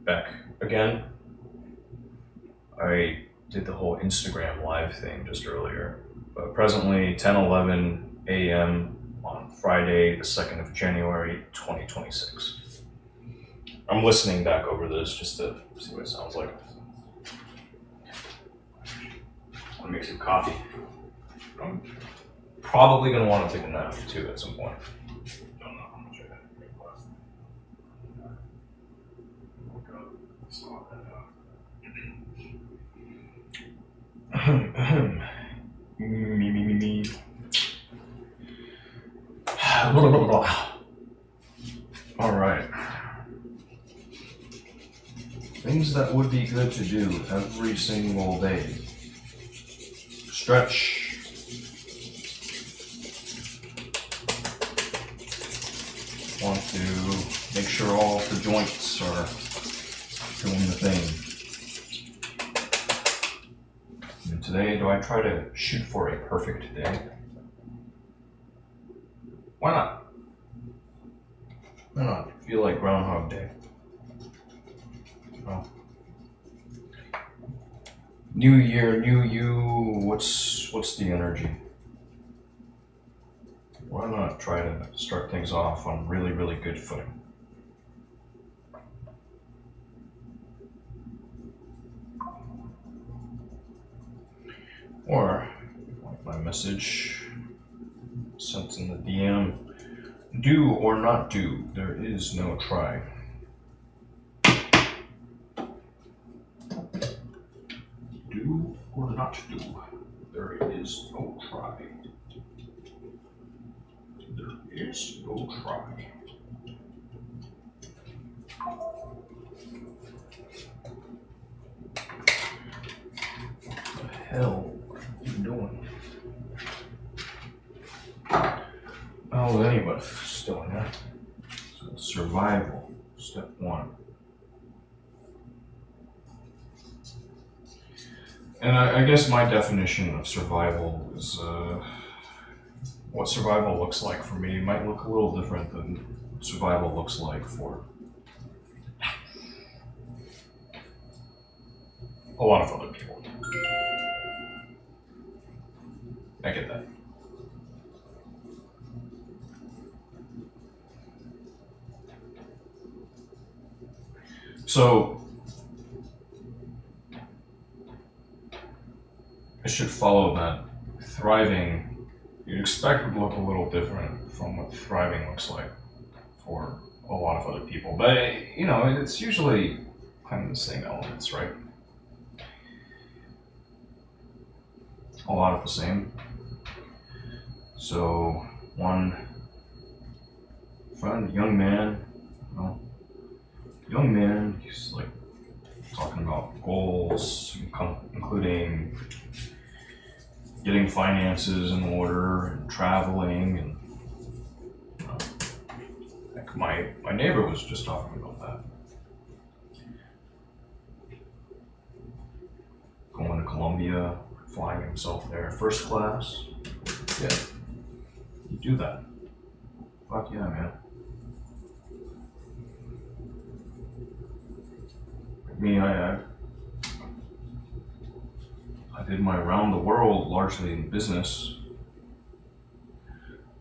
Back again. I did the whole Instagram live thing just earlier. But presently, 10:11 a.m. on Friday, the 2nd of January, 2026. I'm listening back over this just to see what it sounds like. I'm gonna make some coffee. I'm probably gonna want to take a nap too at some point. Don't know how much I had to drink last night. Woke up, saw that. Me. All right. Things that would be good to do every single day. Stretch. Want to make sure all the joints are doing the thing. And today, do I try to shoot for a perfect day? Why not? Why not? I feel like Groundhog Day. Well, new year, new you. What's the energy? Why not try to start things off on really, really good footing? Or, like my message sent in the DM, do or not do, there is no try. Do or not do, there is no try. There is no try. What the hell are you doing? Oh, anyway, still in that. So survival, step one. And I guess my definition of survival is what survival looks like for me might look a little different than what survival looks like for a lot of other people. I get that. So, I should follow that. Thriving, you'd expect would look a little different from what thriving looks like for a lot of other people. But, it's usually kind of the same elements, right? A lot of the same. So, one friend, young man, he's like talking about goals, including getting finances in order and traveling, and like my neighbor was just talking about that. Going to Colombia, flying himself there, first class. Yeah, you do that. Fuck yeah, man. Me, I did my round the world largely in business.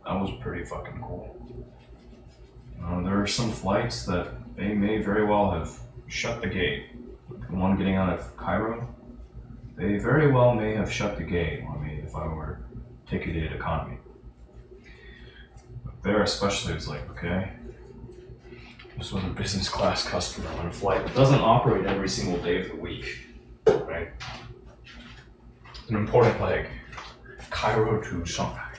That was pretty fucking cool. There are some flights that they may very well have shut the gate. The one getting out of Cairo, they very well may have shut the gate on me if I were ticketed economy. But there especially, it's like, okay, this was a business class customer on a flight that doesn't operate every single day of the week, right? An important leg, Cairo to Shanghai.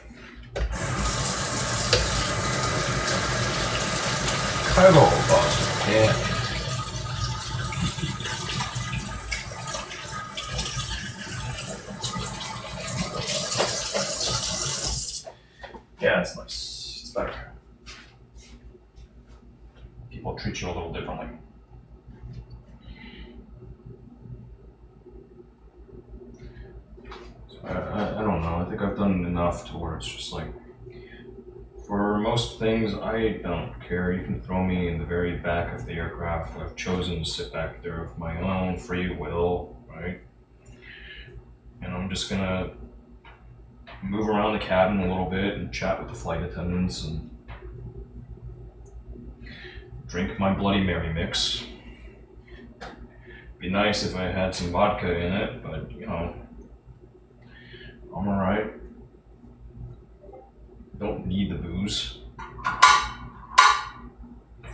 Cairo, boss. Yeah. Yeah, it's nice. It's better. People treat you a little differently. So I don't know. I think I've done enough to where it's just like, for most things, I don't care. You can throw me in the very back of the aircraft. I've chosen to sit back there of my own free will, right? And I'm just gonna move around the cabin a little bit and chat with the flight attendants and drink my Bloody Mary mix. Be nice if I had some vodka in it, but you know, I'm alright. Don't need the booze.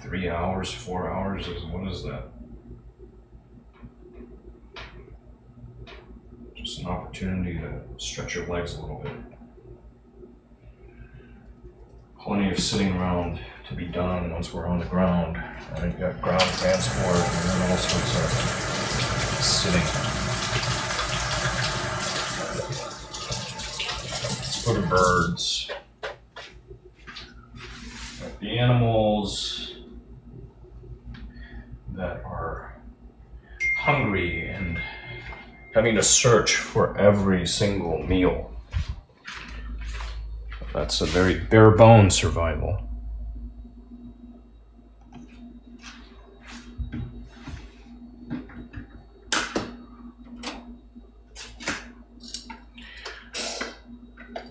3 hours, 4 hours what is that? Just an opportunity to stretch your legs a little bit. Plenty of sitting around to be done once we're on the ground. Right? You've got ground transport and then all sorts of sitting. Let's go to birds. Like the animals that are hungry and having to search for every single meal. That's a very bare bones survival.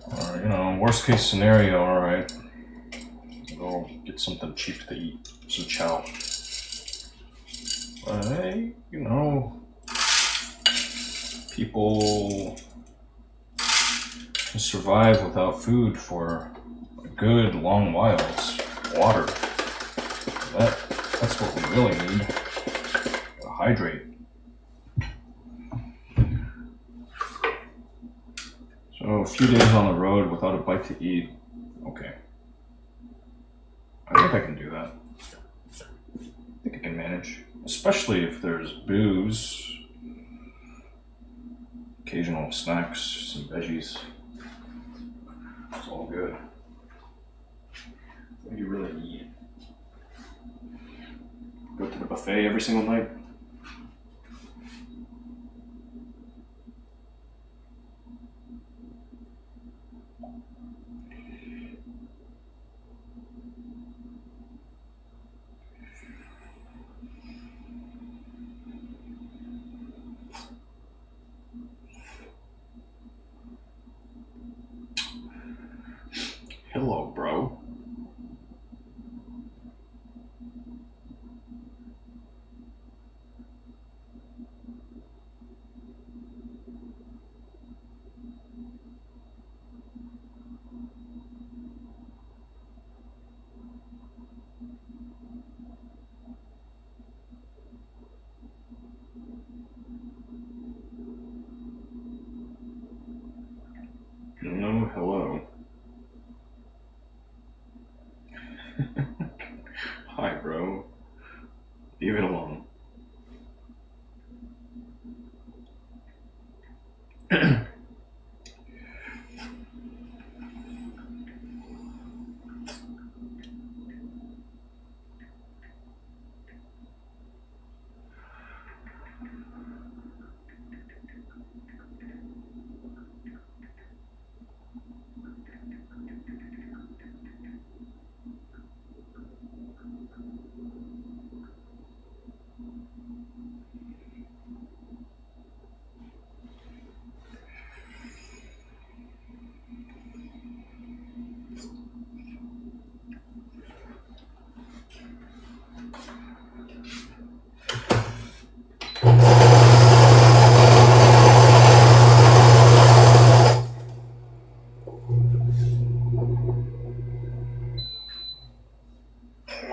Or, you know, worst case scenario, alright. Go get something cheap to eat, some chow. But hey, you know, people can survive without food for a good long while. It's water. That's what we really need. To hydrate. So a few days on the road without a bite to eat. Okay. I think I can do that. I think I can manage. Especially if there's booze, occasional snacks, some veggies. It's all good. What do you really need? Go to the buffet every single night? Hello, bro. No, hello. Hi, bro. Leave it alone.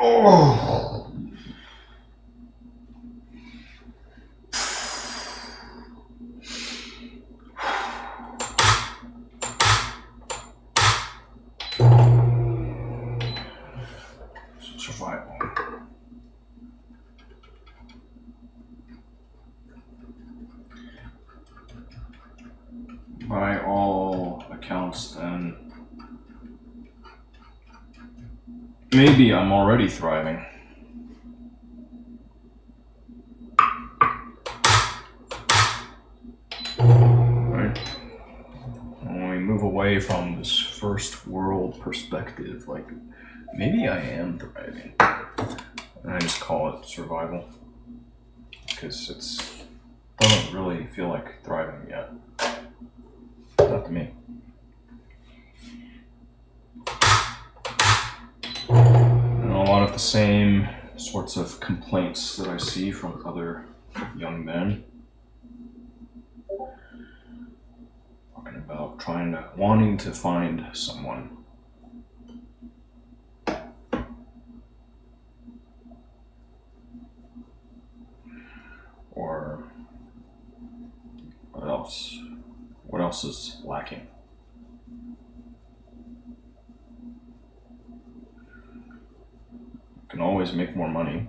Oh. Survival. By all accounts, then, maybe I'm already thriving. Right? When we move away away from this first world perspective. Like, maybe I am thriving. And I just call it survival. Because it doesn't really feel like thriving yet. Not to me. And a lot of the same sorts of complaints that I see from other young men. Talking about wanting to find someone. Or what else? What else is lacking? You can always make more money.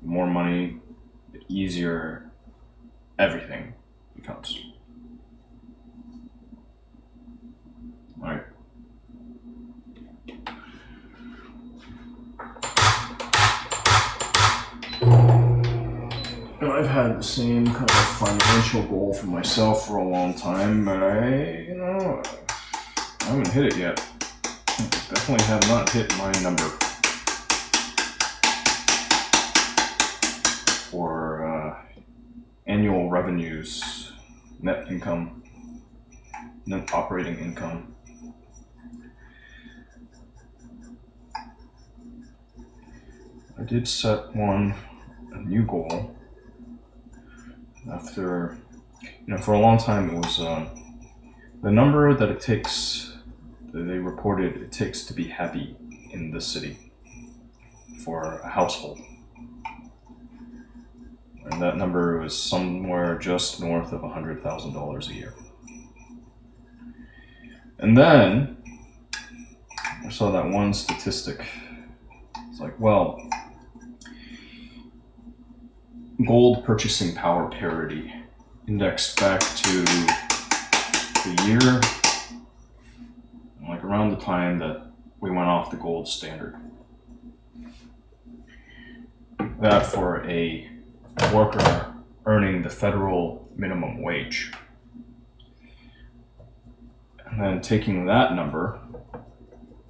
More money, the easier everything becomes. Right. I've had the same kind of financial goal for myself for a long time, but I haven't hit it yet. Definitely have not hit my number for annual revenues, net income, net operating income. I did set a new goal. After, for a long time it was the number that they reported it takes to be happy in this city for a household. And that number was somewhere just north of $100,000 a year. And then I saw that one statistic. It's like, well, gold purchasing power parity indexed back to the year, like around the time that we went off the gold standard. That for a worker earning the federal minimum wage. And then taking that number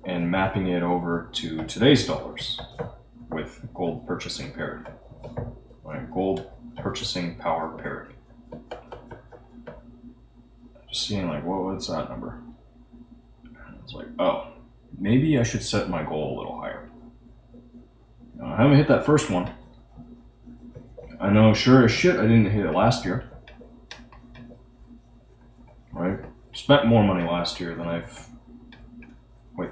and mapping it over to today's dollars with gold purchasing parity. Right, gold purchasing power parity. Just seeing like, what's that number? And it's like, oh, maybe I should set my goal a little higher. I haven't hit that first one. I know sure as shit I didn't hit it last year. Right? Spent more money last year than I've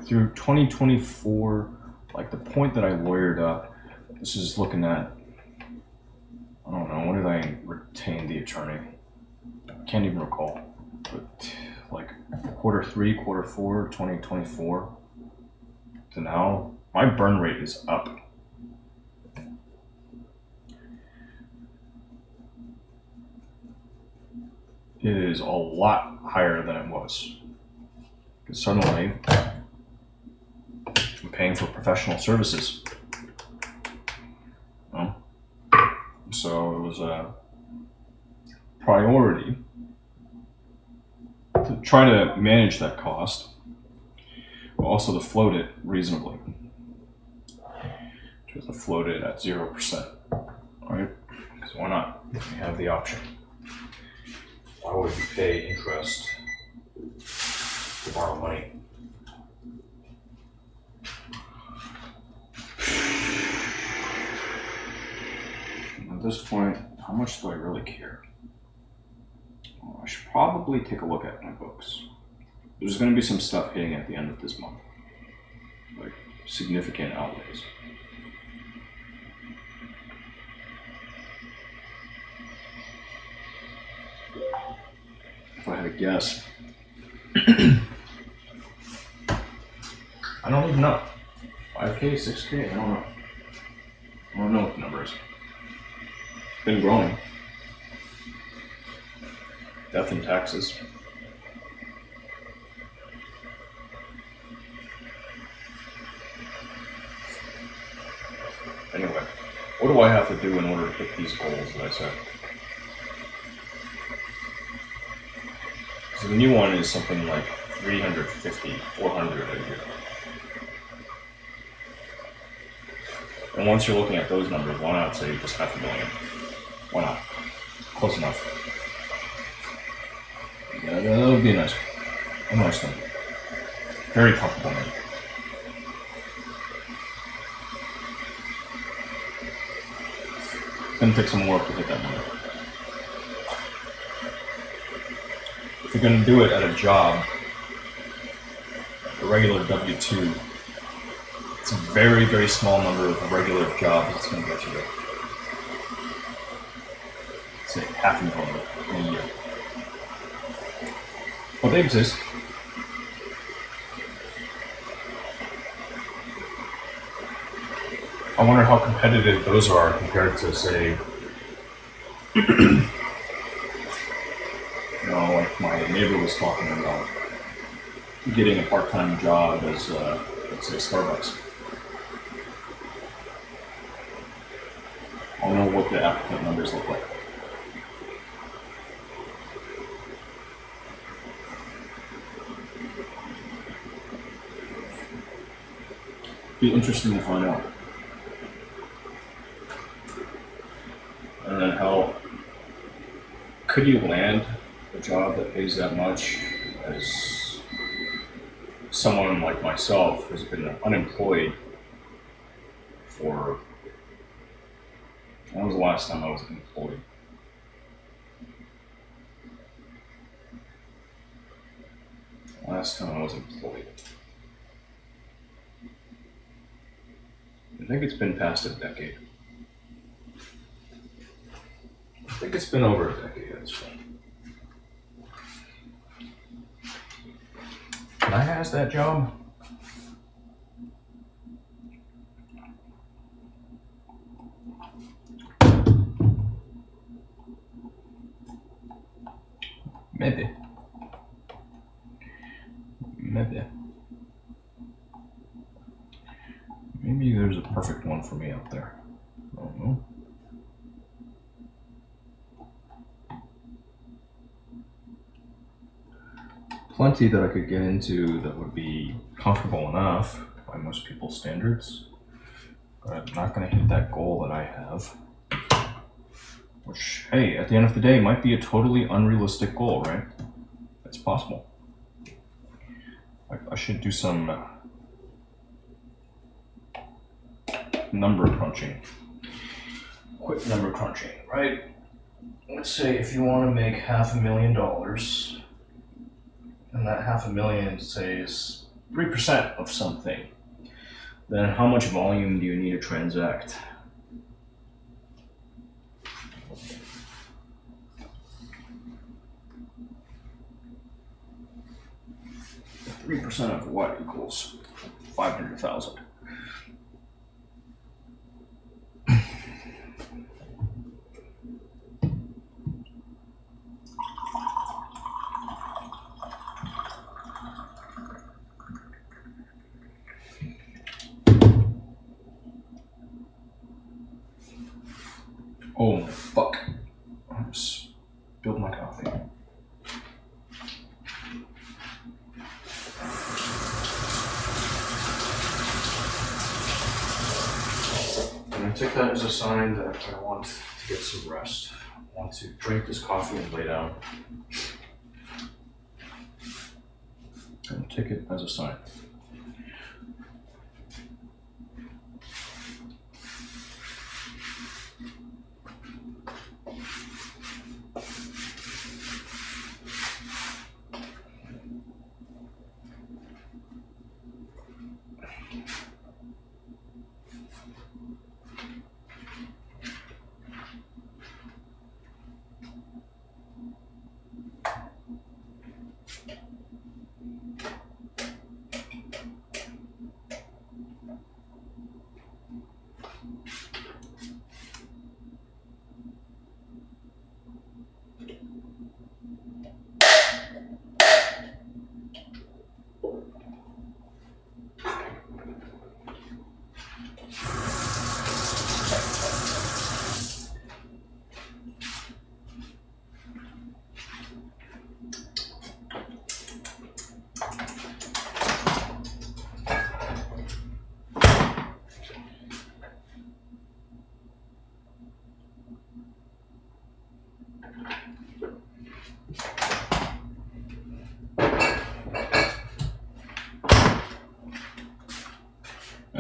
through 2024, like the point that I lawyered up, this is looking at, I don't know, when did I retain the attorney? I can't even recall. But like Q3, Q4, 2024 to now, my burn rate is up. It is a lot higher than it was. Because suddenly, I'm paying for professional services. So it was a priority to try to manage that cost, but also to float it reasonably. Just to float it at 0%. Alright? Because why not? We have the option. Why would you pay interest to borrow money? At this point, how much do I really care? Well, I should probably take a look at my books. There's going to be some stuff hitting at the end of this month, like significant outlays. If I had a guess, I don't even know. 5K, 6K, I don't know. I don't know what the number is. It's been growing. Death and taxes. Anyway, what do I have to do in order to hit these goals that I set? So the new one is something like 350, 400 a year. And once you're looking at those numbers, why not say just $500,000? Why not? Close enough. Yeah, that would be a nice thing. Very comfortable name. It's gonna take some work to hit that number. If you're gonna do it at a job, a regular W-2, it's a very, very small number of regular jobs it's gonna get you there. Say $500,000 in a year. But they exist. I wonder how competitive those are compared to, say, like my neighbor was talking about getting a part-time job as, let's say, Starbucks. I don't know what the applicant numbers look like. Be interesting to find out. And then how could you land a job that pays that much as someone like myself who's been unemployed for, when was the last time I was employed? Last time I was employed. I think it's been past a decade. I think it's been over a decade at this point. Can I ask that job? Maybe. Maybe there's a perfect one for me out there. I don't know. Plenty that I could get into that would be comfortable enough by most people's standards. But I'm not going to hit that goal that I have. Which, hey, at the end of the day, might be a totally unrealistic goal, right? It's possible. I should do some number crunching. Quick number crunching, right? Let's say if you want to make $500,000, and that $500,000, say, is 3% of something, then how much volume do you need to transact? 3% of what equals 500,000? Oh, fuck. I just spilled my coffee. And I take that as a sign that I want to get some rest. I want to drink this coffee and lay down. And take it as a sign.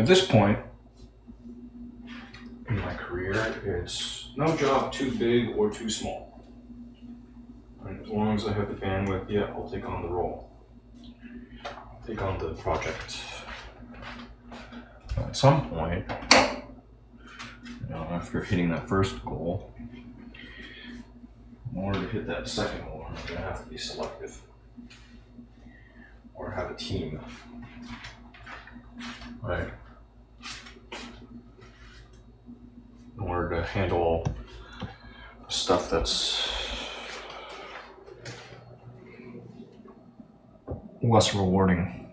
At this point in my career, it's no job too big or too small. And as long as I have the bandwidth, yeah, I'll take on the role. I'll take on the project. At some point, after hitting that first goal, in order to hit that second goal, I'm going to have to be selective or have a team. Right. In order to handle stuff that's less rewarding.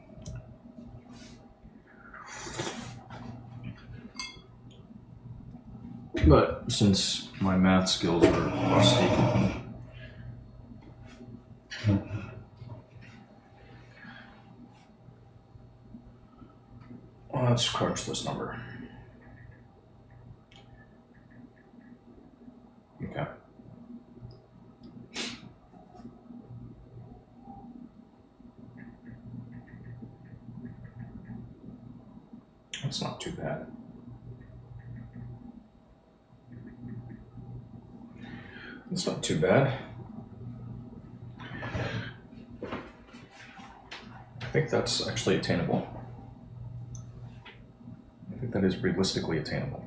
But since my math skills are rusty, let's crunch this number. Okay. That's not too bad. It's not too bad. I think that's actually attainable. I think that is realistically attainable.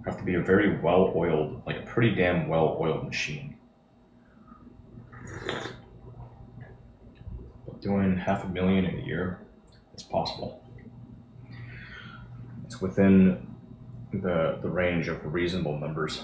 I have to be a very well-oiled, like a pretty damn well-oiled machine. But doing $500,000 in a year, it's possible. It's within the range of reasonable numbers.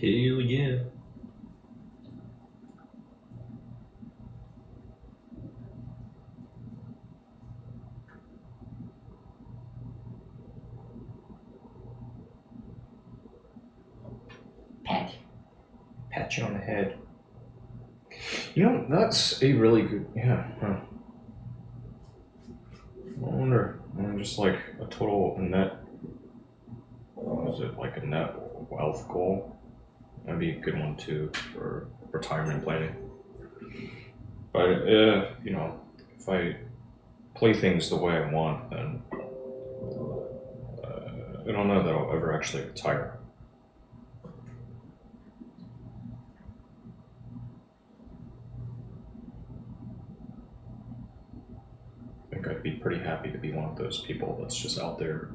Hell yeah. Pat. Pat you on the head. You know, that's a really good, yeah. Huh. I wonder, just like a total net, what is it, like a net wealth goal? That'd be a good one too for retirement planning. But, you know, if I play things the way I want, then I don't know that I'll ever actually retire. I think I'd be pretty happy to be one of those people that's just out there,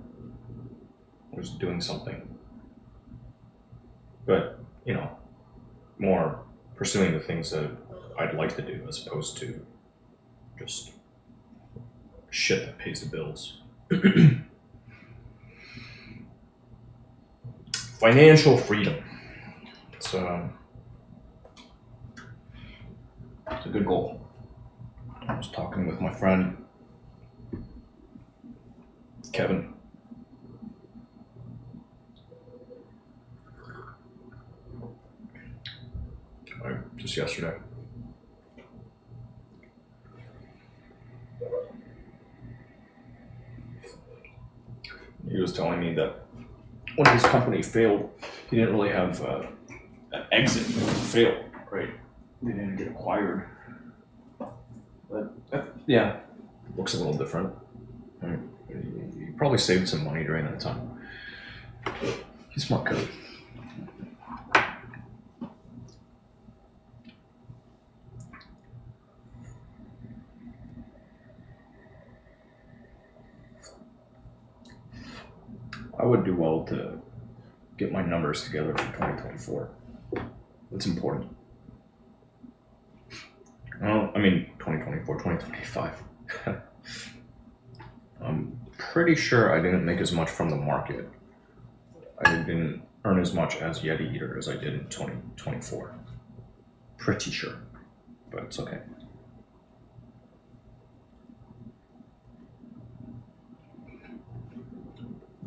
just doing something. But, you know, more pursuing the things that I'd like to do as opposed to just shit that pays the bills. Financial freedom. It's a good goal. I was talking with my friend Kevin. Just yesterday. He was telling me that when his company failed, he didn't really have an exit. It failed, right? They didn't get acquired. But yeah, looks a little different. I mean, he probably saved some money during that time. He's smart code. I would do well to get my numbers together for 2024. It's important. Well, I mean, 2024, 2025. I'm pretty sure I didn't make as much from the market. I didn't earn as much as Yeti Eater as I did in 2024. Pretty sure, but it's okay.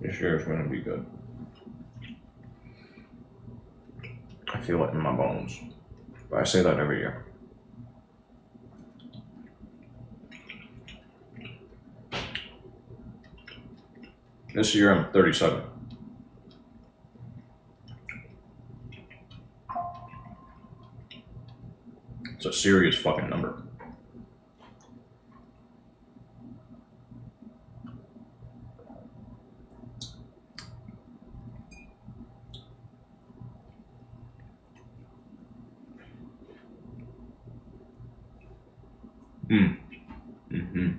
This year is going to be good. I feel it in my bones. But I say that every year. This year I'm 37. It's a serious fucking number. Mm-hmm.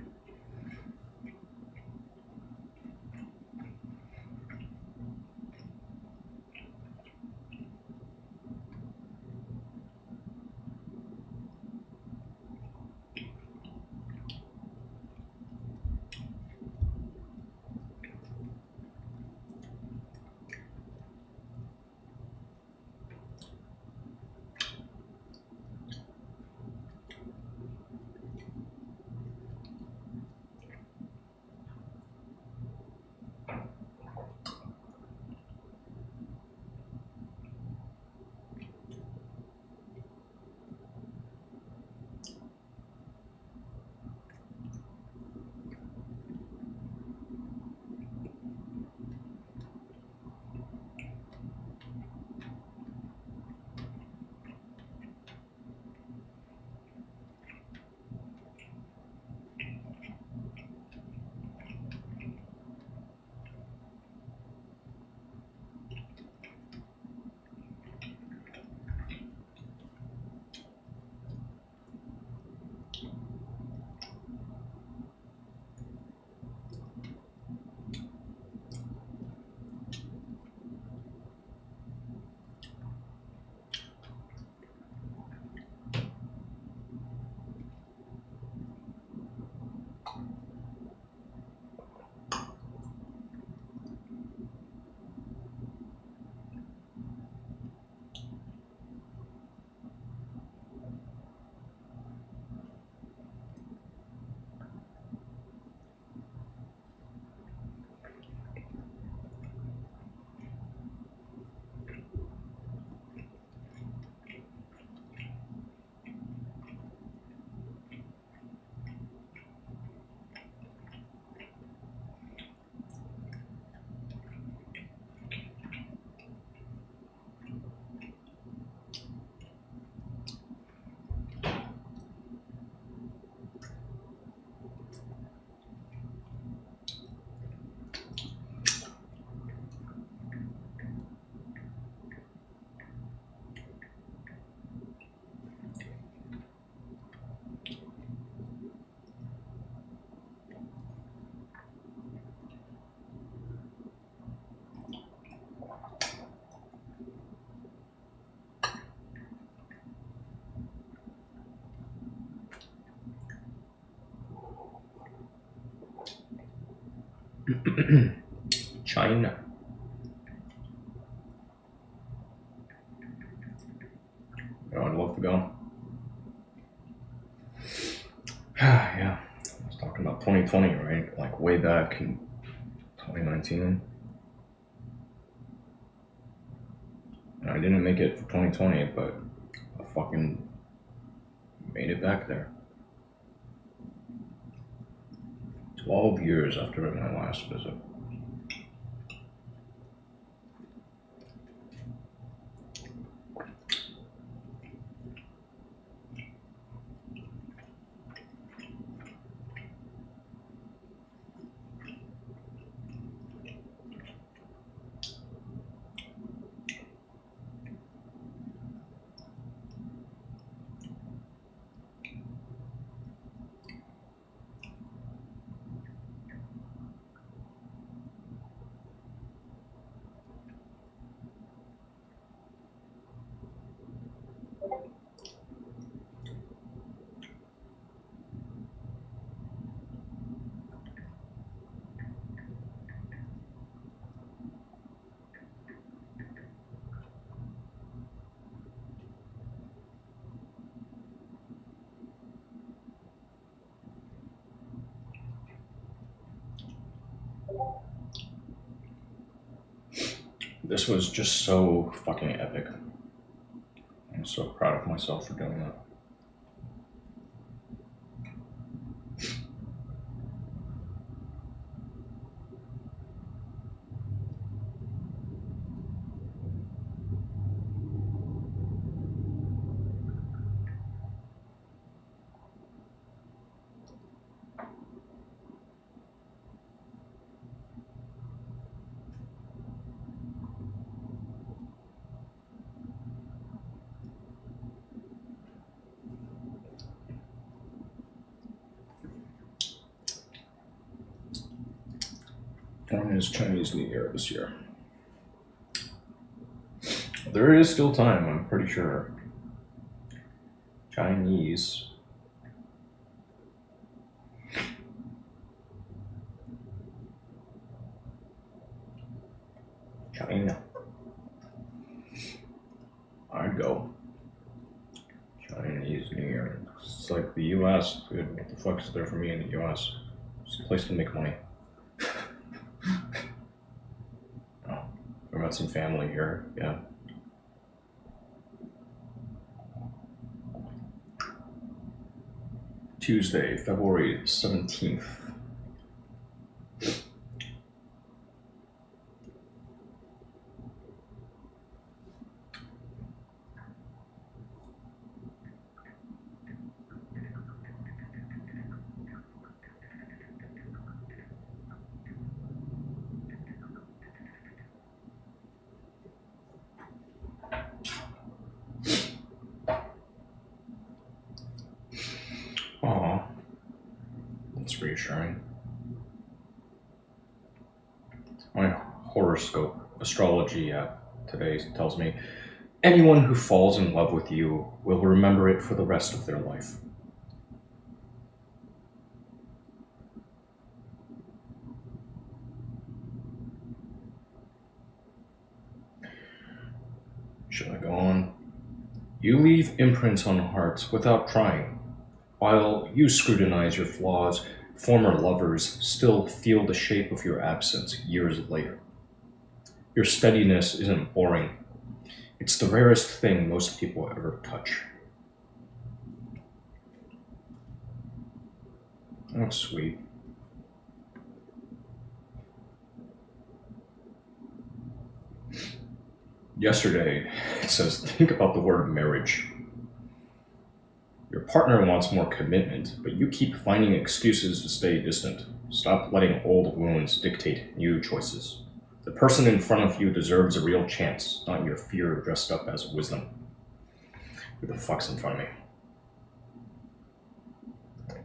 China. I'd love to go. Yeah, I was talking about 2020, right? Like way back in 2019. And I didn't make it for 2020, but I fucking made it back there. 12 years after my last visit. This was just so fucking epic. I'm so proud of myself for doing that. When is Chinese New Year this year? There is still time, I'm pretty sure. Chinese. China. I'd go. Chinese New Year. It's like the US. Dude, what the fuck is there for me in the US? It's a place to make money. Oh, I've got some family here, yeah. Tuesday, February 17th. Aw, that's reassuring. My horoscope astrology app today tells me anyone who falls in love with you will remember it for the rest of their life. Should I go on? You leave imprints on hearts without trying. While you scrutinize your flaws, former lovers still feel the shape of your absence years later. Your steadiness isn't boring. It's the rarest thing most people ever touch. That's sweet. Yesterday, it says, think about the word marriage. Your partner wants more commitment, but you keep finding excuses to stay distant. Stop letting old wounds dictate new choices. The person in front of you deserves a real chance, not your fear dressed up as wisdom. Who the fuck's in front of me?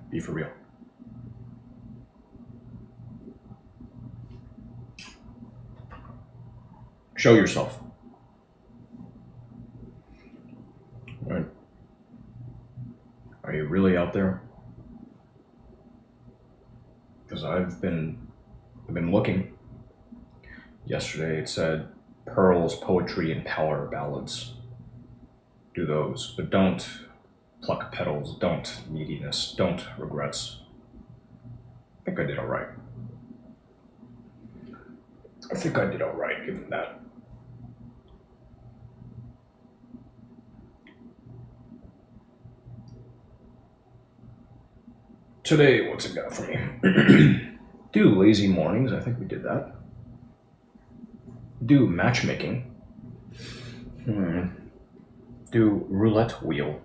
Be for real. Show yourself. Right. Are you really out there? Because I've been I've been looking. Yesterday it said pearls, poetry, and power ballads. Do those, but don't pluck petals, don't neediness, don't regrets. I think I did alright. I think I did alright given that. Today, what's it got for me? Do lazy mornings, I think we did that. Do matchmaking. Do roulette wheel.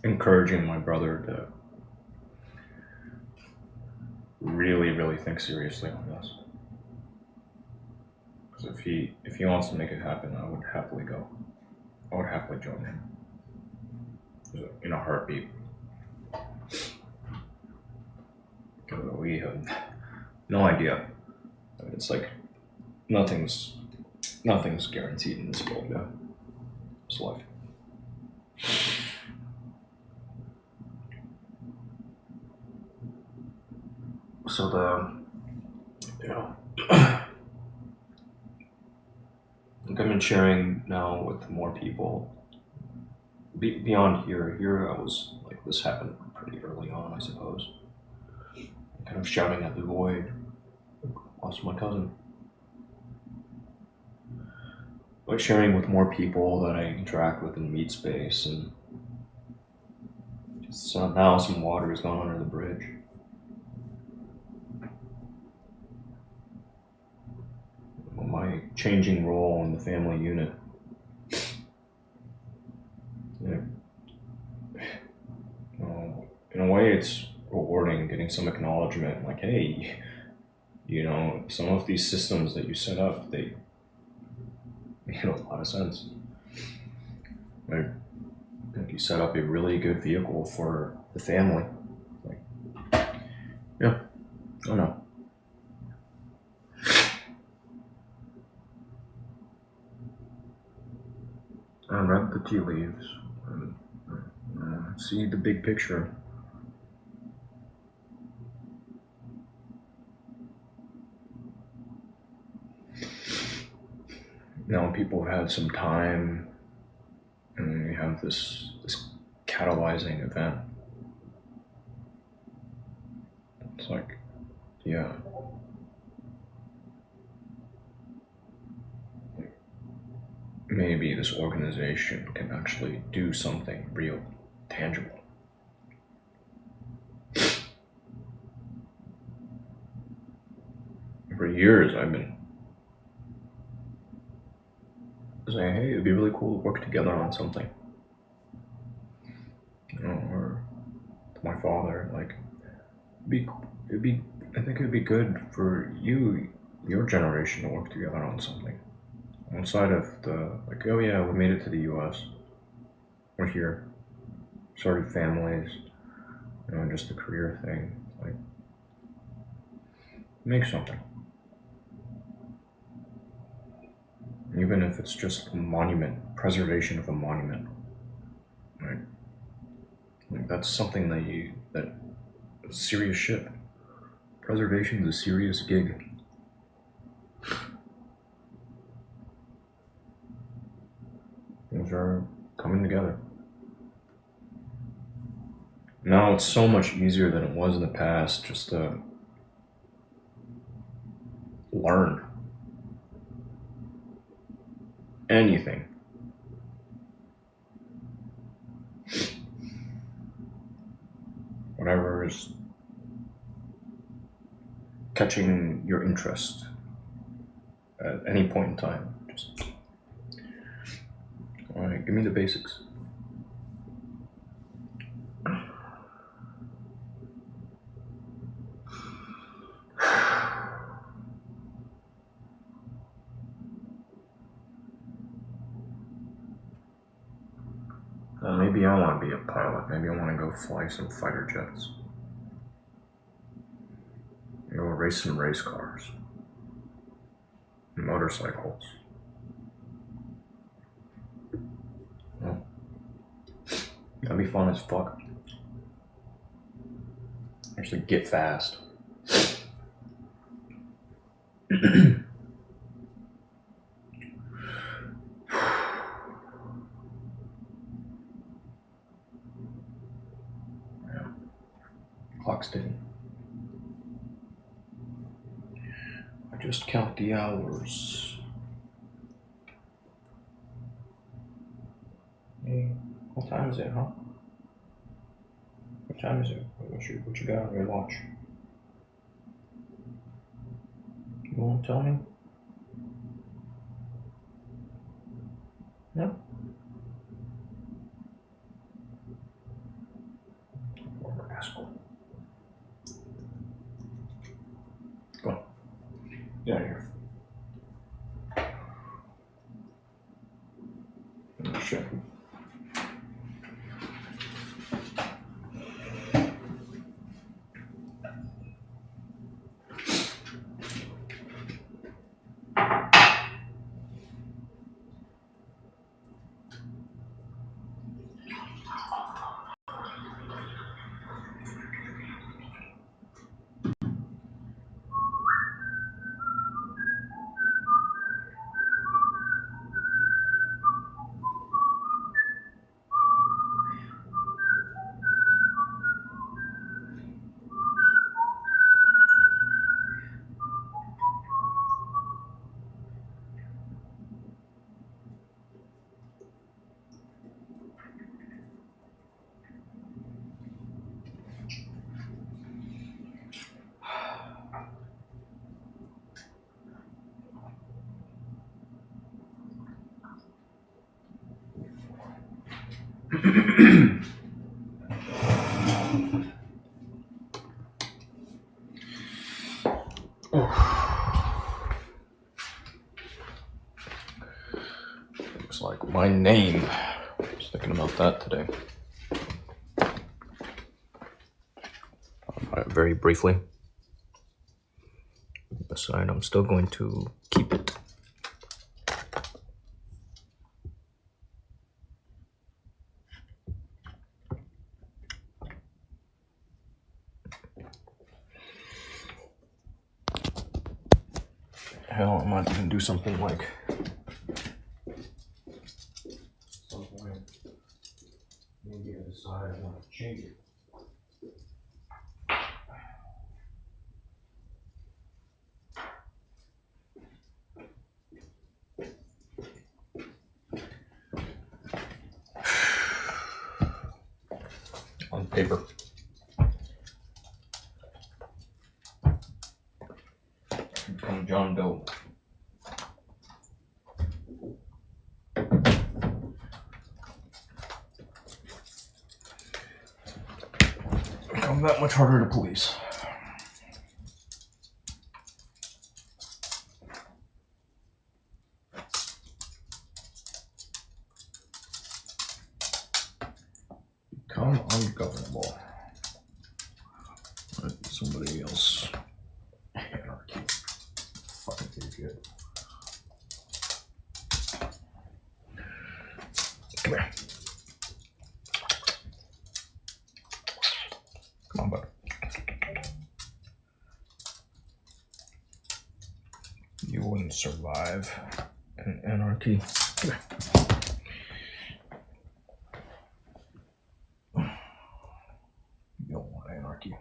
Encouraging my brother to really, really think seriously on this. Because if he wants to make it happen, I would happily go. I would happily join him in a heartbeat. We have no idea. It's like nothing's guaranteed in this world. Yeah, it's life. So like I've been sharing now with more people. Beyond here, I was like, this happened pretty early on, I suppose. Kind of shouting at the void. Lost my cousin. But sharing with more people that I interact with in meat space, and so now some water has gone under the bridge. my changing role in the family unit. Yeah. In a way, it's rewarding getting some acknowledgement, like, hey, some of these systems that you set up, they made a lot of sense. Like, you set up a really good vehicle for the family. Like, yeah, I don't know. I read the tea leaves and see the big picture. Now people have had some time, and we have this catalyzing event. It's like, yeah, maybe this organization can actually do something real, tangible. For years, I've been saying, hey, it'd be really cool to work together on something. Or to my father, like, I think it'd be good for your generation to work together on something. Outside of like, oh yeah, we made it to the US. We're here. Started families, just the career thing. Like, make something. Even if it's just a monument, preservation of a monument. Right? Like, that's something that's serious shit. Preservation is a serious gig. Things are coming together. Now it's so much easier than it was in the past just to learn anything. Whatever is catching your interest at any point in time. Just, all right, give me the basics. Well, maybe I want to be a pilot. Maybe I want to go fly some fighter jets. Go race some race cars. Motorcycles. Well, that'd be fun as fuck. Actually get fast. Clock's ticking. I just count the hours. Hey, what time is it, huh? What time is it? What you got on your watch? You won't tell me? No? Former asshole. Go on. Get out of here. Oh, shit. Looks like my name. I was thinking about that today. Very briefly. Aside, I'm still going to keep it. Hell, I might even do something like some point. Maybe I decide I want to change it. On paper. Become John Doe. Become that much harder to police. Become ungovernable. Let somebody else. Anarchy. Fucking idiot. Come here. Come on, bud. You wouldn't survive in anarchy. Come here. You don't want anarchy.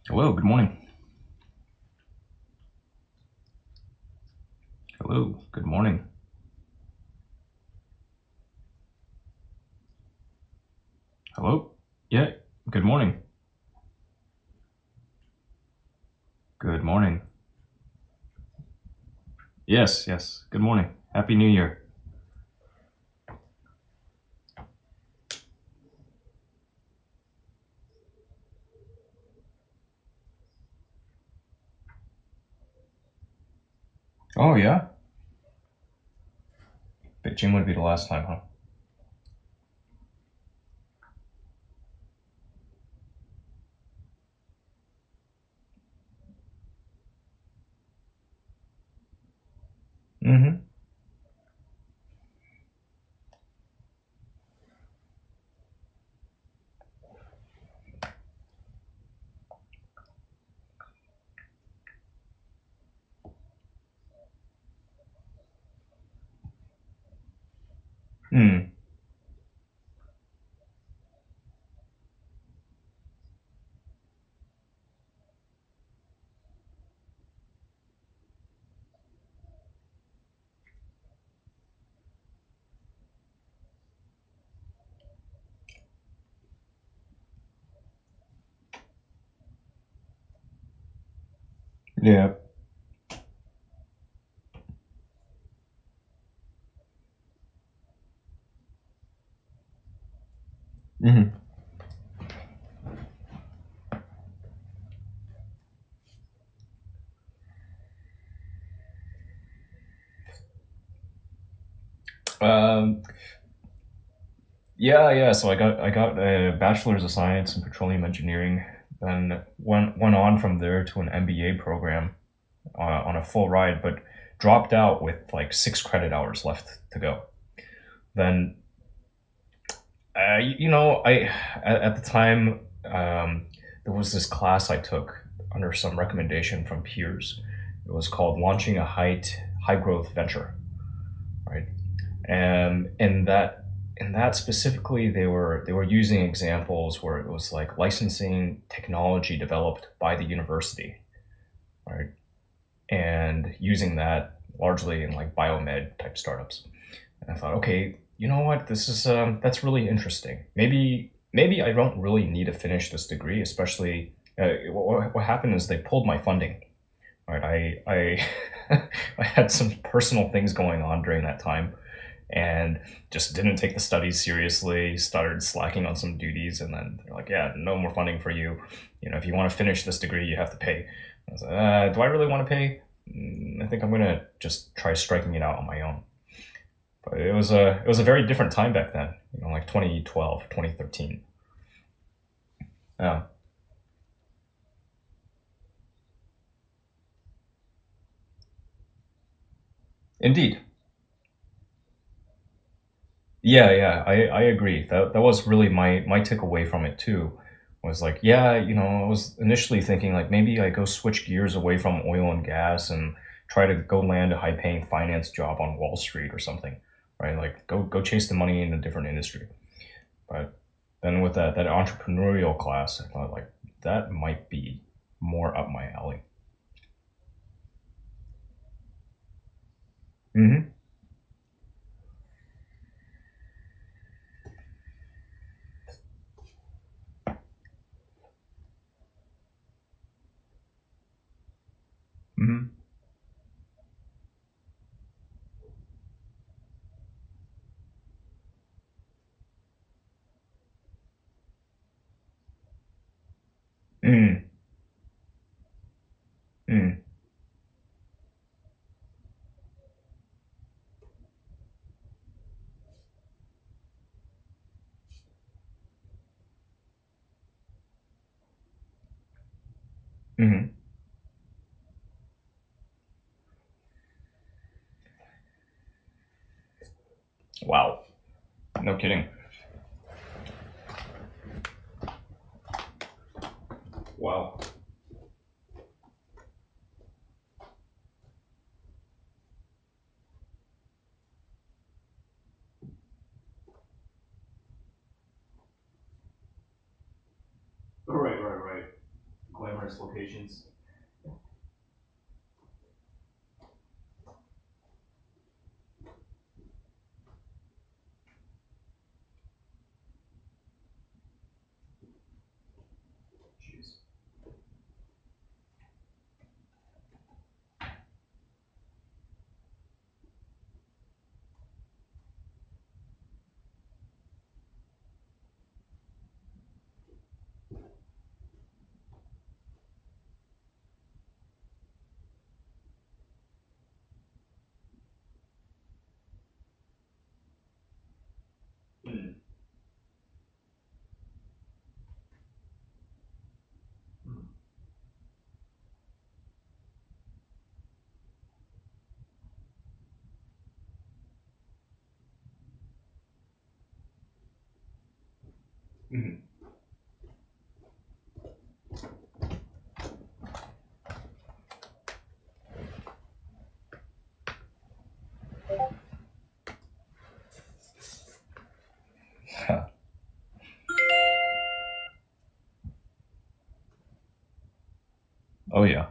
Hello, good morning. Hello, good morning. Hello? Yeah, good morning. Good morning. Yes, yes, good morning. Happy New Year. Oh, yeah? Beijing would be the last time, huh? Mm-hmm. Hmm. Yeah. Mm-hmm. Um, Yeah. So I got a bachelor's of science in petroleum engineering, then went on from there to an MBA program on a full ride, but dropped out with like 6 credit hours left to go. Then I at the time, there was this class I took under some recommendation from peers. It was called launching a high growth venture, right? And in that specifically, they were using examples where it was like licensing technology developed by the university, right? And using that largely in like biomed type startups. And I thought, okay, you know what? This is that's really interesting. Maybe I don't really need to finish this degree, especially what happened is they pulled my funding. Right, I had some personal things going on during that time, and just didn't take the studies seriously. Started slacking on some duties, and then they're like, "Yeah, no more funding for you. If you want to finish this degree, you have to pay." I was like, "Do I really want to pay? I think I'm gonna just try striking it out on my own." But it was a very different time back then. Like 2012, 2013. Yeah, indeed. Yeah. I agree. That was really my takeaway from it too. Was like, yeah, I was initially thinking like maybe I go switch gears away from oil and gas and try to go land a high paying finance job on Wall Street or something, right? Like go chase the money in a different industry. But then with that entrepreneurial class, I thought like that might be more up my alley. Mm-hmm. Mm-hmm. Mm-hmm. Mm-hmm. Mm-hmm. Wow. No kidding. Wow. Right. Glamorous locations. Jeez. Mm. Mm. Mm. Oh yeah.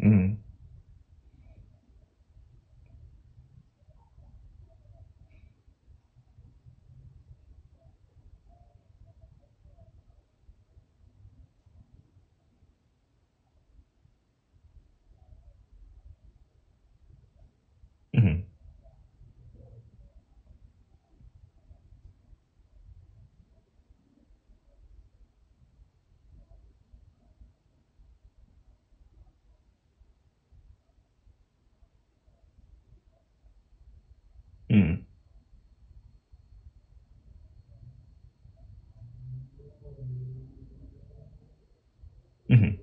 Mm. Mm. Mm. Hmm.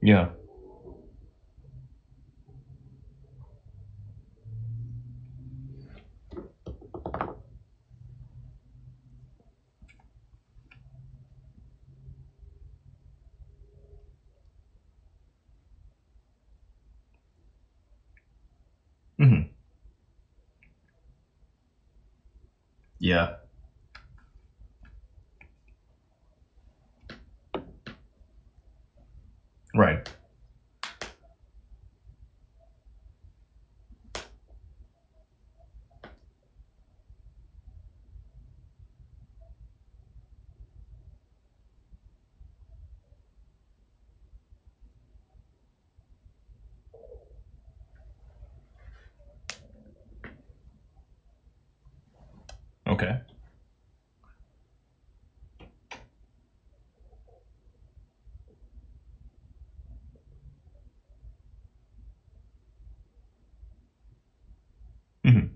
Yeah. Hmm. Yeah. Right. Okay. Hmm.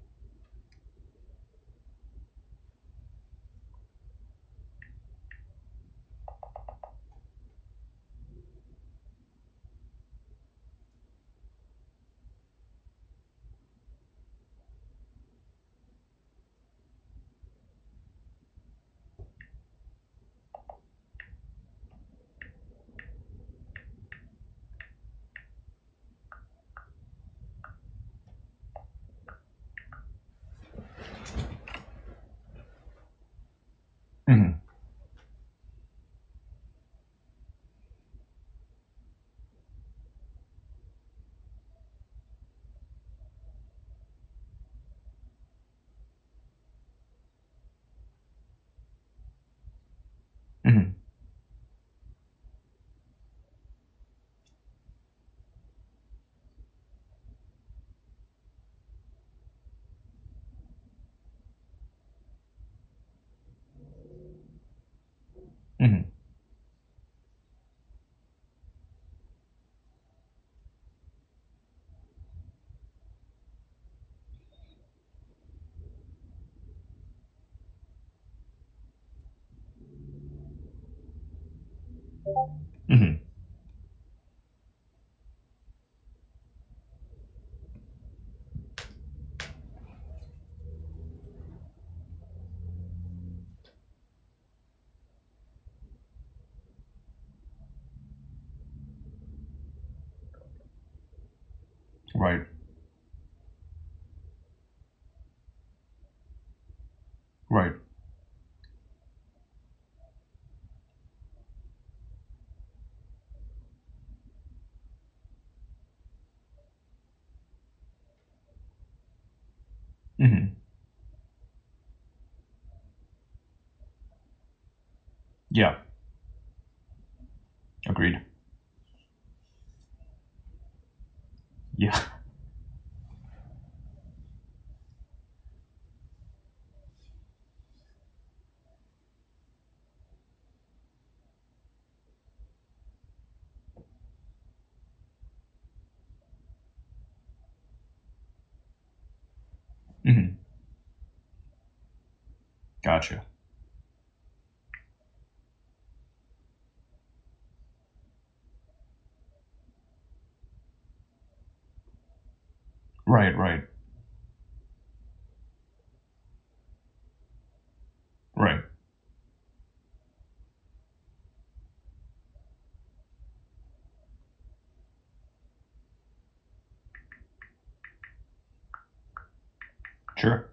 Hmm. Hmm. Hmm. Hmm. Right. Right. Hmm. Yeah. Agreed. Yeah. Hmm. Gotcha. Right. Right. Right. Sure.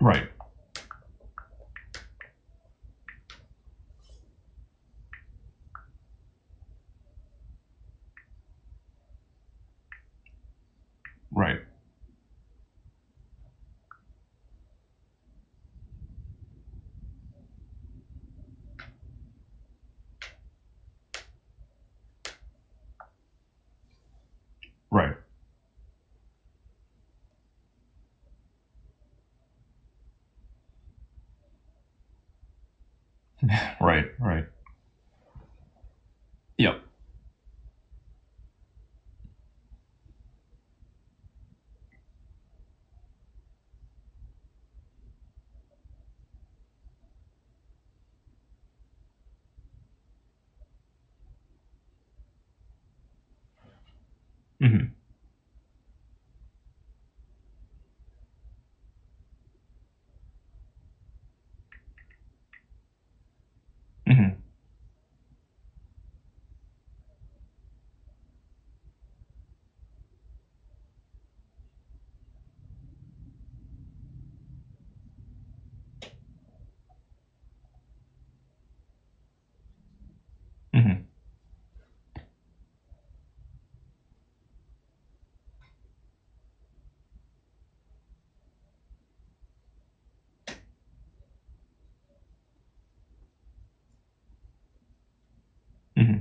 Right. Right. Right. Right, right. Yep. Hmm. Hmm. Hmm. Hmm.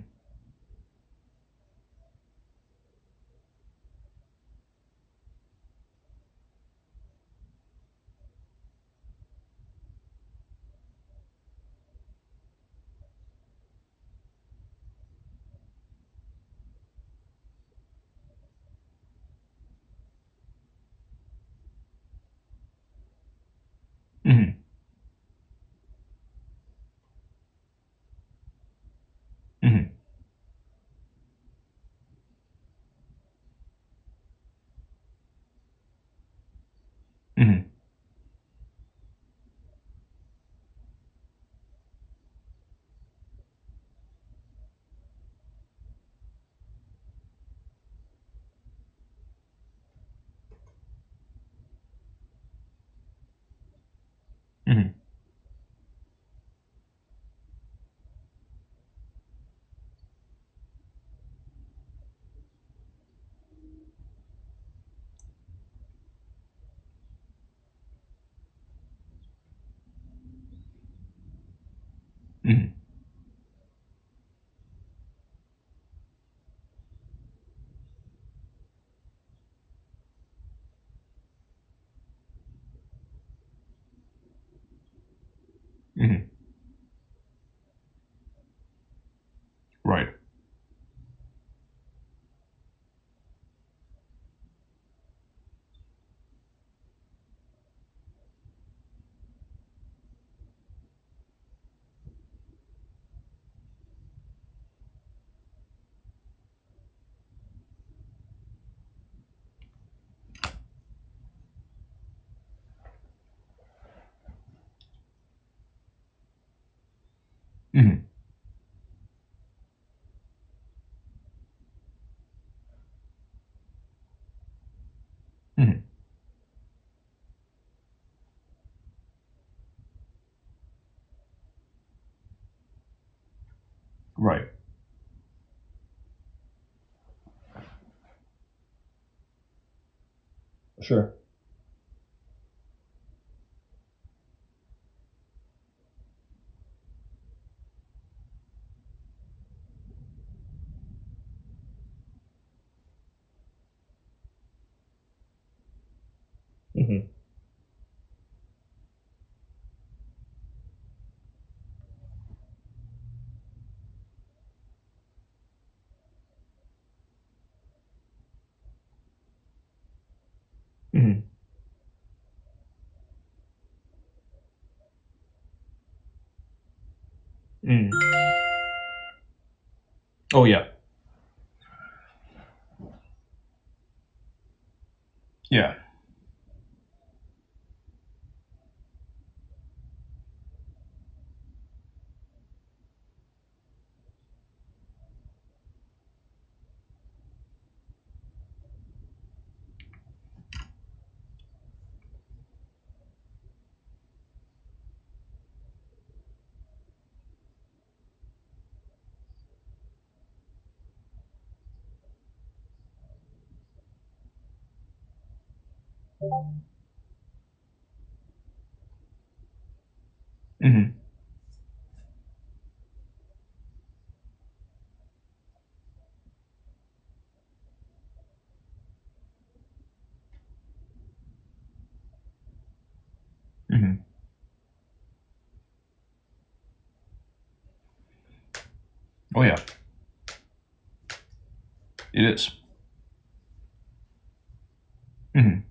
Hmm. Hmm. Hmm. Hmm. Hmm. Hmm. Right. Hmm. Hmm. Right. Sure. Hmm. Hmm. Mm. Oh yeah. Yeah. Hmm. Hmm. Oh yeah, it is. Mm-hmm.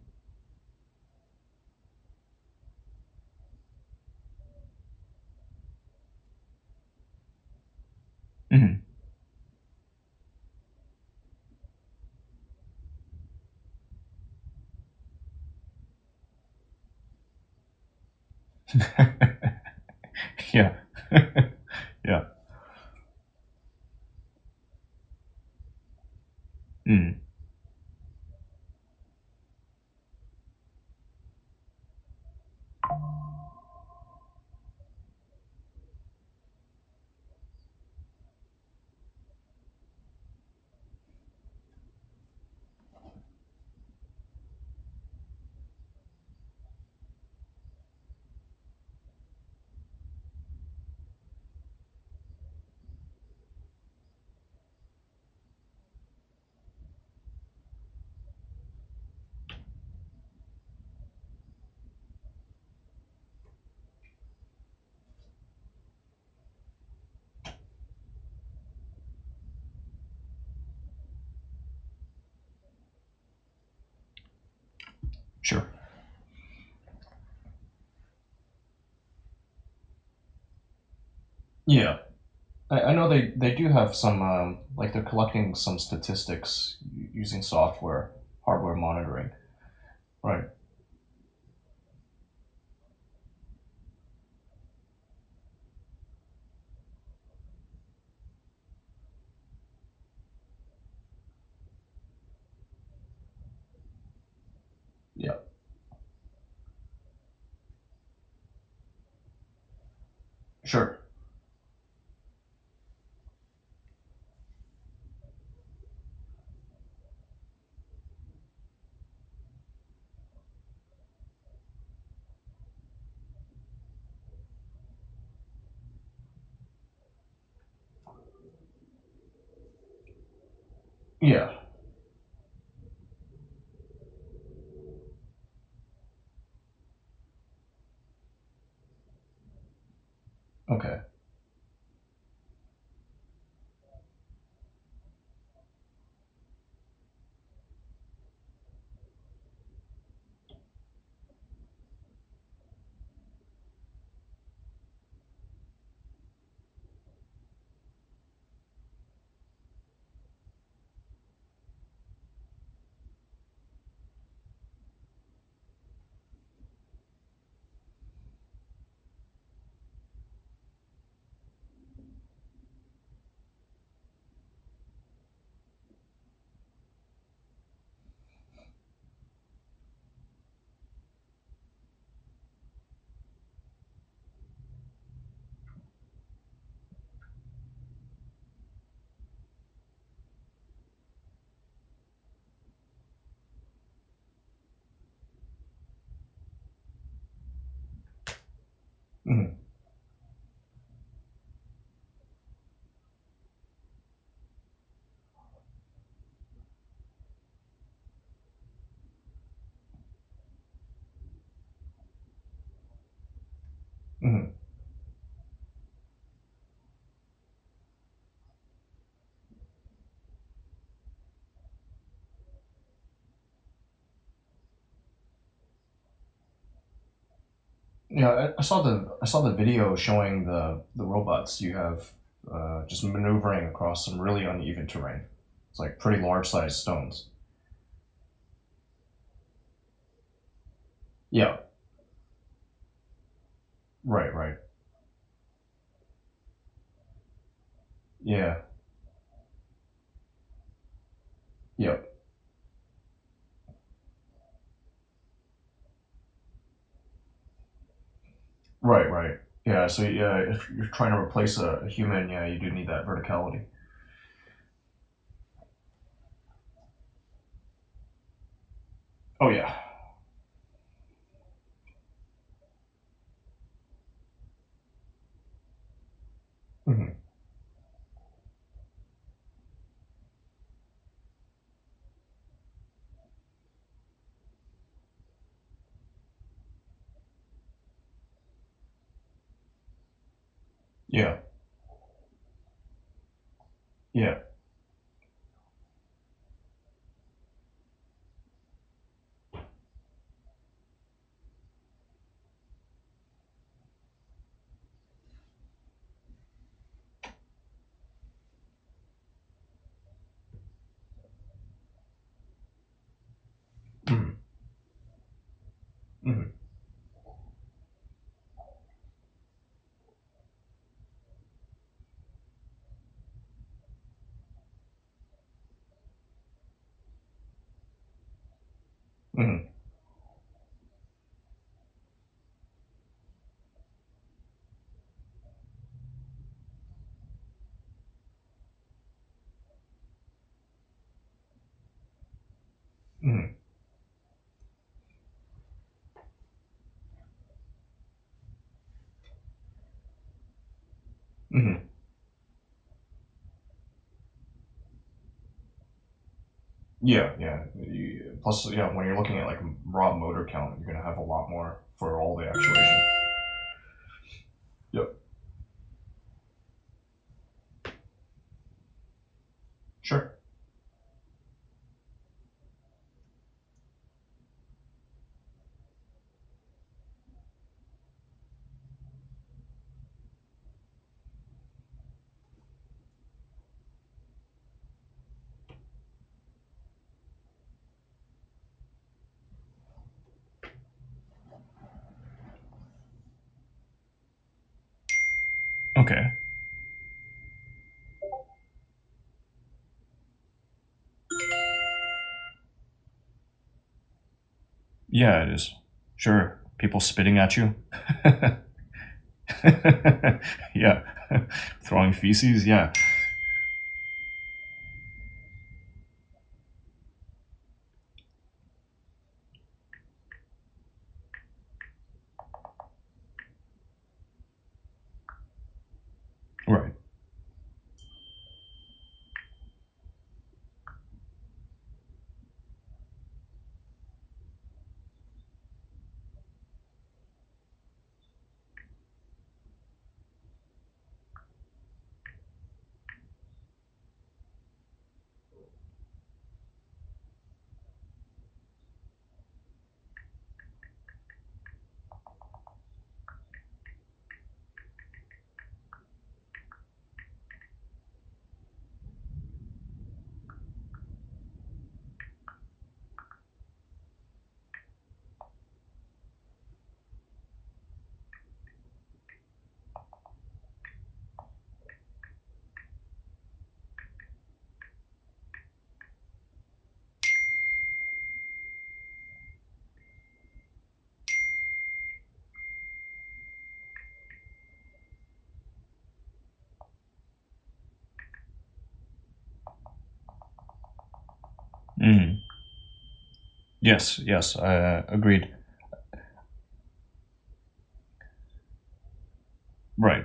Mm-hmm. Yeah. Yeah. Mm. Sure. Yeah. I know they do have some like they're collecting some statistics using software, hardware monitoring. Right. Yeah. Sure. Yeah. Okay. Hmm. Hmm. Yeah, I saw the video showing the robots you have just maneuvering across some really uneven terrain. It's like pretty large sized stones. Yeah. Right. Right. Yeah. Yep. Right. Right. Yeah. So yeah, if you're trying to replace a human, yeah, you do need that verticality. Oh yeah. Hmm. Yeah. Yeah. Mhm. Mhm. Mhm. Mhm. Mhm. Yeah, yeah. Plus, yeah, when you're looking at like raw motor count, you're gonna have a lot more for all the actuation. Yep. Sure. Okay. Yeah, it is. Sure. People spitting at you. Yeah. Throwing feces. Yeah. Right. Mhm. Yes. Yes. Agreed. Right.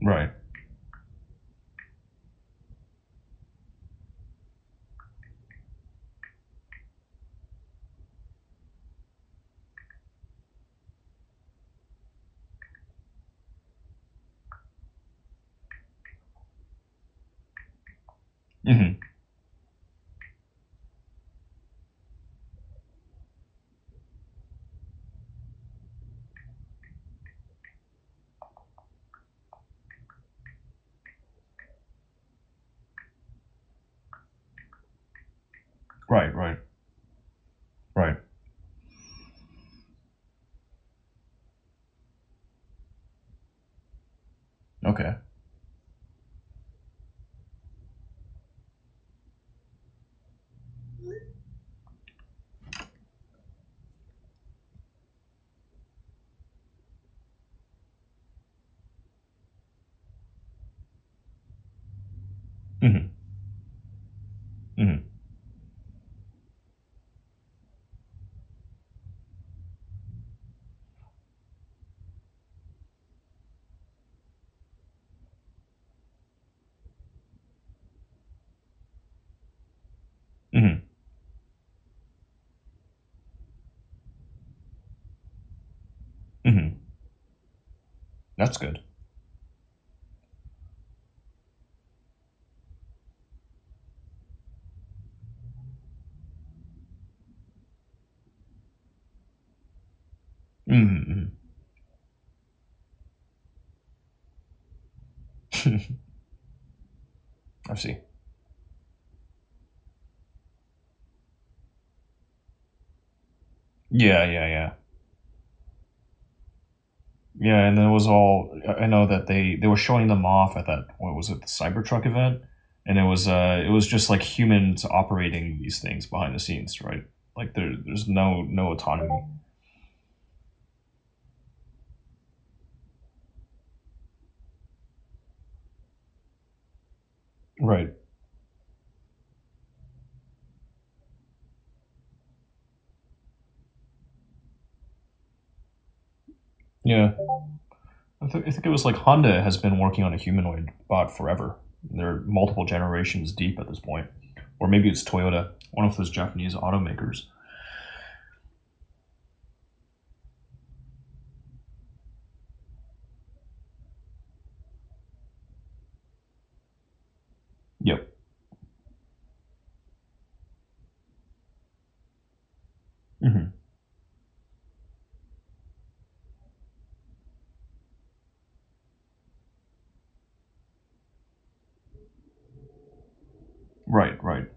Right. Mhm. Right. Right. Right. Okay. Mhm. Mhm. Hmm. Hmm. That's good. Hmm. I see. Yeah, yeah, yeah. Yeah, and then it was all I know that they were showing them off at that what was it, the Cybertruck event? And it was just like humans operating these things behind the scenes, right? Like there's no autonomy. Right. Yeah. I think it was like Honda has been working on a humanoid bot forever. They're multiple generations deep at this point. Or maybe it's Toyota, one of those Japanese automakers. Yep. Hmm. Right, right.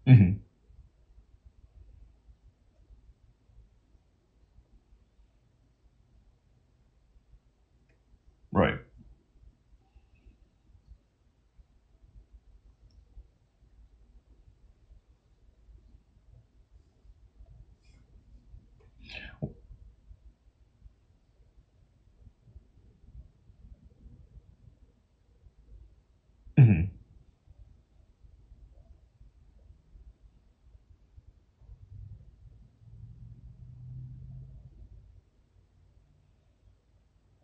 Hmm. Right. Hmm.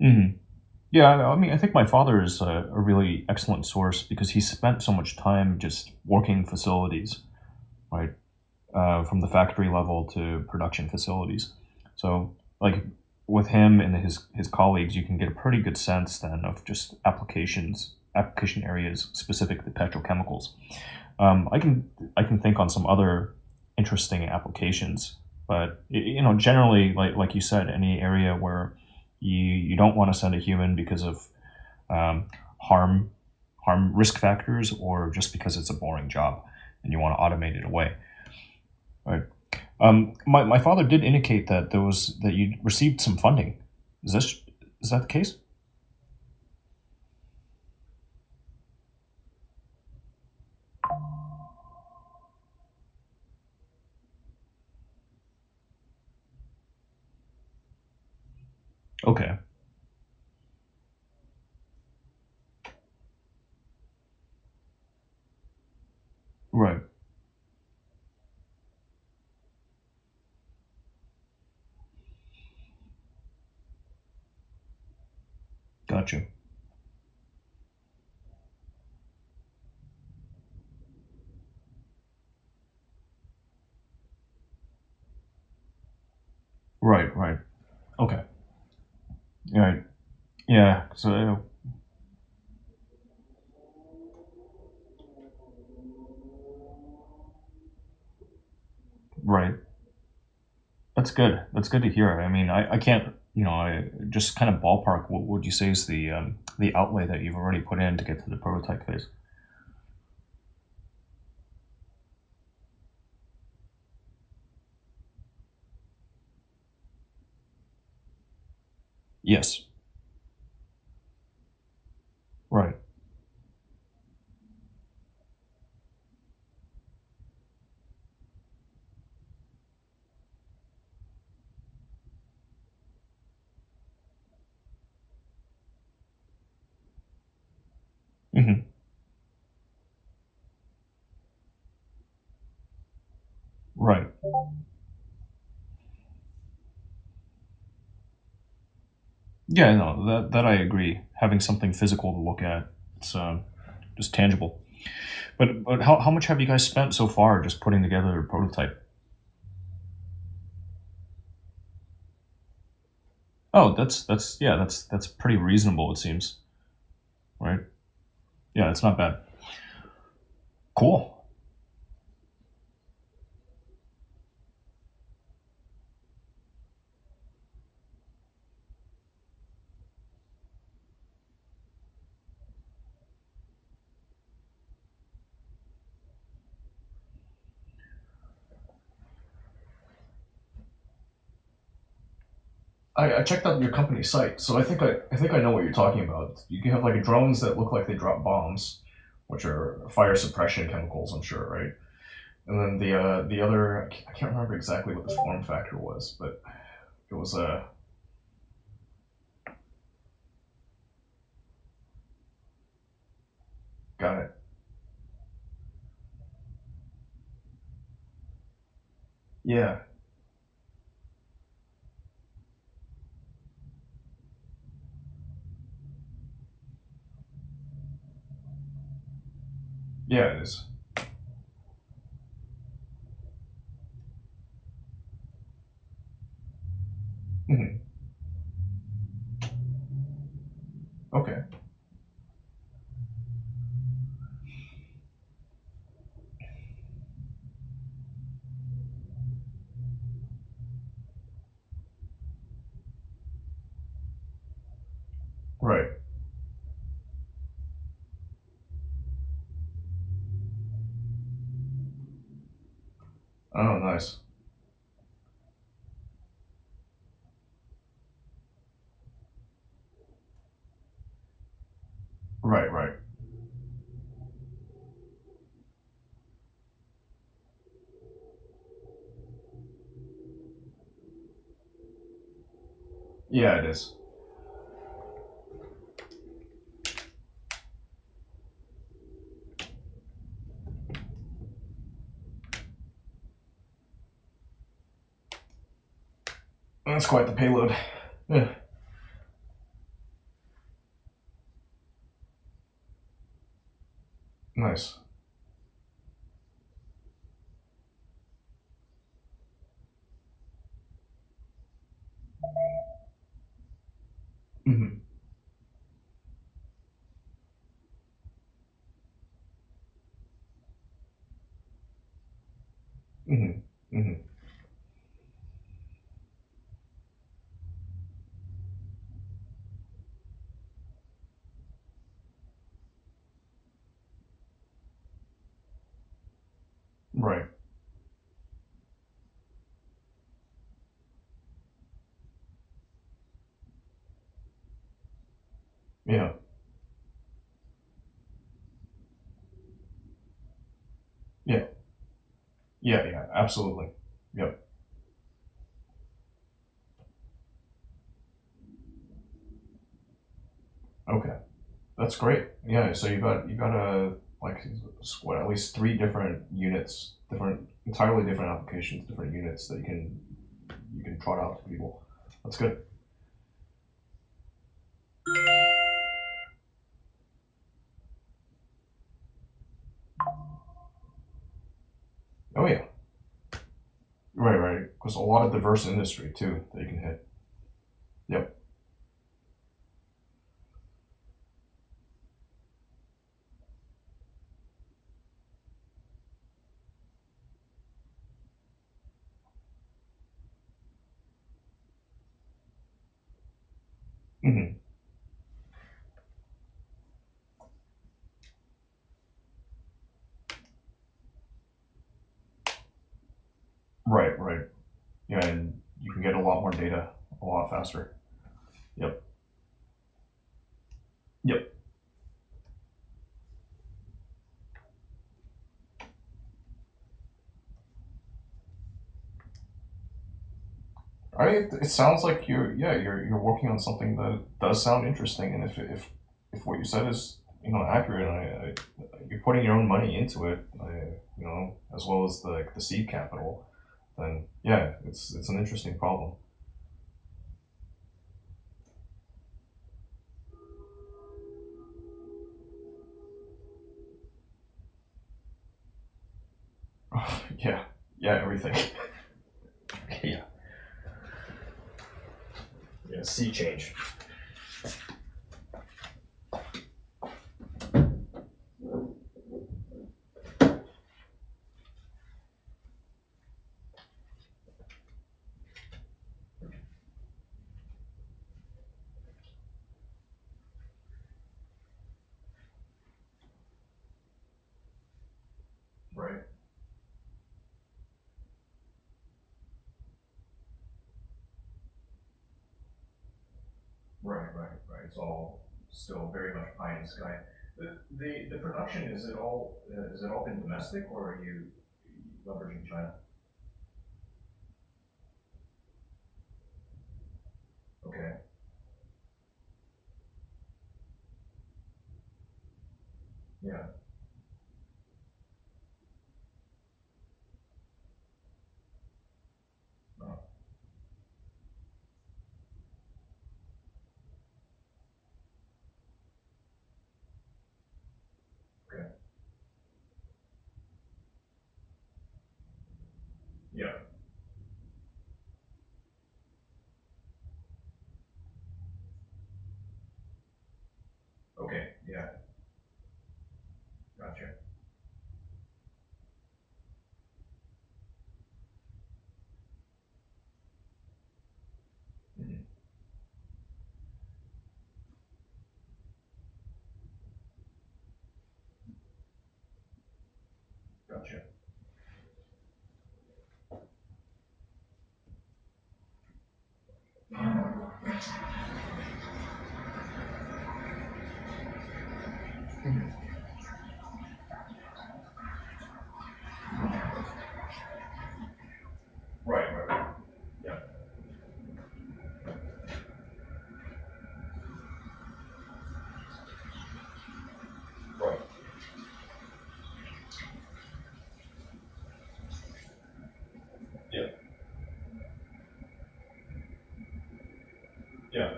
Hmm. Yeah, I mean, I think my father is a really excellent source because he spent so much time just working facilities, right? From the factory level to production facilities. So, like with him and his colleagues, you can get a pretty good sense then of just application areas specific to petrochemicals. I can think on some other interesting applications, but you know, generally, like you said, any area where you don't want to send a human because of um, harm risk factors or just because it's a boring job and you want to automate it away. Right. My father did indicate that there was that you received some funding. Is that the case? Okay. Right. Gotcha. Right. Right. Okay. Right. Yeah. So right. That's good. That's good to hear. I mean, I can't. You know, I just kind of ballpark. What would you say is the outlay that you've already put in to get to the prototype phase? Yes. Right. Hmm. Right. Yeah, no, that I agree. Having something physical to look at, it's just tangible. But how much have you guys spent so far just putting together a prototype? Oh, that's yeah, that's pretty reasonable. It seems, right? Yeah, it's not bad. Cool. I checked out your company site, so I think I know what you're talking about. You can have like drones that look like they drop bombs, which are fire suppression chemicals, I'm sure, right? And then the other I can't remember exactly what the form factor was, but it was got it. Yeah, yeah, it is. Mhm. Okay, right. Oh, nice. Right, right. Yeah, it is. That's quite the payload. Yeah, nice. Hmm. Hmm. Hmm. Right. Yeah. Yeah. Yeah. Yeah. Absolutely. Yep. Okay. That's great. Yeah. So you got a like what at least three different units, different entirely different applications, different units that you can trot out to people. That's good. Oh yeah. Right. Right. Because a lot of diverse industry too that you can hit. Yep. Hmm. Right. Right. Yeah, and you can get a lot more data a lot faster. Yep. Yep. It sounds like you're working on something that does sound interesting, and if what you said is accurate, you're putting your own money into it, as well as the seed capital, then yeah, it's an interesting problem. Yeah, yeah, everything. Yeah, yeah, sea change. Right, right. It's all still very much pie in the sky. The production, is it all been domestic, or are you leveraging China? Okay. Yeah. Oh, okay. Yeah. Okay. Yeah. Gotcha. Mhm. Gotcha. Mhm. Right. Yeah. Right. Yeah. Yeah.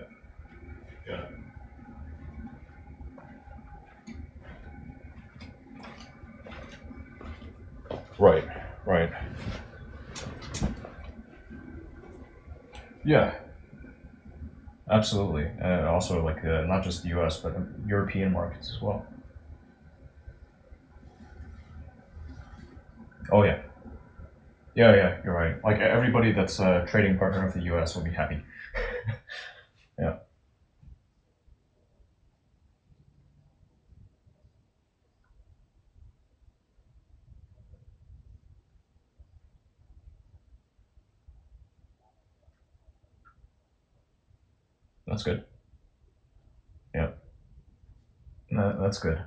Yeah. Right. Right. Yeah. Absolutely. Also, like not just the U.S. but European markets as well. Oh yeah. Yeah. You're right. Like everybody that's a trading partner of the U.S. will be happy. Yeah. That's good. Yeah. That's good.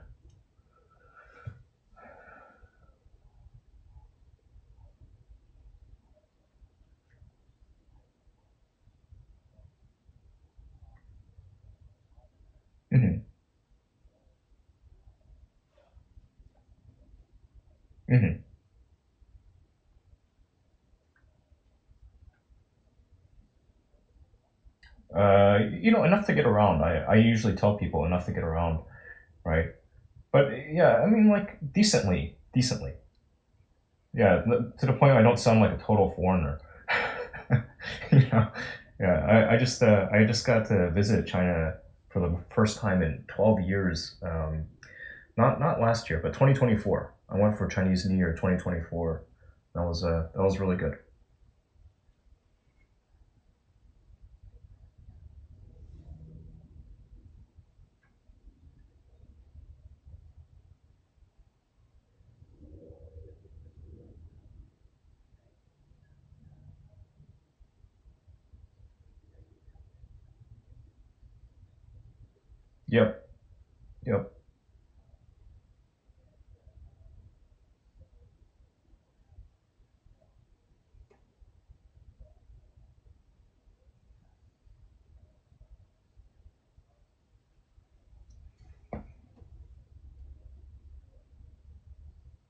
Hmm. Hmm. Enough to get around. I usually tell people enough to get around, right? But yeah, I mean, like decently. Yeah, to the point I don't sound like a total foreigner. you know, yeah. I just got to visit China for the first time in 12 years. Not last year, but 2024. I went for Chinese New Year 2024. That was really good. Yep. Yep.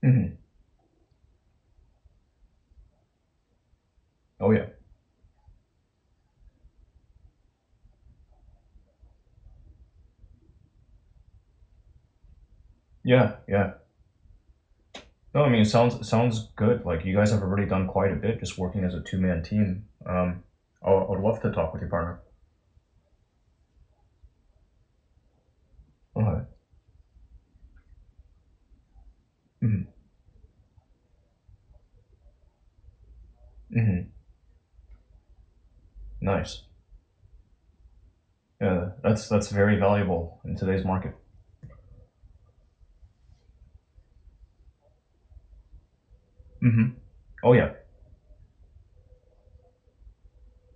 Hmm. Oh yeah. Yeah. Yeah. No, I mean, it sounds good. Like you guys have already done quite a bit, just working as a two-man team. I'd love to talk with your partner. Okay. Hmm. Hmm. Nice. Yeah, that's very valuable in today's market. Hmm. Oh yeah.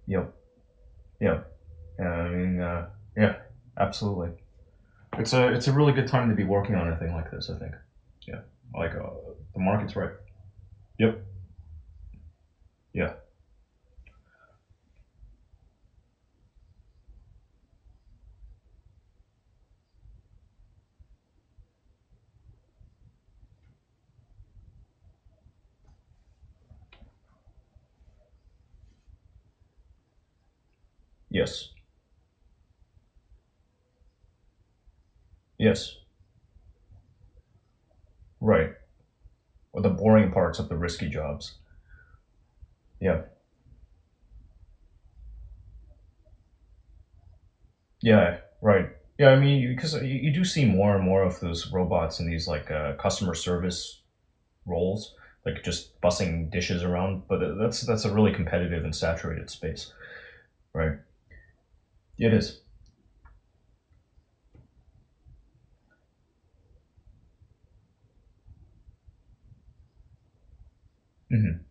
Yep. Yep. I mean, yeah, absolutely. It's a really good time to be working on a thing like this. I think. Yeah. Like the market's right. Yep. Yeah. Yes. Yes. Right. Or the boring parts of the risky jobs. Yeah. Yeah. Right. Yeah. I mean, because you do see more and more of those robots in these like customer service roles, like just bussing dishes around. But that's a really competitive and saturated space, right? It is. Mm-hmm.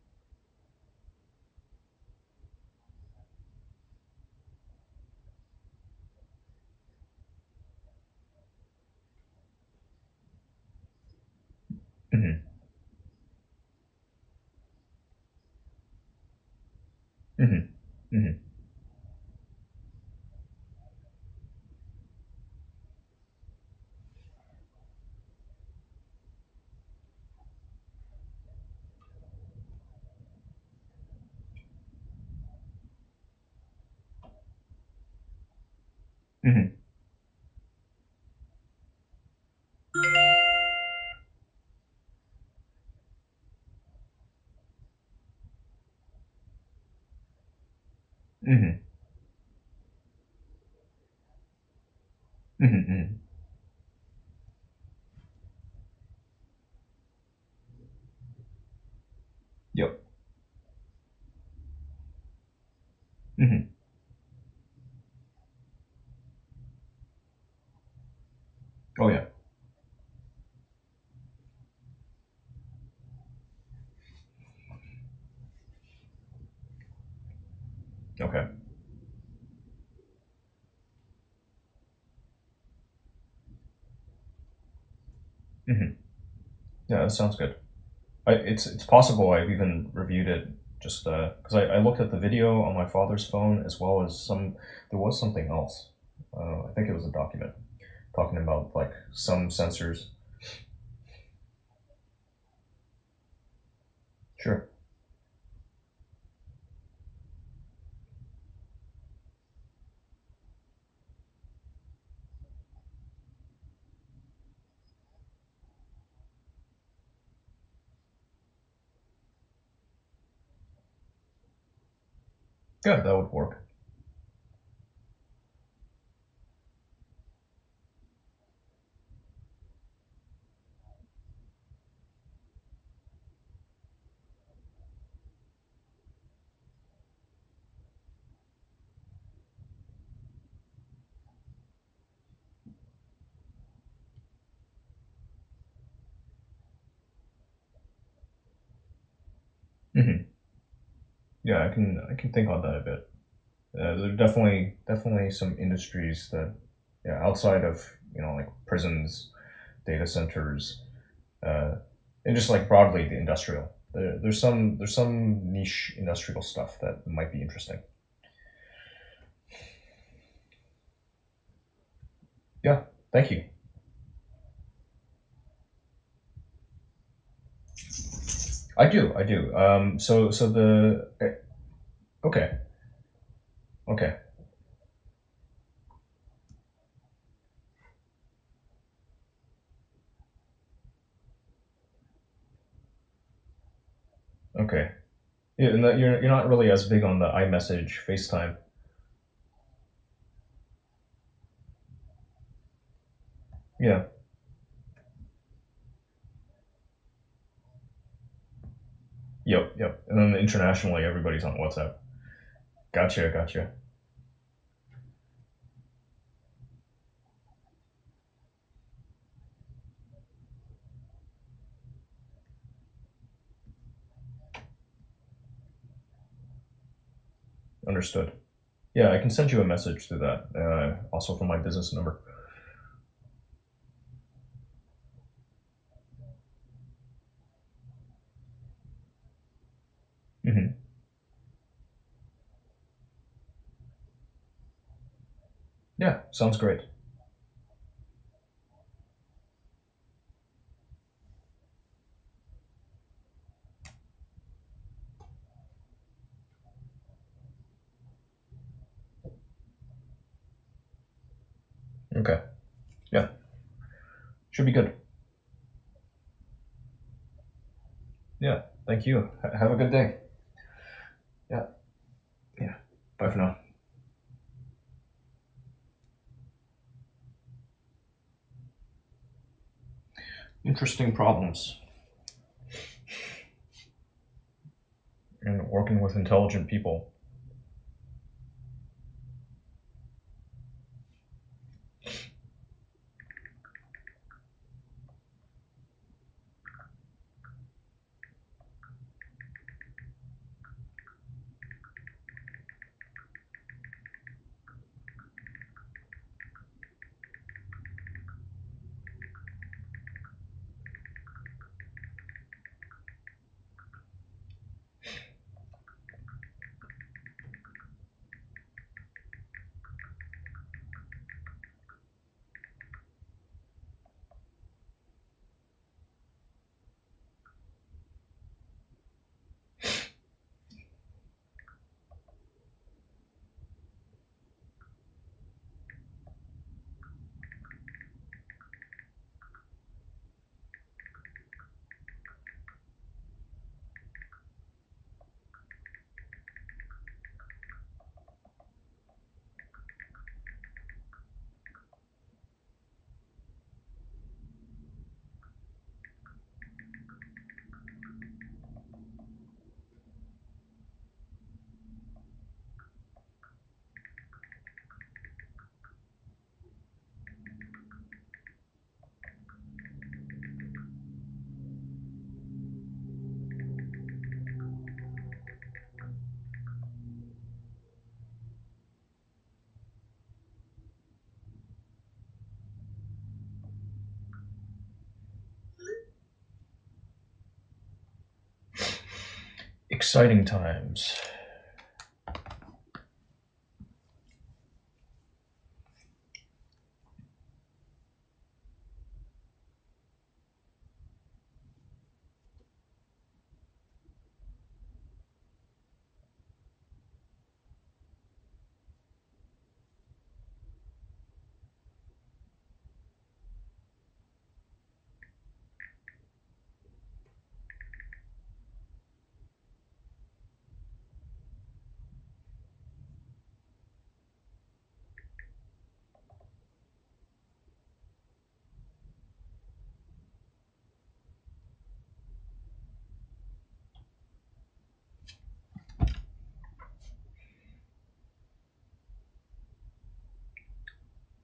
Mm-hmm. Mm-hmm. Mm-hmm. Mm-hmm. Mm-hmm. Mm-hmm. Mm-hmm. Yep. Mm-hmm. Oh yeah. Okay. Mm-hmm. Yeah, that sounds good. It's possible I've even reviewed it just because I looked at the video on my father's phone as well as some. There was something else. I think it was a document talking about like some sensors. Sure. Yeah, that would work. Hmm. Yeah, I can think on that a bit. There are definitely some industries that, yeah, outside of like prisons, data centers, uh, and just like broadly the industrial. There's some niche industrial stuff that might be interesting. Yeah, thank you. I do, I do. So the okay, okay, Okay. Yeah, and that you're not really as big on the iMessage FaceTime. Yeah. Yep. Yep. And then internationally, everybody's on WhatsApp. Gotcha. Gotcha. Understood. Yeah, I can send you a message through that. Also from my business number. Hmm. Yeah, sounds great. Okay. Yeah, should be good. Yeah. Thank you. Have a good day. Yeah. Yeah. Bye for now. Interesting problems. And working with intelligent people. Exciting times.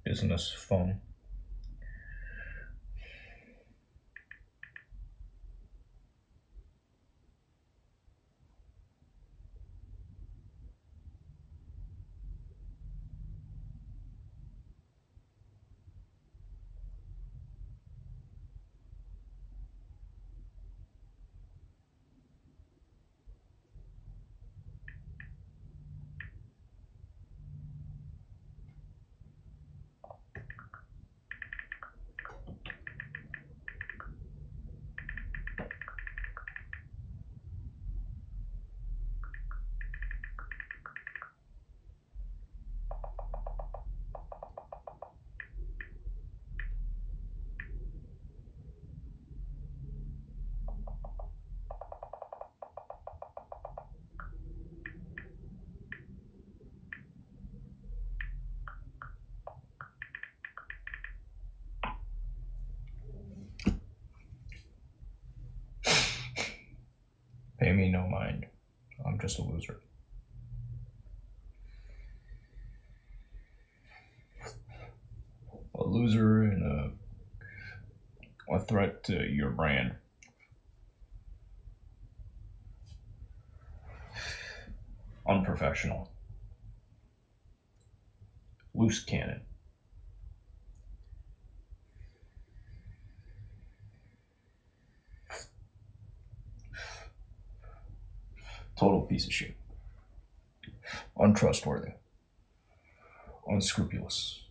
Business phone. Pay me no mind. I'm just a loser. A loser and a threat to your brand. Unprofessional. Loose cannon. Total piece of shit. Untrustworthy. Unscrupulous.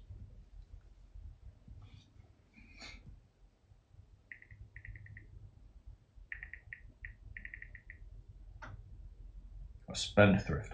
A spendthrift.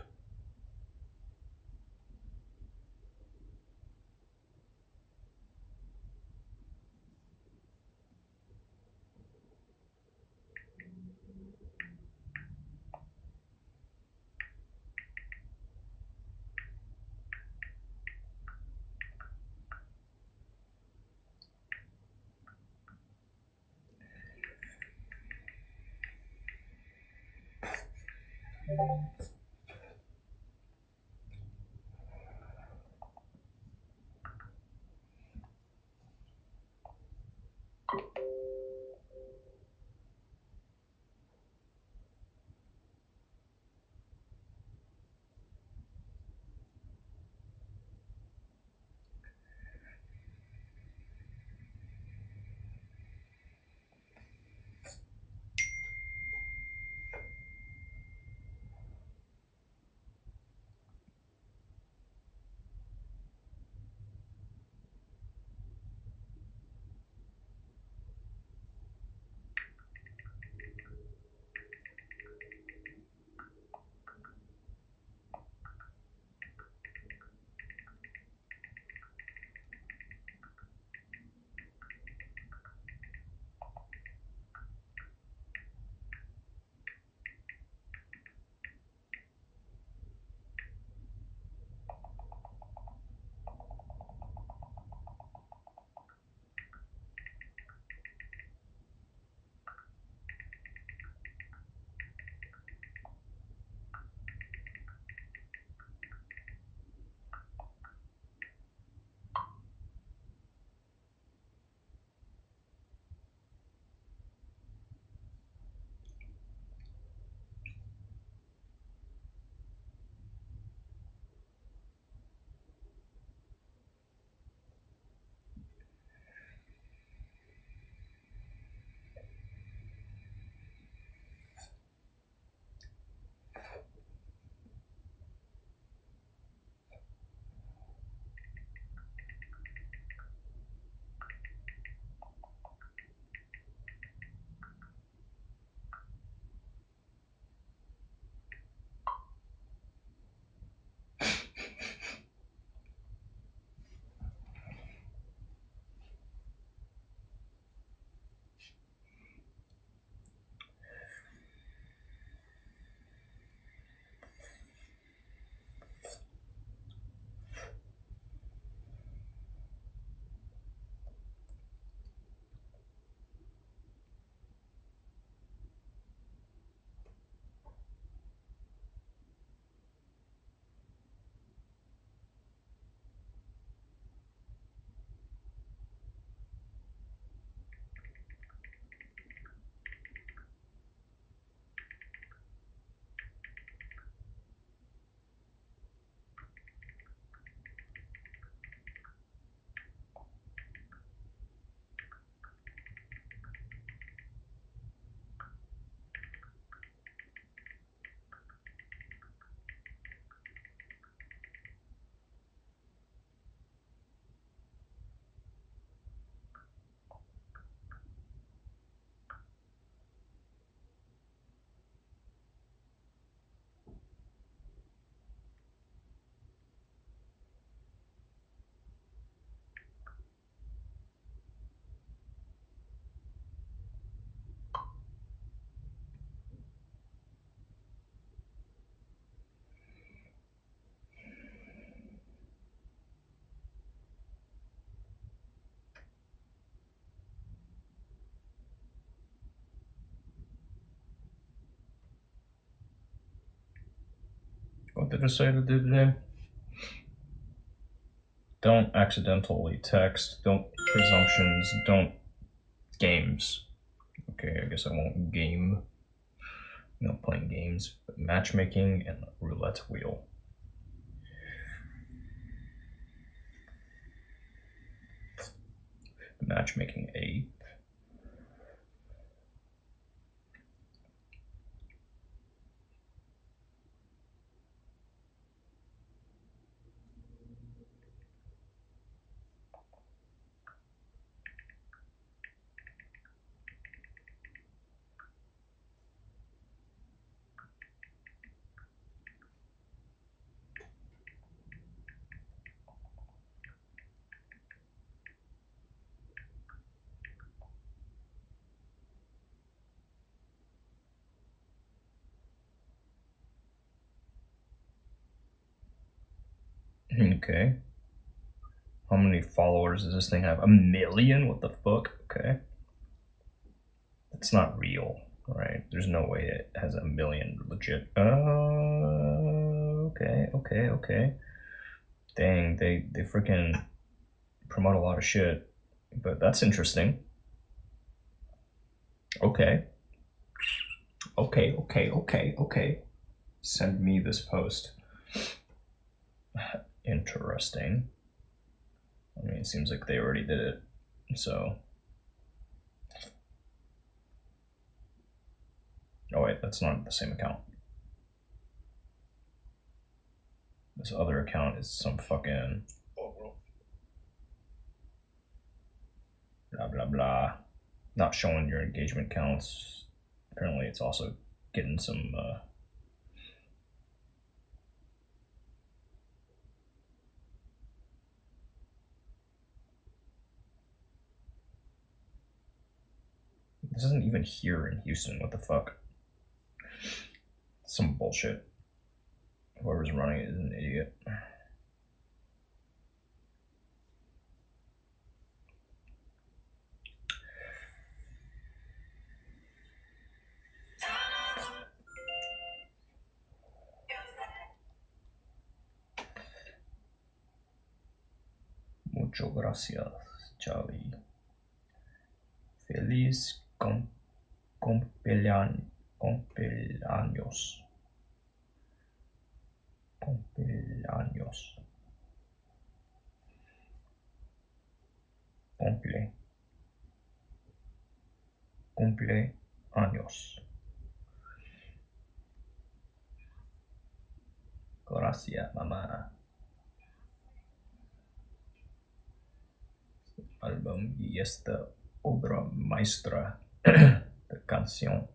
What did I say to do today? Don't accidentally text. Don't presumptions. Don't games. Okay, I guess I won't game. I'm not playing games, but matchmaking and roulette wheel. Matchmaking 8. Okay. How many followers does this thing have? 1 million? What the fuck? Okay. It's not real, right? There's no way it has 1 million legit. Okay. Dang, they freaking promote a lot of shit. But that's interesting. Okay. Send me this post. Interesting. I mean, it seems like they already did it, so. Oh wait, that's not the same account. This other account is some fucking blah blah blah. Not showing your engagement counts. Apparently it's also getting some this isn't even here in Houston. What the fuck? Some bullshit. Whoever's running it is an idiot. Mucho gracias, Charlie. Feliz cumpleaños. Cumpleaños. Gracias, mamá. Álbum y esta obra maestra de canción.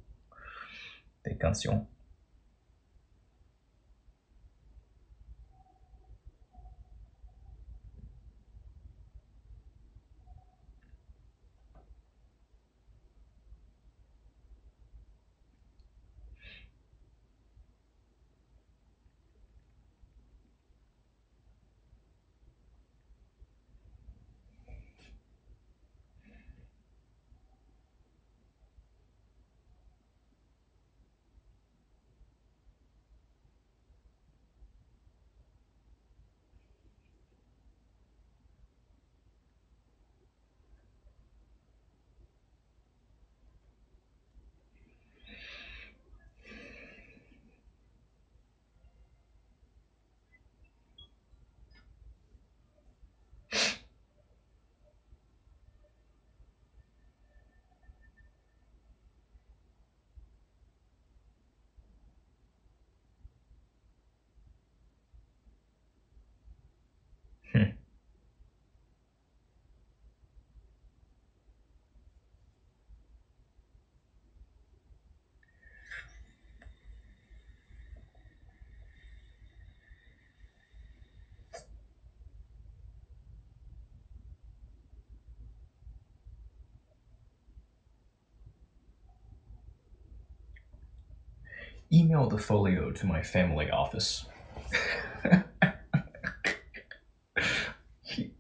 Email the folio to my family office.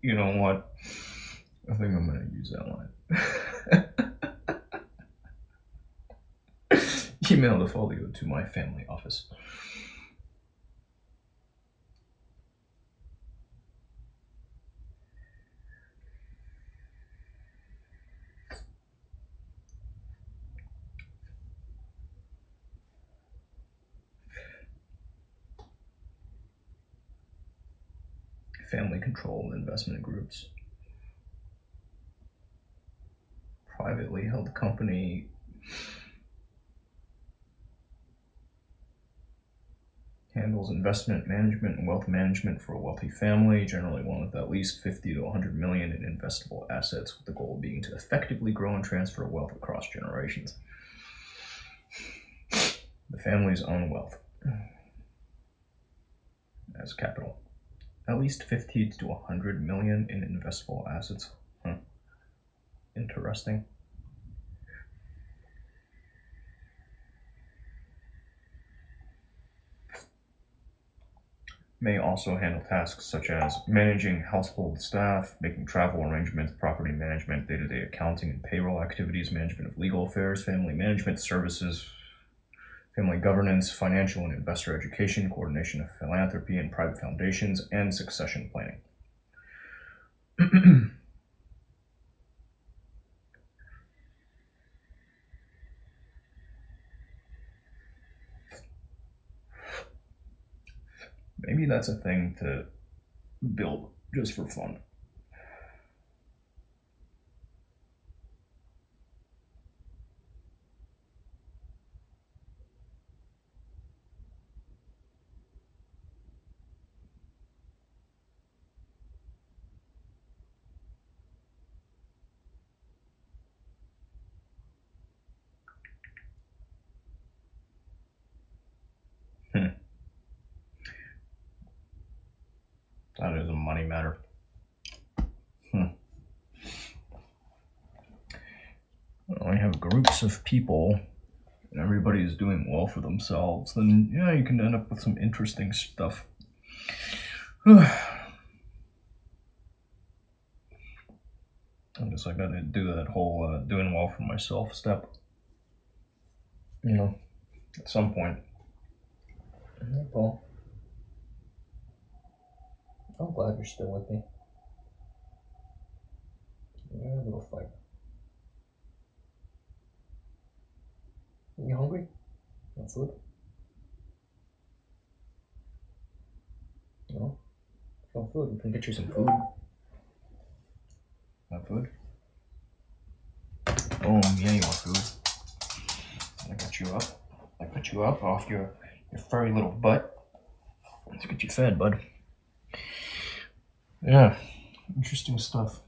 You know what? I think I'm gonna use that line. Email the folio to my family office. family-controlled investment groups. Privately held company handles investment management and wealth management for a wealthy family, generally one with at least 50 to 100 million in investable assets, with the goal being to effectively grow and transfer wealth across generations. The family's own wealth as capital. At least 50 to 100 million in investable assets. Interesting. May also handle tasks such as managing household staff, making travel arrangements, property management, day-to-day accounting and payroll activities, management of legal affairs, family management services, family governance, financial and investor education, coordination of philanthropy and private foundations, and succession planning. Maybe that's a thing to build just for fun. That is a money matter. When you have groups of people and everybody is doing well for themselves, then yeah, you can end up with some interesting stuff. I guess I gotta do that whole doing well for myself step. At some point. Hey, Paul. I'm glad you're still with me. Yeah, a little fight. You hungry? Want food? No? Want food? We can get you some food. Want food? Oh, yeah, you want food. I got you up. I put you up off your furry little butt. Let's get you fed, bud. Yeah, interesting stuff.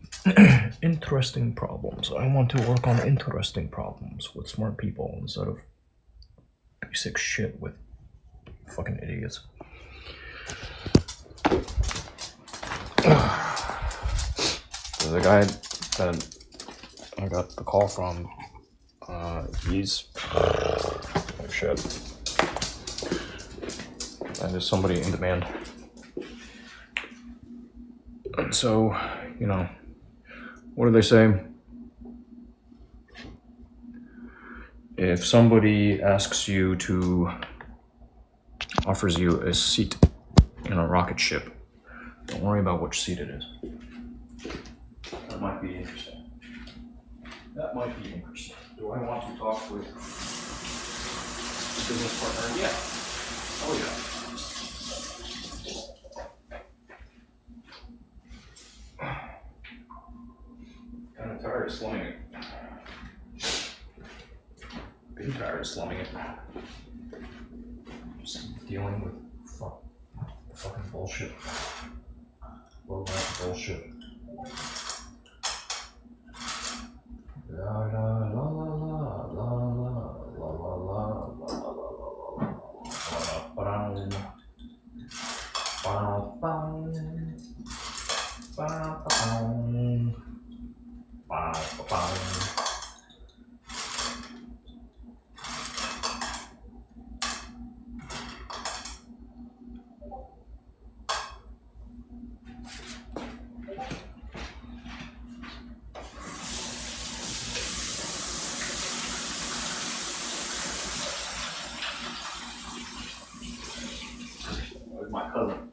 Interesting problems. I want to work on interesting problems with smart people instead of basic shit with fucking idiots. The guy that I got the call from, he's oh shit. And there's somebody in demand. And so, what do they say? If somebody offers you a seat in a rocket ship, don't worry about which seat it is. That might be interesting. Do I want to talk with a business partner? Yeah. Oh yeah. Kind of tired of slumming it. Been tired of slumming it. Just dealing with fucking bullshit. Low rent bullshit. La la la la la la la la la la with my cousin.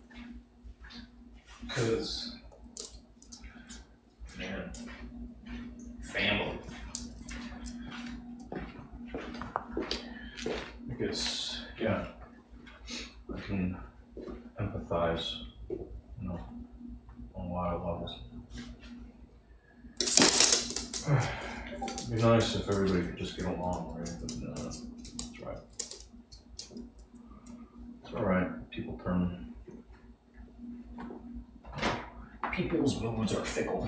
Because, man, family. Because, yeah, I can empathize, levels. It'd be nice if everybody could just get along, right? But that's right. It's alright. People's moods are fickle.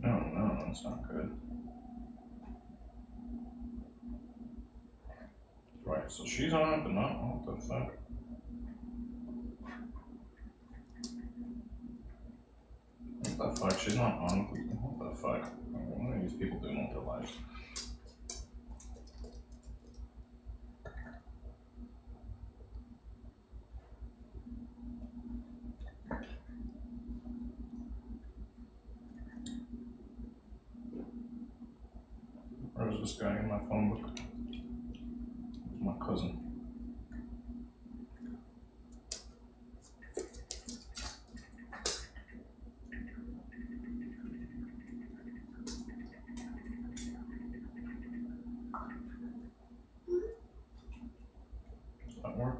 No, that's not good. Right, so she's on it, but not what the fuck. What the fuck? She's not on. What the fuck? What are these people doing with their lives? Where's this guy in my phone book? It's my cousin. Does that work?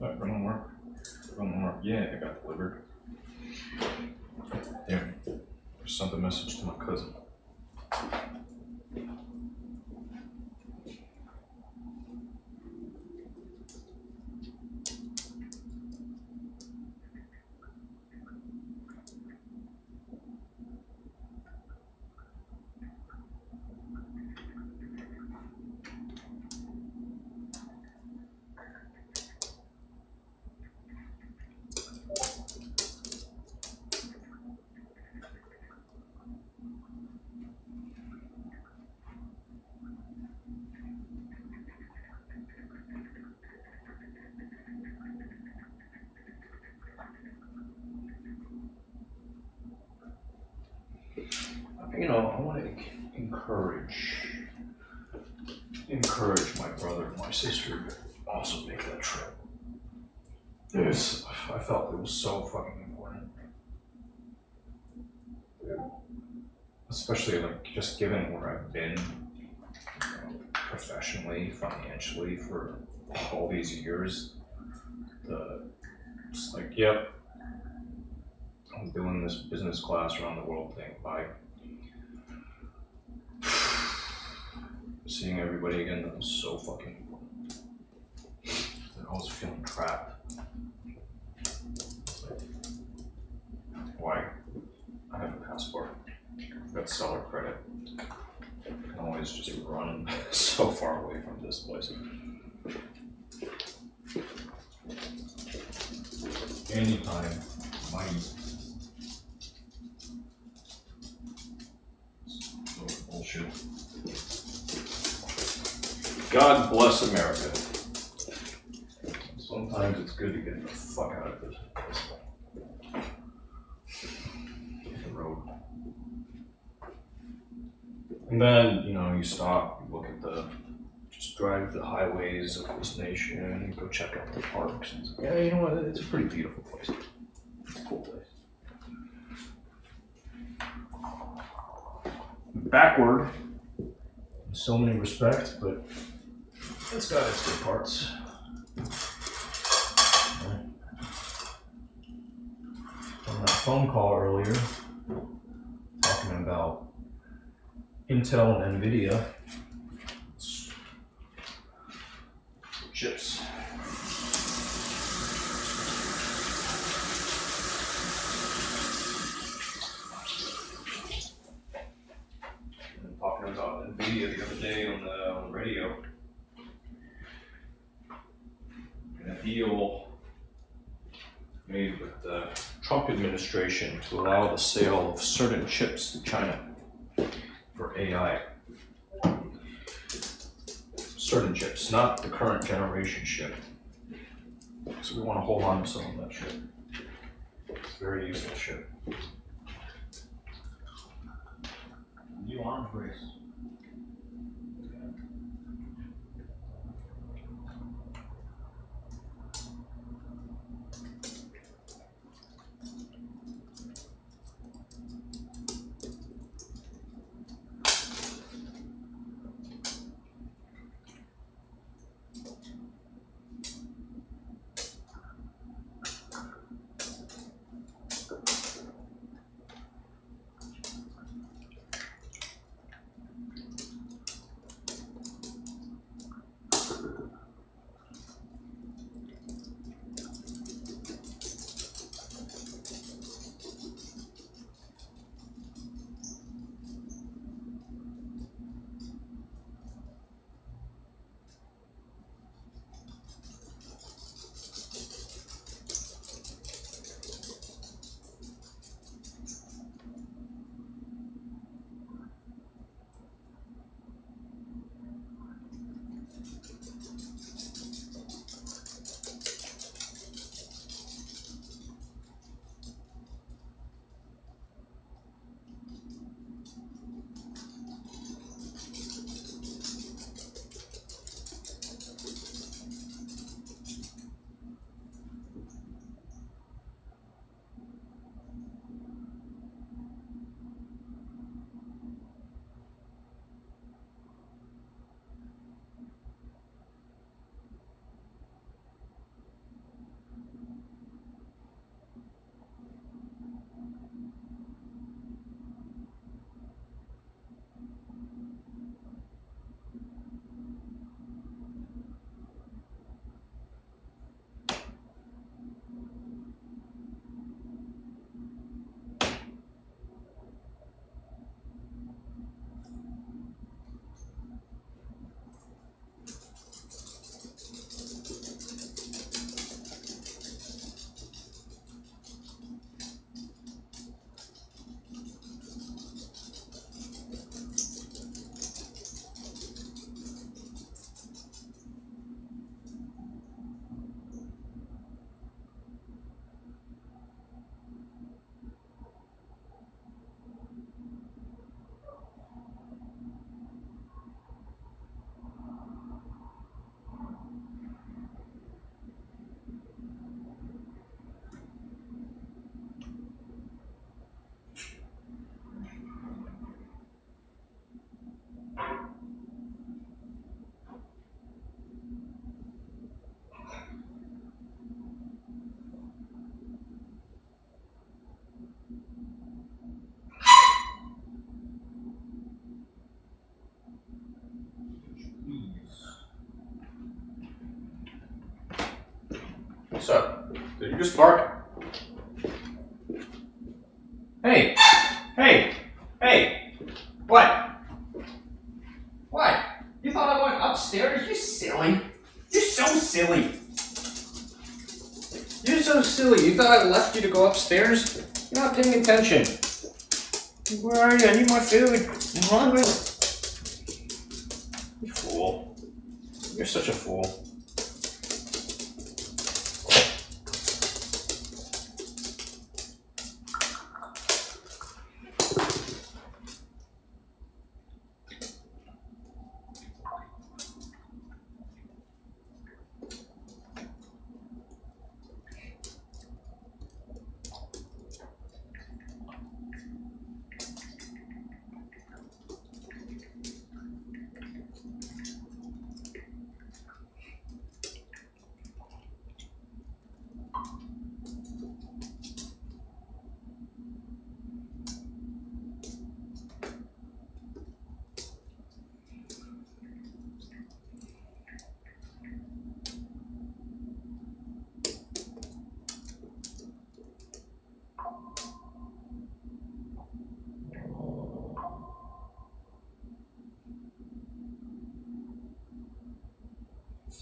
That gonna work? Gonna work? Yeah, it got delivered. There. Just sent a message to my cousin. You know, I want to encourage my brother and my sister to also make that trip. I felt it was so fucking important. Especially like just given where I've been, professionally, financially for all these years. It's like, yep, I'm doing this business class around the world thing. Bye. Seeing everybody again, that was so fucking important. I was feeling trapped. Why? I have a passport. I've got seller credit. I can always just run so far away from this place. Anytime, money. Bullshit. God bless America. Sometimes it's good to get the fuck out of this place. Hit the road. And then, you stop, you look at just drive the highways of this nation, go check out the parks. And yeah, you know what, it's a pretty beautiful place. It's a cool place. Backward in so many respects, but it's got its good parts. On that phone call earlier, talking about Intel and NVIDIA chips. media the other day on the radio. A deal made with the Trump administration to allow the sale of certain chips to China for AI. Certain chips, not the current generation chip. So we want to hold on to some of that chip. It's a very useful chip. New arms race. What's up? Did you just bark? Hey! Hey! Hey! What? What? You thought I went upstairs? You silly. You're so silly. You're so silly. You thought I left you to go upstairs? You're not paying attention. Where are you? I need my food. I'm hungry. You fool. You're such a fool.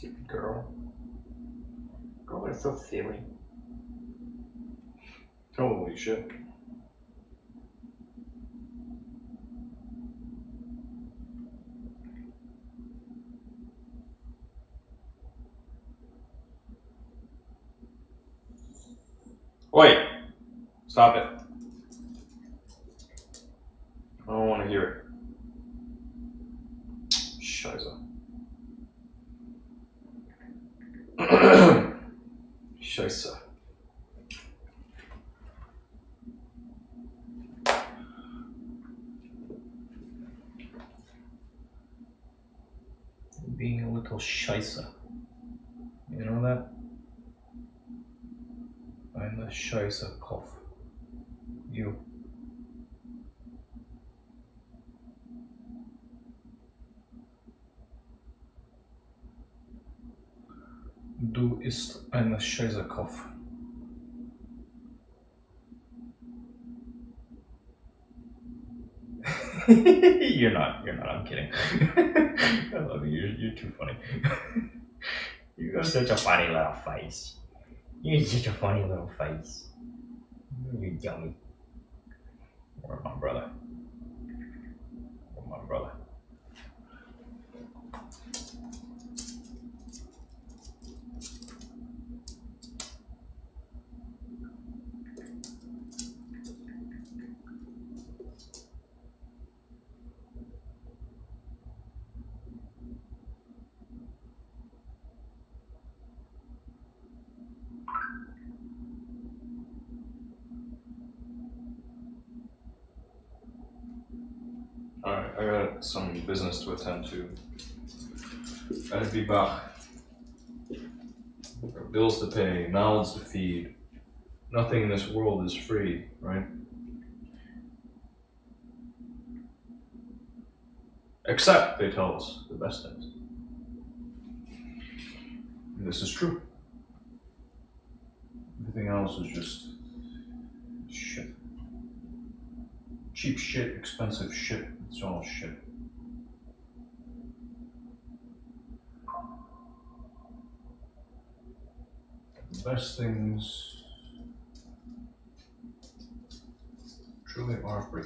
Stupid girl. Girl are so silly. Holy shit. Wait! Stop it. I don't want to hear it. Scheiße. Scheiße. Being a little Scheiße. You know that? I'm the Scheiße Kopf. You. Du ist ein Scheißekopf. You're not, I'm kidding. I love you, you're too funny. You got such a funny little face. You're such a funny little face. You're yummy. Or my brother. Or my brother. Alright, I got some business to attend to. Gotta be back. There are bills to pay, mouths to feed. Nothing in this world is free, right? Except they tell us the best things. And this is true. Everything else is just shit. Cheap shit, expensive shit, it's all shit. The best things truly are free.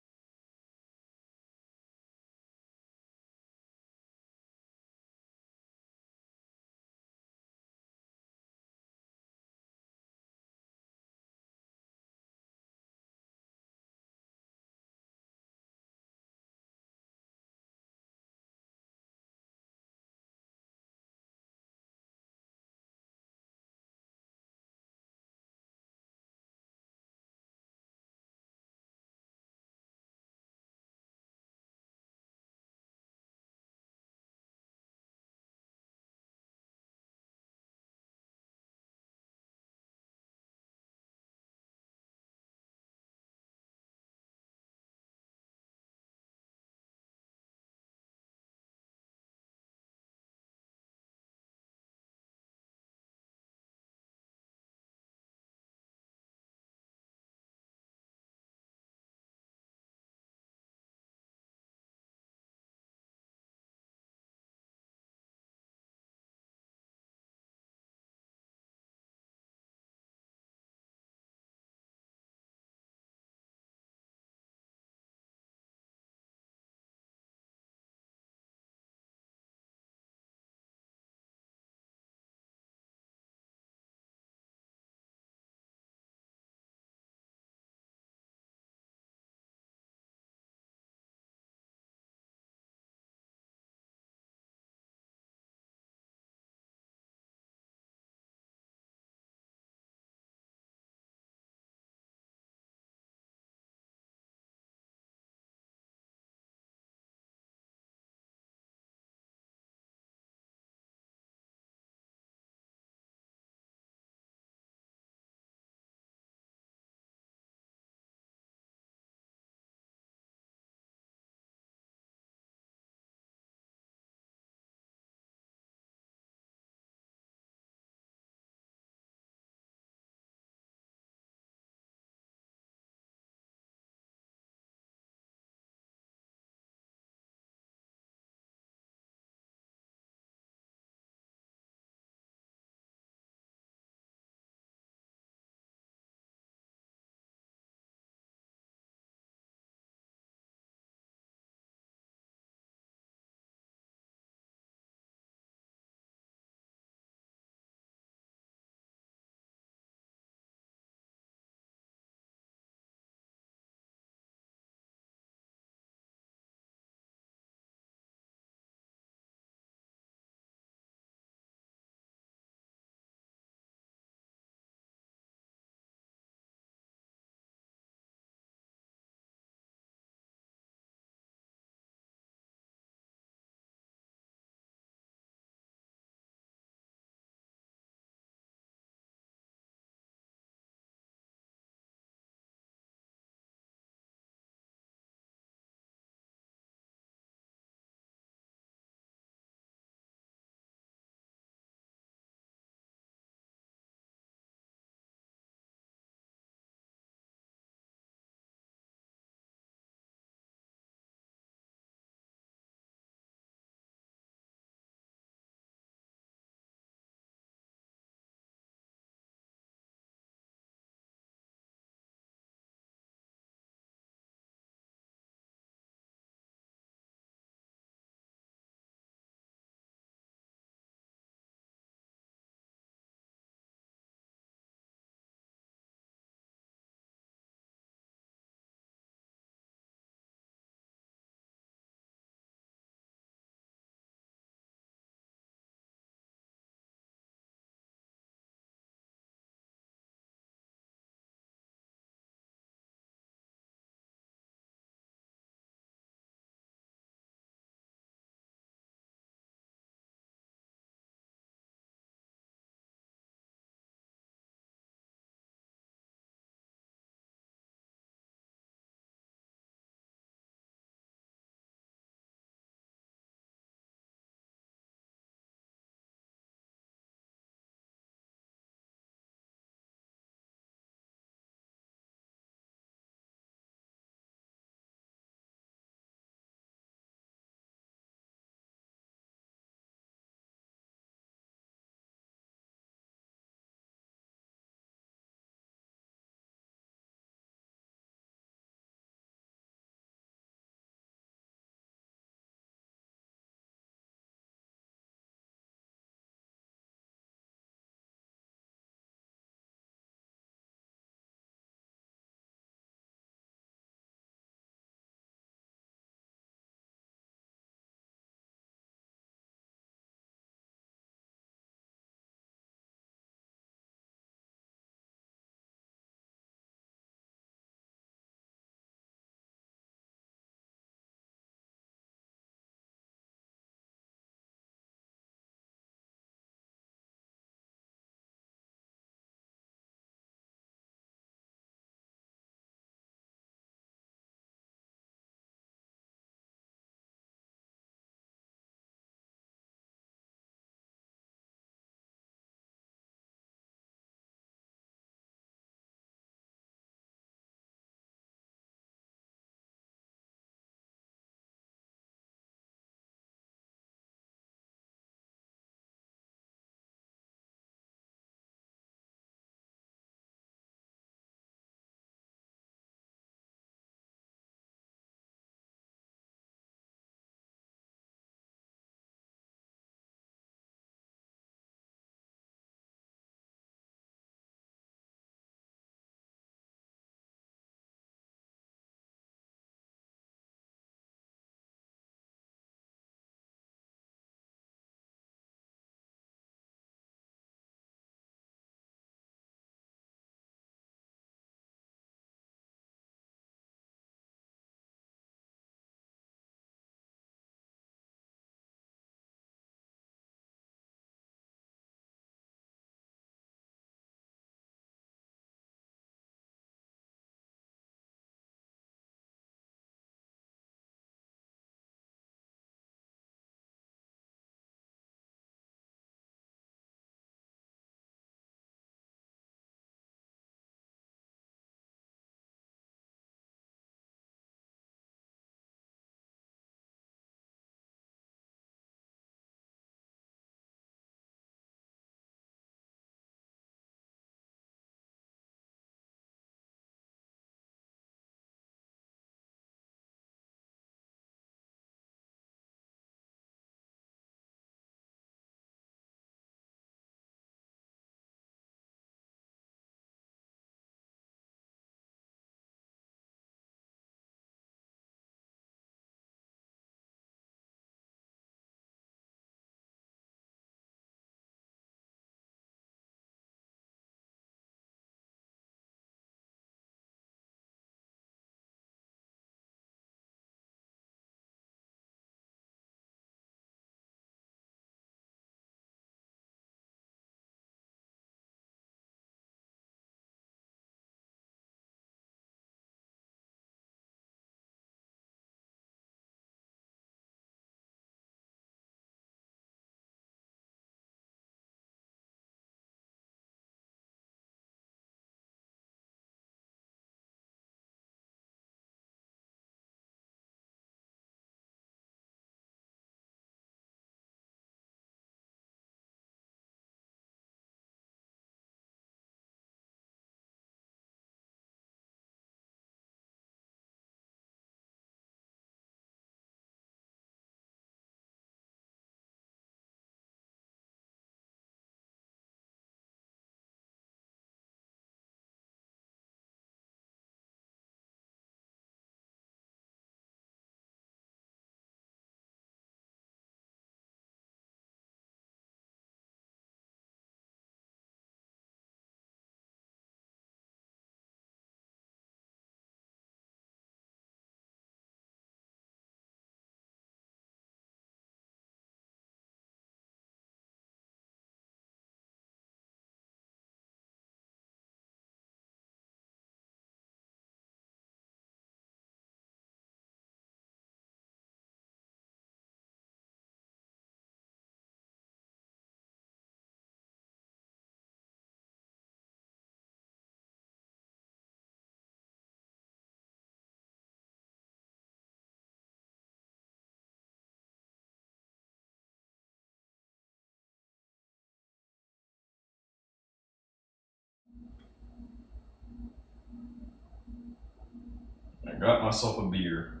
got myself a beer.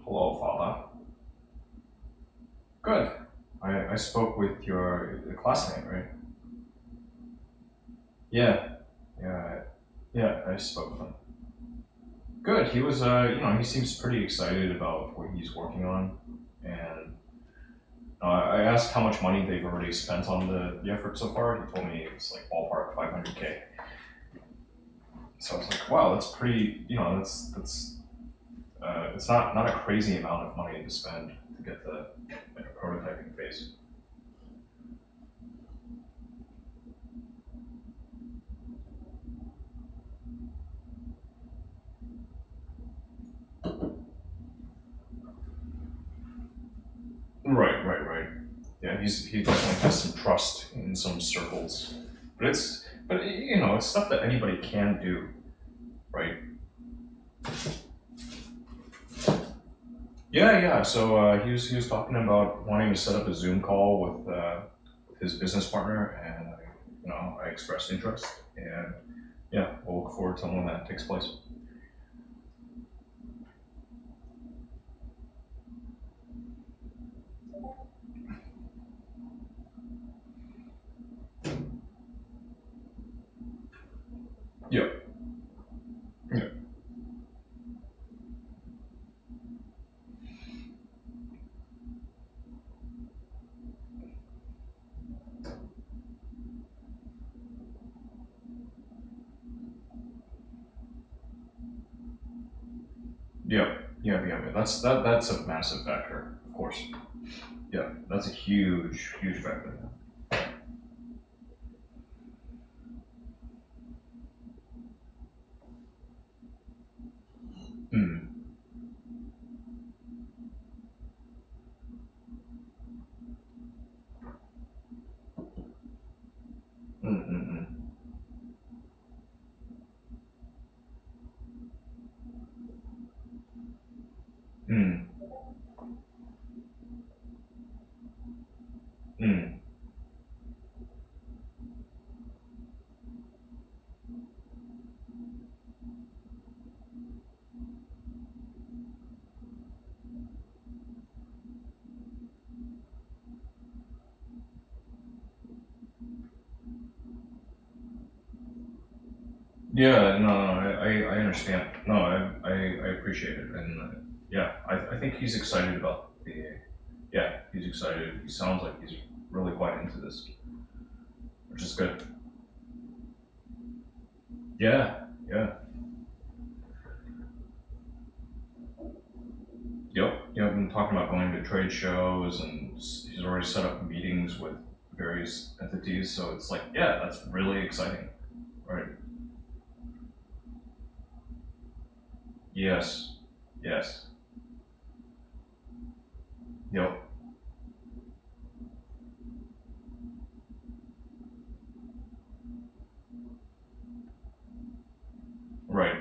Hello, Father. Good. I spoke with your classmate, right? Yeah, yeah, yeah. I spoke with him. Good. He was, he seems pretty excited about what he's working on, and I asked how much money they've already spent on the effort so far. He told me it's like ballpark 500K. So I was like, wow, that's pretty. That's it's not a crazy amount of money to spend to get the prototyping phase. Right. Yeah, he definitely has some trust in some circles, but it's stuff that anybody can do, right? Yeah. So he was talking about wanting to set up a Zoom call with his business partner, and I expressed interest, and yeah, we'll look forward to when that takes place. Yep. Yep. Yeah. That's a massive factor, of course. Yeah, that's a huge factor. Mm. Mm. Mm. Mm. Yeah, no, I understand. No, I appreciate it, and yeah, I think he's excited about yeah, he's excited. He sounds like he's really quite into this, which is good. Yeah. Yep. Been talking about going to trade shows, and he's already set up meetings with various entities. So it's like, yeah, that's really exciting, right? Yes, yes, yep, right.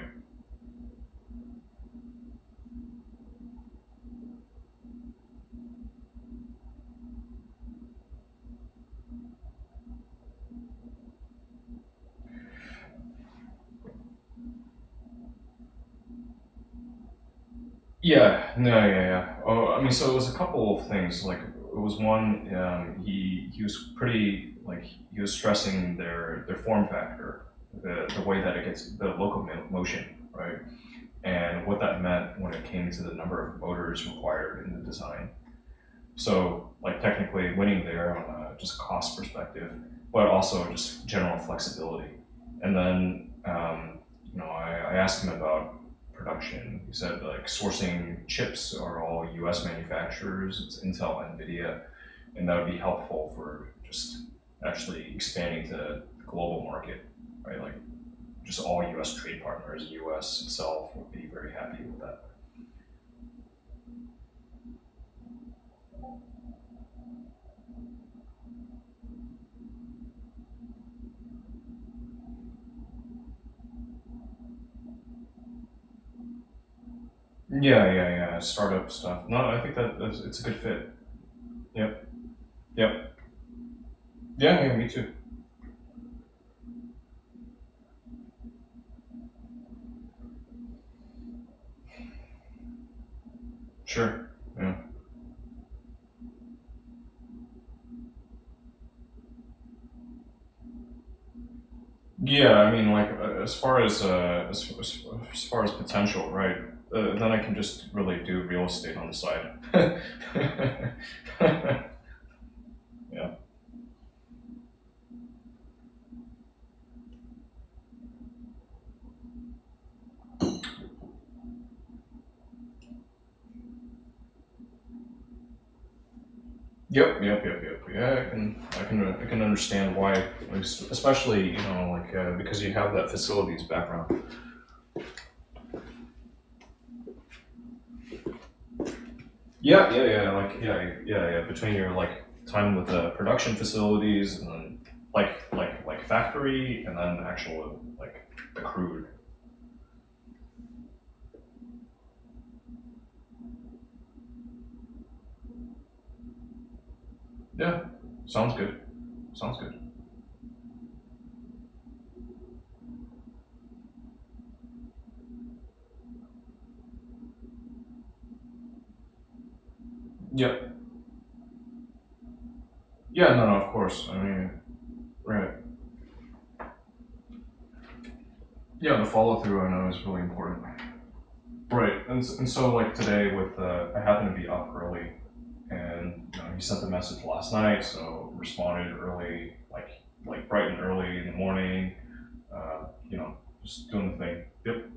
Yeah, no, yeah. Oh, I mean, so it was a couple of things. Like, it was one, he was pretty like he was stressing their form factor, the way that it gets the locomotion, right, and what that meant when it came to the number of motors required in the design. So, like, technically winning there on a just cost perspective, but also just general flexibility. And then, I asked him about production. He said, like, sourcing chips are all US manufacturers, it's Intel, NVIDIA, and that would be helpful for just actually expanding to the global market, right? Like, just all US trade partners, US itself would be very happy with that. Yeah. Startup stuff. No, I think it's a good fit. Yep. Yep. Yeah. Me too. Sure. Yeah. Yeah. I mean, like as far as potential, right? Then I can just really do real estate on the side. Yeah. Yep. Yeah, I can understand why, like, especially like because you have that facilities background. Yeah. Between your like time with the production facilities and then like factory and then actual like the crude. Yeah, sounds good. Sounds good. Yep. Yeah. No. Of course. I mean, right. Yeah. The follow through I know is really important. Right. And so like today with I happen to be up early and he sent the message last night, so responded early, like bright and early in the morning. Just doing the thing. Yep.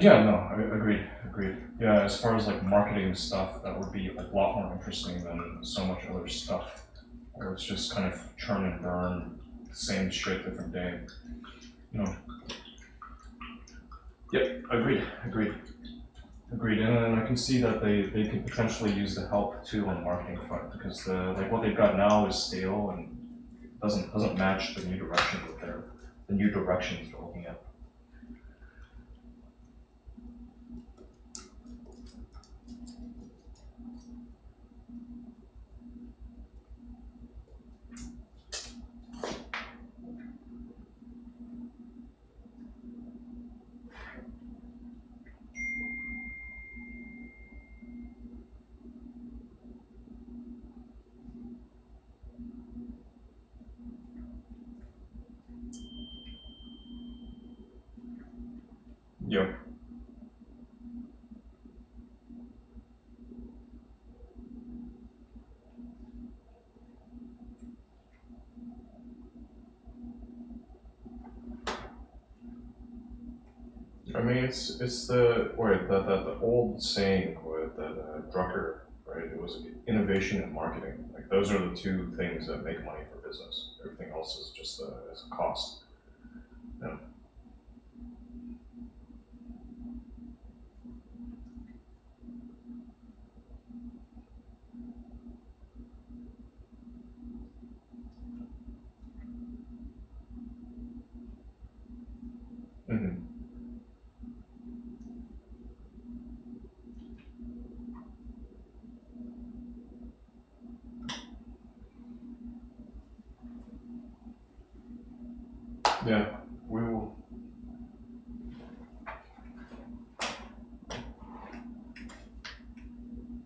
Yeah. No. Agreed. Yeah. As far as like marketing stuff, that would be a lot more interesting than so much other stuff, where it's just kind of churn and burn, same shit, different day. You know. Yep. Agreed, and then I can see that they could potentially use the help too on the marketing front because like what they've got now is stale and doesn't match the new direction that the new directions they're looking at. Yep. I mean it's the old saying with that Drucker, right? It was innovation and marketing. Like those are the two things that make money for business. Everything else is just is a cost. Yeah. Hmm. Yeah. We will.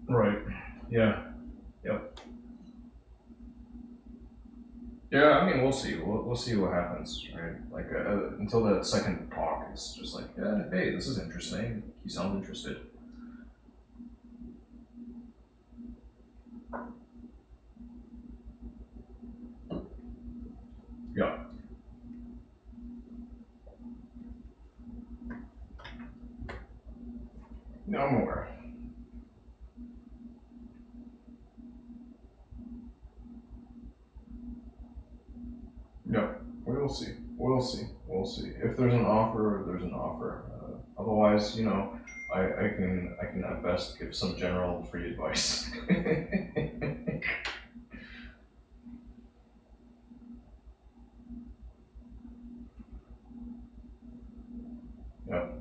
Right. Yeah. Yep. Yeah, I mean, we'll see. We'll see what happens, right? Like until the second talk, it's just like, hey, this is interesting. He sounds interested. Yeah, no more. Yeah, we will see. We'll see. We'll see. If there's an offer, there's an offer. Otherwise, I can at best give some general free advice. Yep.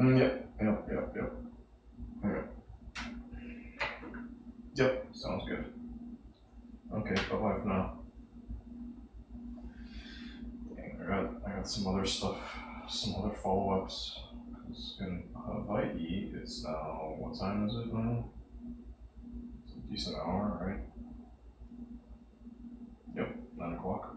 Yep. Yep. Yep. Yep. Yep. Yep. Sounds good. Okay. Bye bye for now. Dang, I got some other stuff, some other follow ups. In Hawaii, it's now, what time is it now? It's a decent hour, right? Yep, 9 o'clock.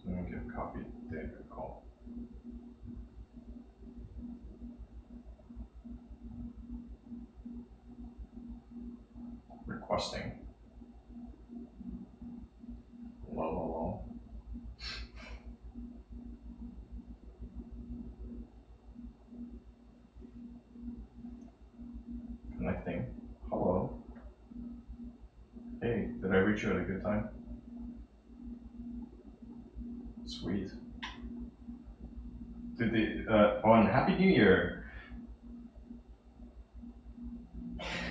Let me give Copy Dave a call. Requesting. Lol. Connecting. Hello. Hey, did I reach you at a good time? Sweet. And Happy New Year!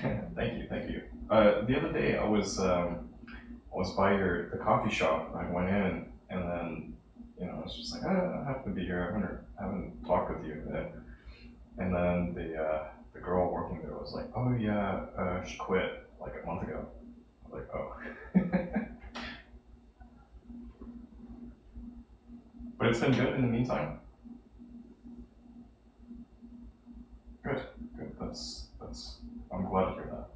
Thank you, thank you. The other day I was by the coffee shop. I went in and then, I was just like, I have to be here. I haven't talked with you in a bit. And then the girl working there was like, oh yeah, she quit like a month ago. I was like, oh. But it's been good in the meantime. Good, good. I'm glad to hear that.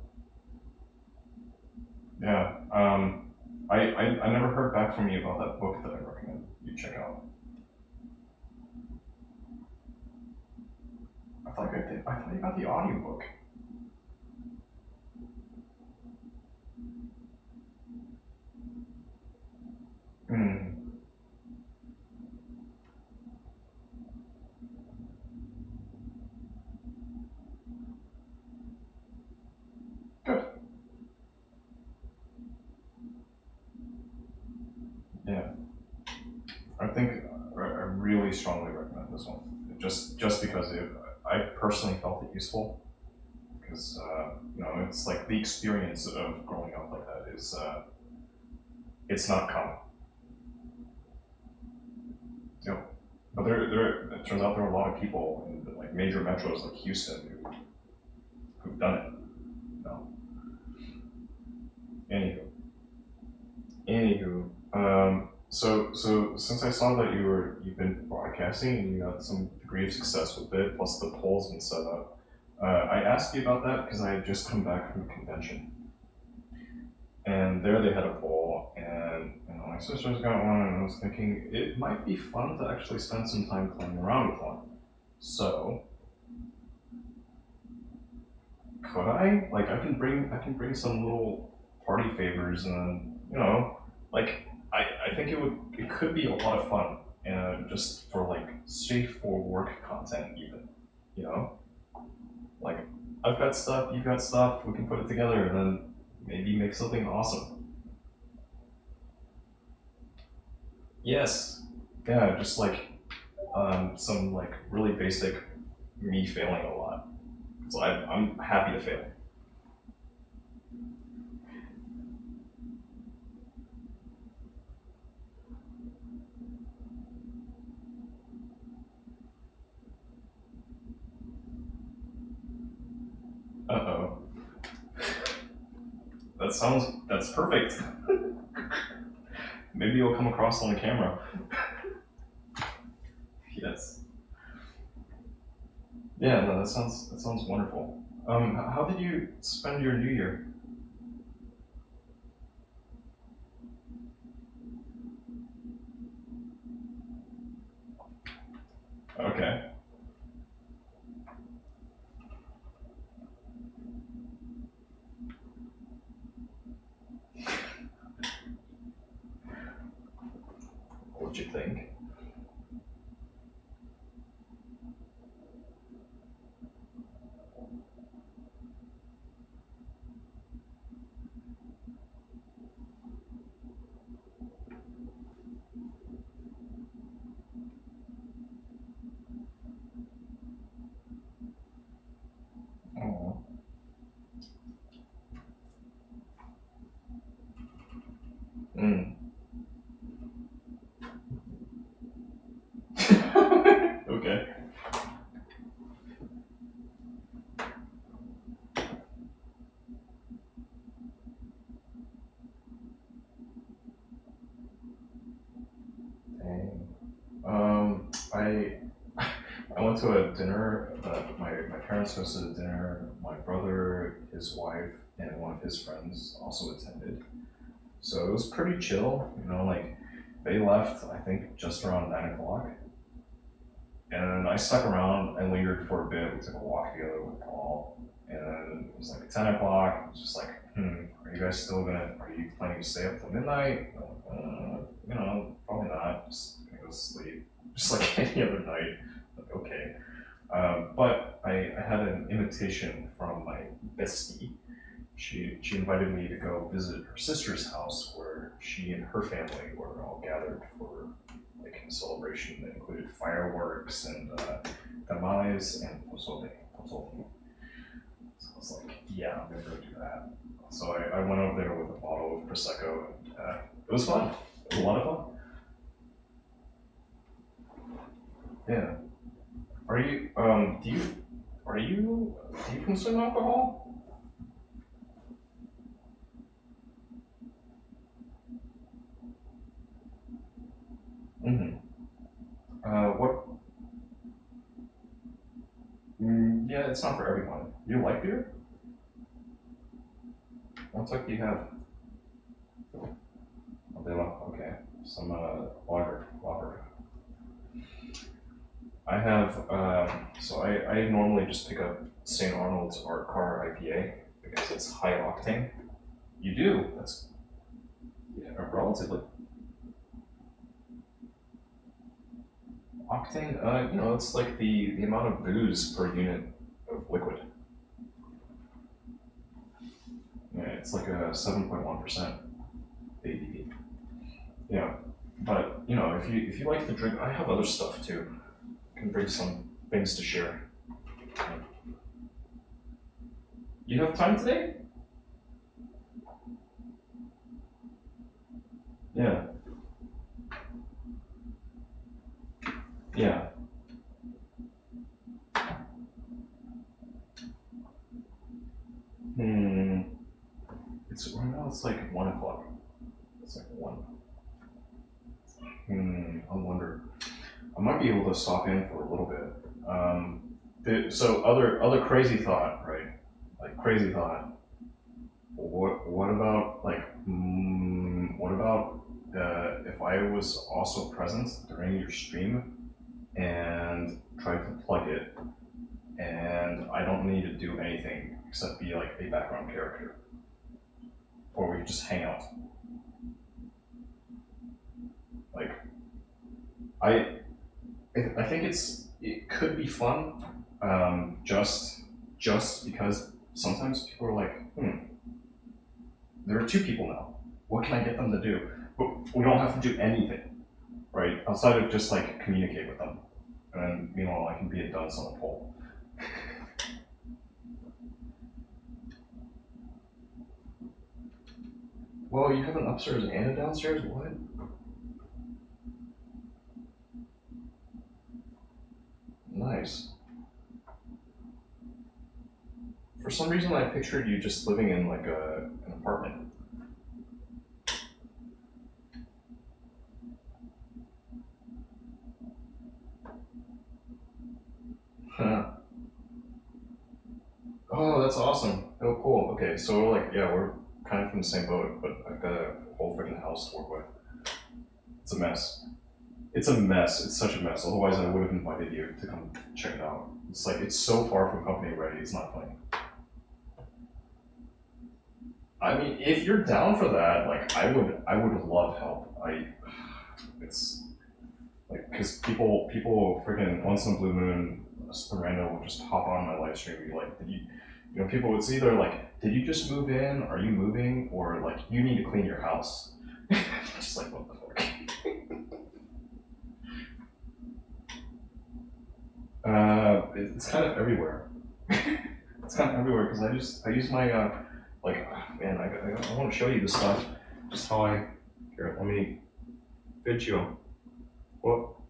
Yeah. I never heard back from you about that book that I recommend you check out. I thought I did. I thought you got the audiobook. Hmm. Good. Yeah. I think I really strongly recommend this one. Just because I personally felt it useful because it's like the experience of growing up like that is it's not common. You know, but it turns out there are a lot of people in like major metros like Houston who've done it. You know. Anywho, so since I saw that you've been broadcasting and you got some degree of success with it, plus the poll's been set up, I asked you about that because I had just come back from a convention, and there they had a poll, and my sister's got one, and I was thinking it might be fun to actually spend some time playing around with one. So could I? Like, I can bring some little party favors, and like I think it could be a lot of fun, just for like safe for work content even, you know, like I've got stuff, you've got stuff, we can put it together, and then maybe make something awesome. Yes, yeah, just like some like really basic me failing a lot. So I'm happy to fail. Uh oh. That's perfect. Maybe it'll come across on the camera. Yes. Yeah, no, that sounds wonderful. How did you spend your New Year? Okay. What'd you think? Oh. Mm. Okay. Dang. I I went to a dinner. My parents hosted a dinner. My brother, his wife, and one of his friends also attended. So it was pretty chill. You know, like they left I think just around 9 o'clock, and I stuck around and lingered for a bit. We took a walk together with Paul, and then it was like 10 o'clock. It was just like, are you guys still gonna? Are you planning to stay up till midnight? Probably not. Just gonna go to sleep, just like any other night. Like, okay. But I had an invitation from my bestie. She invited me to go visit her sister's house where she and her family were all gathered for like a celebration that included fireworks and tamales and pozole. Pozole. So I was like, yeah, I'm gonna go do that. So I went over there with a bottle of prosecco, and it was fun. It was a lot of fun. Yeah. Are you do you consume alcohol? Mm-hmm. What? Yeah, it's not for everyone. You like beer? What type do you have? Modelo. Okay. Some lager. I have. So I normally just pick up St. Arnold's Art Car IPA because it's high octane. You do. That's yeah, relatively octane. It's like the amount of booze per unit of liquid. Yeah, it's like a 7.1% ABV. Yeah, but if you like to drink, I have other stuff too. I can bring some things to share. You have time today? Yeah, yeah. Hmm. It's right now. It's like 1 o'clock. It's like one. I wonder. I might be able to stop in for a little bit. So other crazy thought, right? Like crazy thought. What about what about if I was also present during your stream and tried to plug it, and I don't need to do anything except be like a background character, or we could just hang out. Like I I think it could be fun, just because sometimes people are like, there are two people now. What can I get them to do? But we don't have to do anything, right? Outside of just like communicate with them, and then meanwhile I can be a dunce on a pole. Well, you have an upstairs and a downstairs. What? Nice. For some reason, I pictured you just living in like an apartment. Huh. Oh, that's awesome. Oh, cool. Okay, so we're kind of in the same boat, but I've got a whole freaking house to work with. It's a mess. It's a mess. It's such a mess. Otherwise, I would have invited you to come check it out. It's like it's so far from company ready. It's not funny. I mean, if you're down for that, like I would love help. It's Like, because people freaking once in a blue moon, a random will just hop on my live stream and be like, people, it's either like, did you just move in? Are you moving? Or like, you need to clean your house. Just like, what the fuck? It's kind of everywhere. It's kind of everywhere because I use my man, I want to show you this stuff. Just how here. Let me video. Well,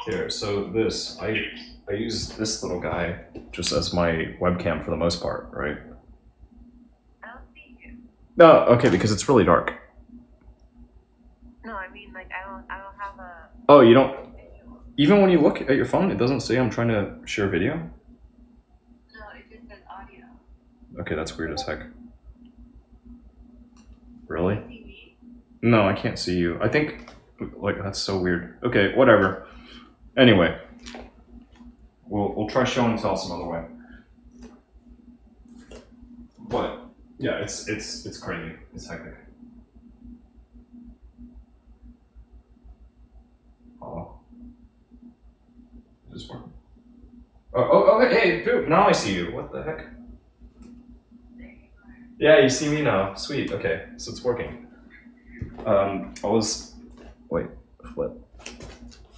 here. So this I use this little guy just as my webcam for the most part, right? I don't see you. No, okay, because it's really dark. No, I mean like I don't have a. Oh, you don't. Visual. Even when you look at your phone, it doesn't say I'm trying to share video. No, it just says audio. Okay, that's weird as heck. Really? You see me? No, I can't see you. I think, like, that's so weird. Okay, whatever. Anyway, we'll try show and tell some other way. But yeah, it's crazy. It's hectic. Hello. Is this working? Oh, hey, dude! Now I see you. What the heck? Yeah, you see me now. Sweet. Okay, so it's working. Wait, flip.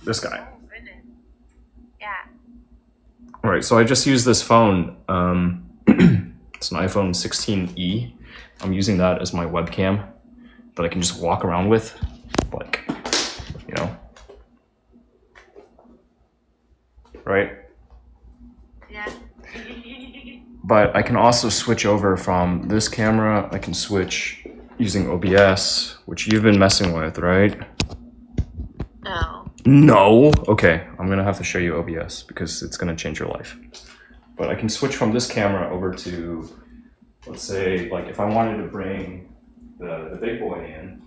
This guy. Oh goodness. Yeah. All right, so I just used this phone. It's an iPhone 16e. I'm using that as my webcam that I can just walk around with, like, you know, right? Yeah. But I can also switch over from this camera. I can switch using OBS, which you've been messing with, right? No. No? Okay, I'm gonna have to show you OBS because it's gonna change your life. But I can switch from this camera over to, let's say, like if I wanted to bring the big boy in,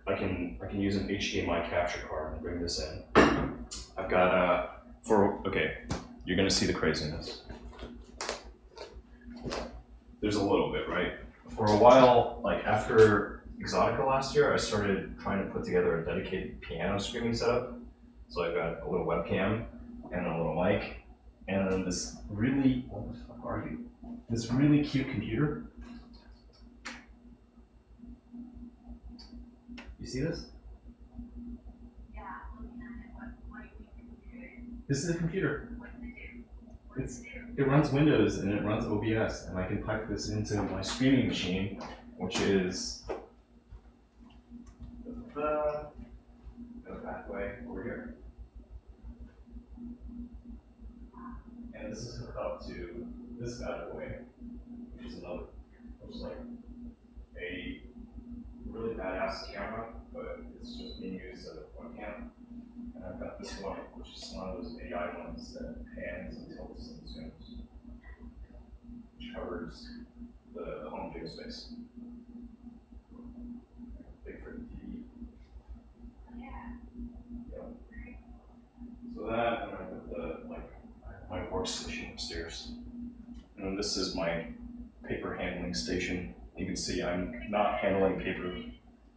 I can use an HDMI capture card and bring this in. I've got okay, you're gonna see the craziness. There's a little bit, right? For a while, like after Exotica last year, I started trying to put together a dedicated piano streaming setup. So I've got a little webcam and a little mic, and then this really, what the fuck are you? This really cute computer. You see this? Yeah, I'm looking at it. What do you mean? This is a computer. What does it do? What does it do? It runs Windows and it runs OBS, and I can pipe this into my streaming machine, which is go that way over here. And this is hooked up to this bad boy, which is like a really badass camera, but it's just being used as a webcam. And I've got this one, which is one of those AI ones that pans and tilts and zooms, which covers the home gym space. Big for the TV. Yeah. Yep. So that, and I put my workstation upstairs. And then this is my paper handling station. You can see I'm not handling paper.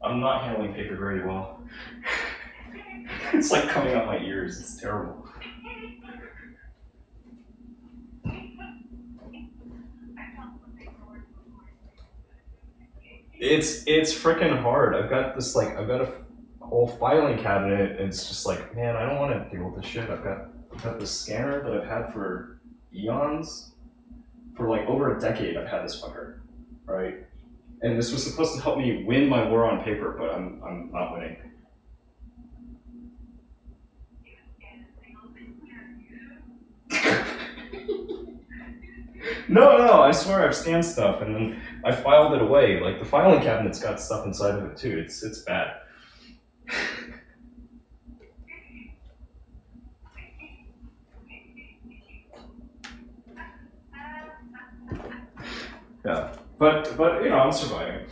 I'm not handling paper very well. It's like coming out my ears. It's terrible. It's freaking hard. I've got a whole filing cabinet, and it's just like, man, I don't want to deal with this shit. I've got this scanner that I've had for eons, for like over a decade. I've had this fucker, right? And this was supposed to help me win my war on paper, but I'm not winning. No, I swear I've scanned stuff and then I filed it away. Like the filing cabinet's got stuff inside of it too. It's bad. Yeah, but you know, I'm surviving.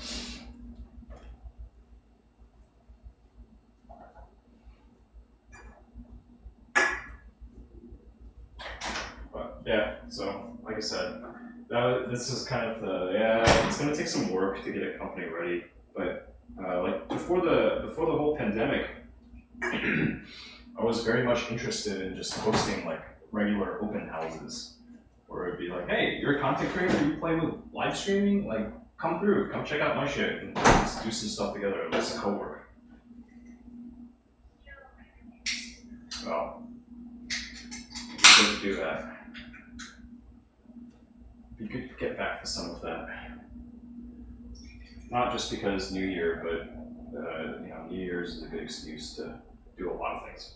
But yeah, so like I said, this is kind of it's gonna take some work to get a company ready. But like before the whole pandemic, I was very much interested in just hosting like regular open houses where it'd be like, hey, you're a content creator, you play with live streaming, like come through, come check out my shit and let's do some stuff together. Let's co-work. Well, we couldn't do that. We could get back to some of that. Not just because New Year, but New Year's is a good excuse to do a lot of things.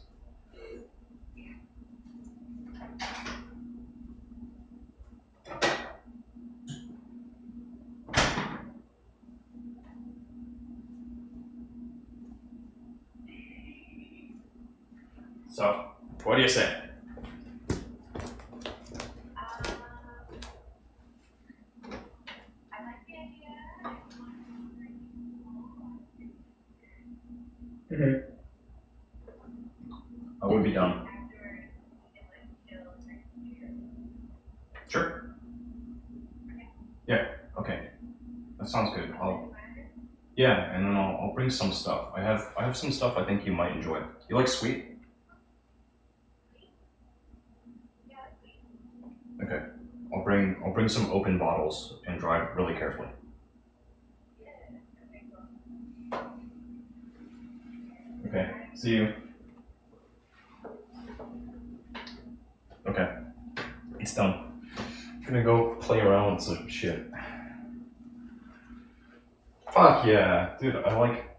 So, what do you say? I like the idea. I would be done. Sure. Yeah. Okay. That sounds good. Yeah, and then I'll bring some stuff. I have some stuff I think you might enjoy. You like sweet? Okay. I'll bring some open bottles and drive really carefully. Okay. See you. Okay. It's done. I'm gonna go play around with some shit. Fuck yeah, dude, I like.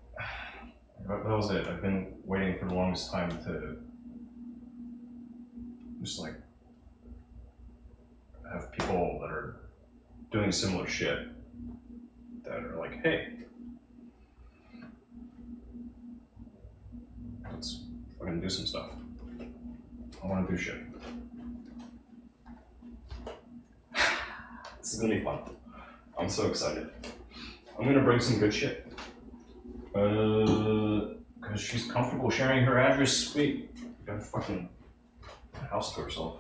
That was it. I've been waiting for the longest time to just like have people that are doing similar shit that are like, hey, let's fucking do some stuff. I want to do shit. This is gonna be fun. I'm so excited. I'm gonna bring some good shit. Cause she's comfortable sharing her address. Sweet. Got a fucking house to herself.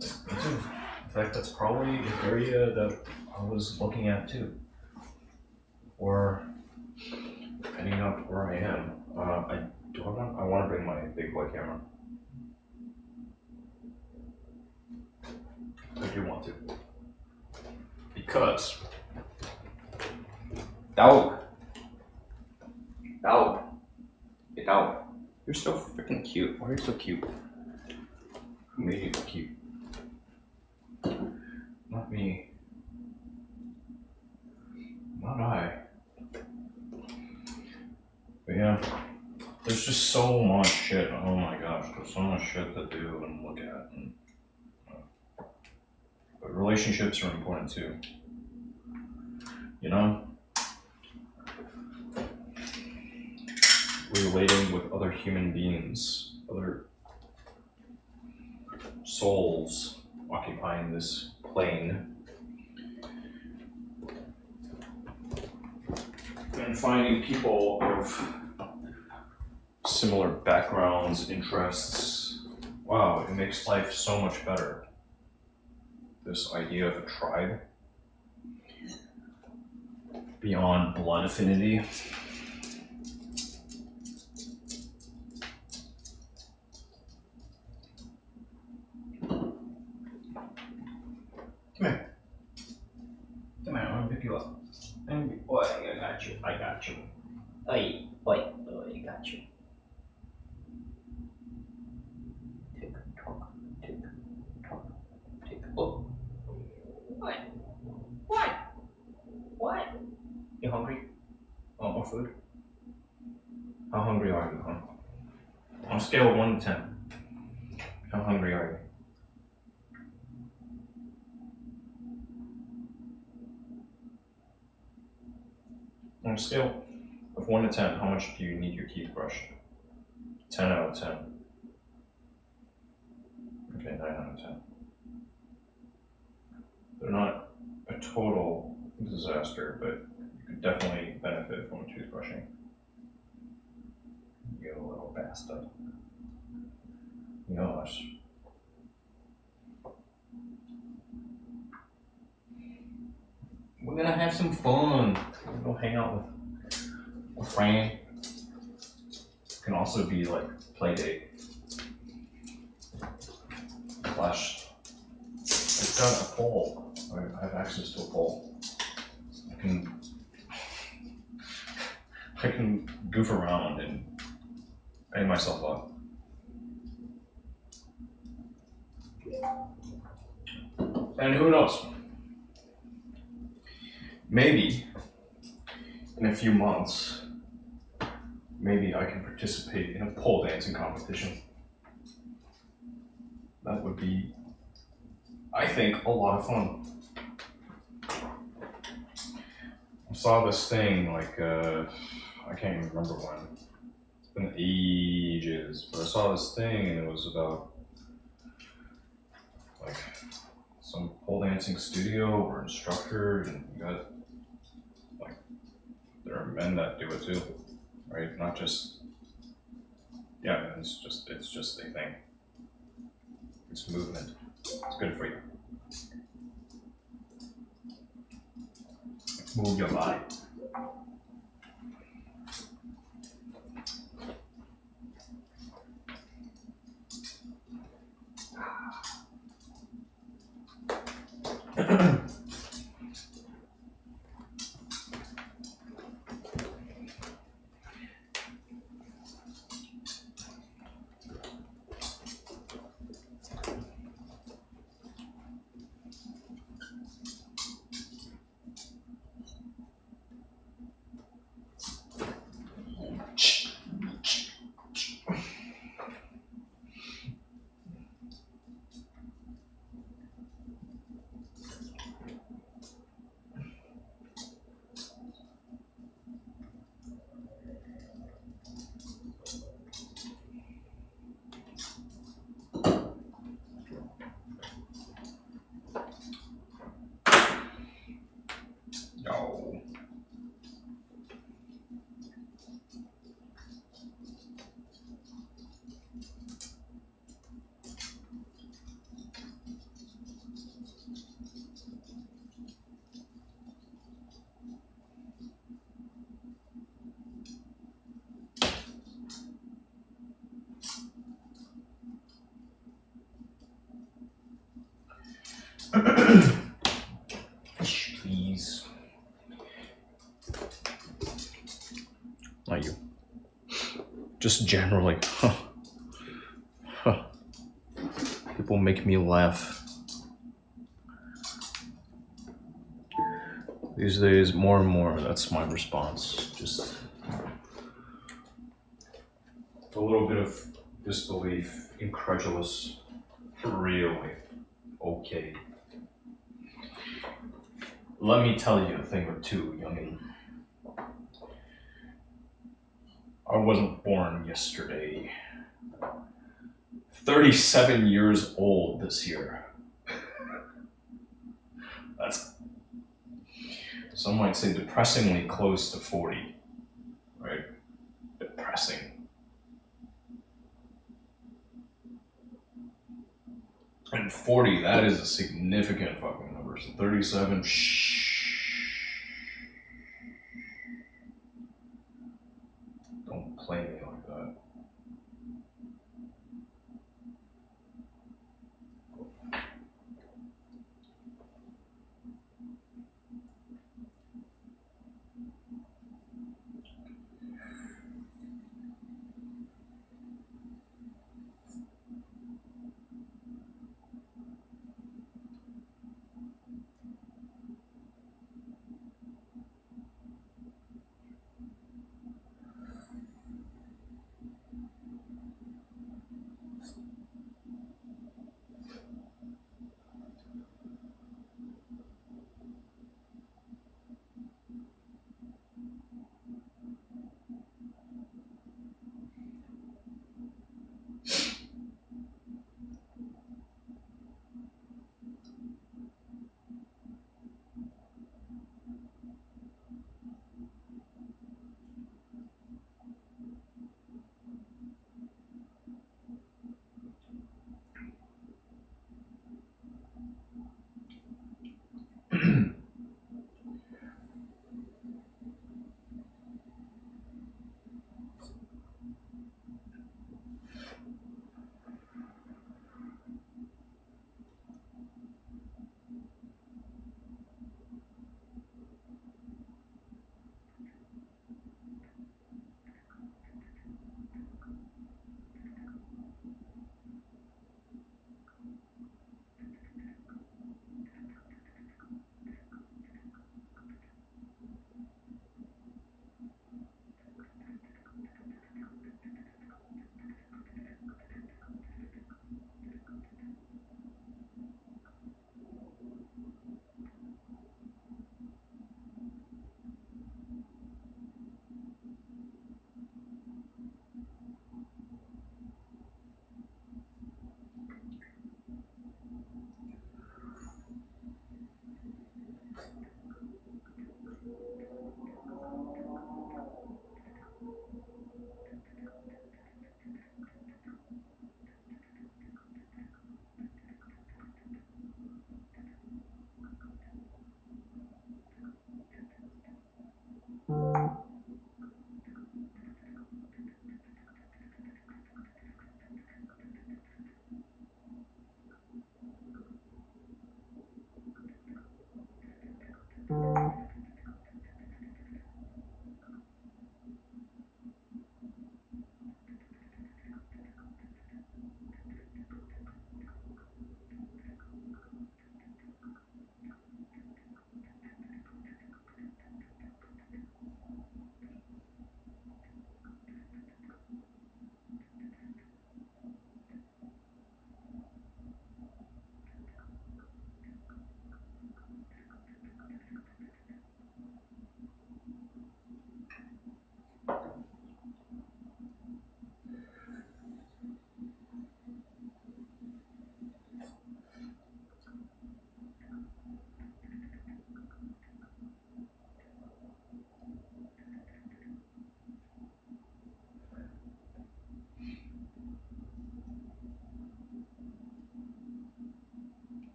In fact, that's probably an area that I was looking at too. Or depending on where I am. I want to bring my big boy camera. I do want to. Because Dog. Hey, dog. You're so freaking cute. Why are you so cute? Who made you so cute? Not me. Not I. But yeah, there's just so much shit. Oh my gosh, there's so much shit to do and look at. And, but relationships are important too. You know? Relating with other human beings, other souls occupying this plane, and finding people of similar backgrounds, interests. Wow, it makes life so much better. This idea of a tribe beyond blood affinity. Come here. Come here, I'm gonna pick you up. Boy, I got you. I got you. Hey, boy, I got you. Tick tock, tick tock, tick. Oh. What? What? What? You hungry? Want more food? How hungry are you, huh? On a scale of 1 to 10, how hungry are you? On a scale of 1 to 10, how much do you need your teeth brushed? 10 out of 10. Okay, 9 out of 10. They're not a total disaster, but you could definitely benefit from toothbrushing. You little bastard. Gosh. We're gonna have some fun. We're gonna go hang out with a friend. can also be like play date. Flash. I've got a pole. I have access to a pole. I can goof around and bang myself up. And who knows? Maybe in a few months, maybe I can participate in a pole dancing competition. That would be, I think, a lot of fun. I saw this thing like, I can't even remember when. It's been ages, but I saw this thing and it was about like some pole dancing studio or instructor, and you got like, there are men that do it too, right? Not just, yeah, it's just a thing. It's movement. It's good for you. Move your body. No. Please. Not you. Just generally. People make me laugh. These days, more and more, that's my response. Just a little bit of disbelief, incredulous. Really? Okay. Let me tell you a thing or two, youngin'. I wasn't born yesterday. 37 years old this year. That's, some might say, depressingly close to 40, right? Depressing. And 40, that is a significant fucking number. So 37, don't play me like that.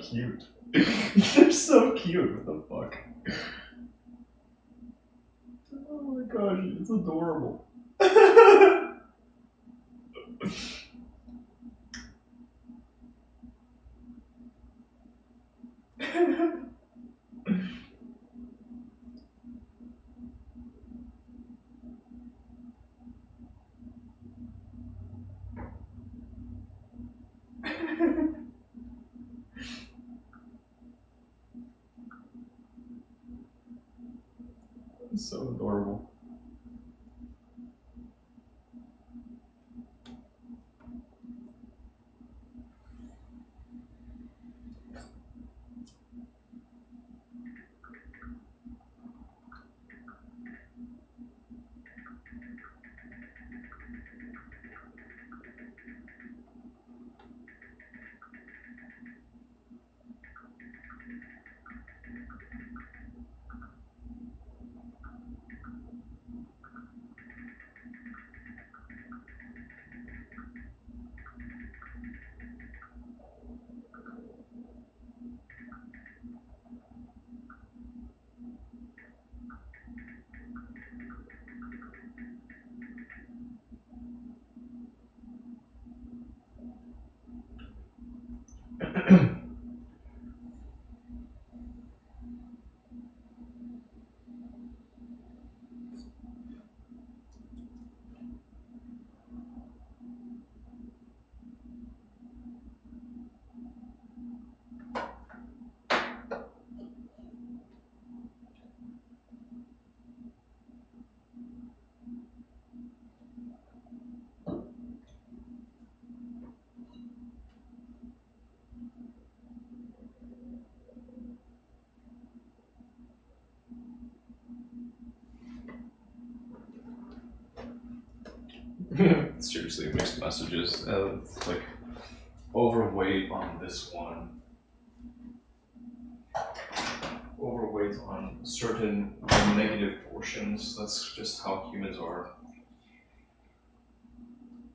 cute. They're so cute. What the fuck? Oh my gosh, it's adorable. It's so adorable. Seriously, mixed messages. It's like overweight on this one. Overweight on certain negative portions. That's just how humans are.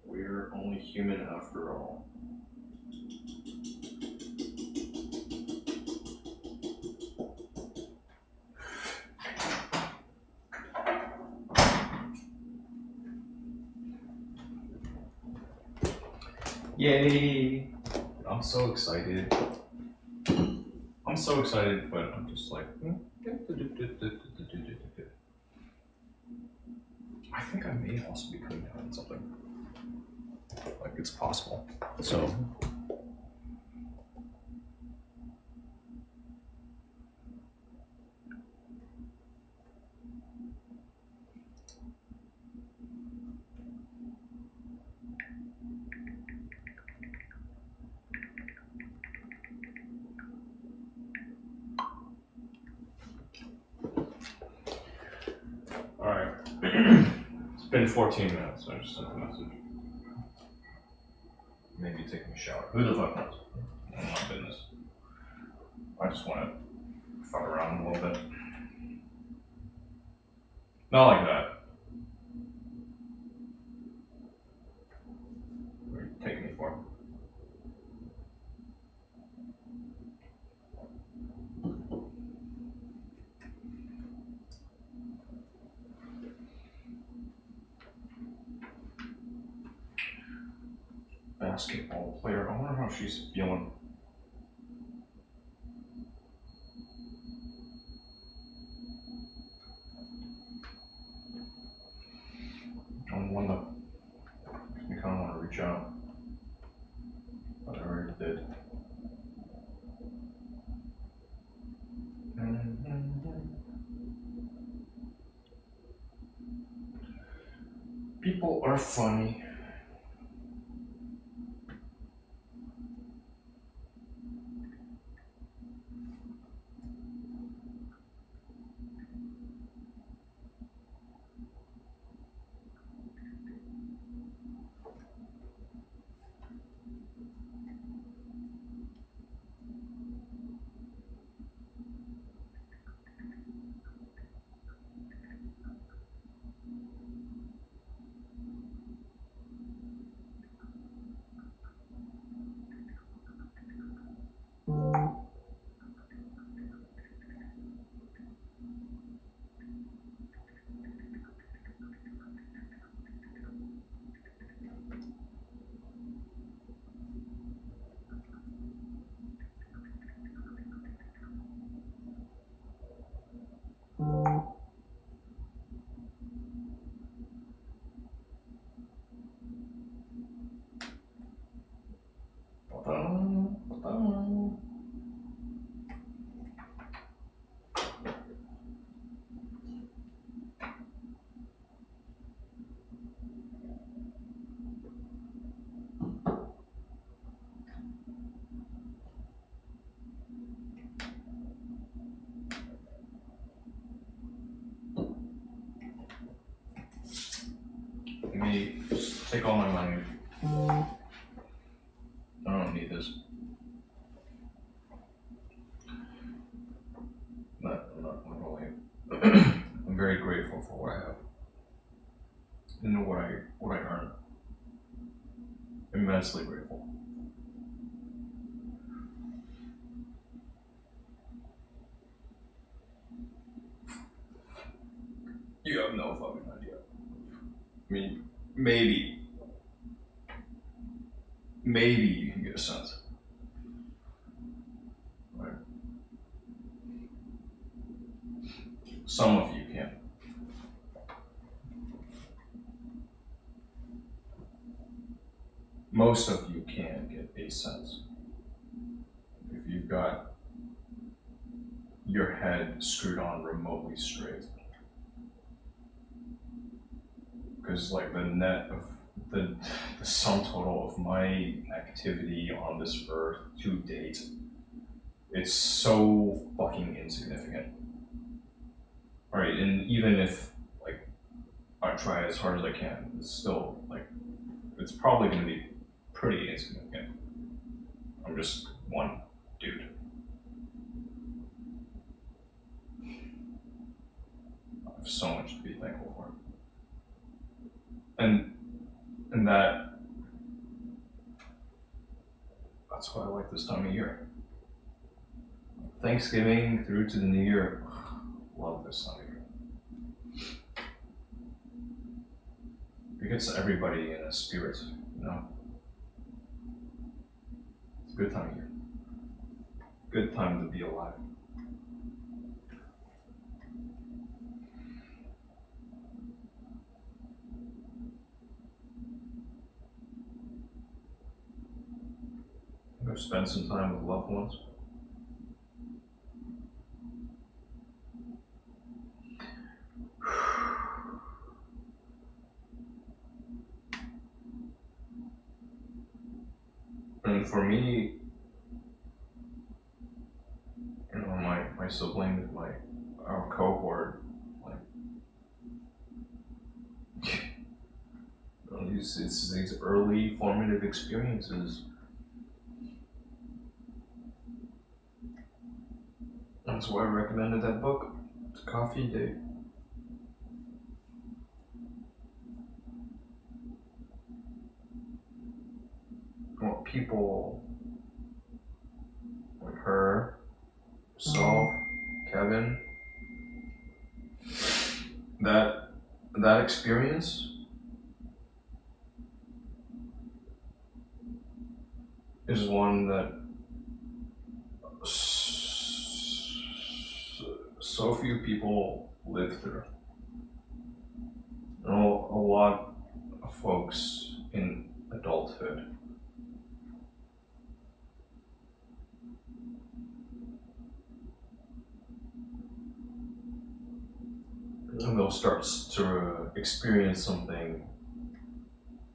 We're only human after all. Yay! I'm so excited. I'm so excited, but I'm just like. I think I may also be cutting down on something. Like, it's possible. So. Alright. It's been 14 minutes, so I just sent a message. Maybe taking a shower. Who the fuck knows? Oh my goodness. I just want to fuck around a little bit. Not like that. What are you taking me for? Basketball player. I wonder how she's feeling. I'm one that I kind of want to reach out, but I already did. People are funny. Take all my money. I don't need this. I'm not really. I'm very grateful for what I have and what I earn. Immensely grateful. You have no fucking idea. I mean, maybe you can get a sense. Right? Some of you can. Most of you can get a sense. If you've got your head screwed on remotely straight. Because like the net of the sum total of my activity on this earth to date, it's so fucking insignificant. Right, and even if like I try as hard as I can, it's still like it's probably gonna be pretty insignificant. I'm just one dude. I have so much to be thankful for. And that's why I like this time of year. Thanksgiving through to the New Year, love this time of year. It gets everybody in a spirit, you know? It's a good time of year. Good time to be alive. Go spend some time with loved ones. And for me, you know, my siblings, our cohort, like you know, these early formative experiences. That's why I recommended that book. It's Coffee Day. What people like her, Saul, Kevin, that experience is one that so few people live through. You know, a lot of folks in adulthood and they'll start to experience something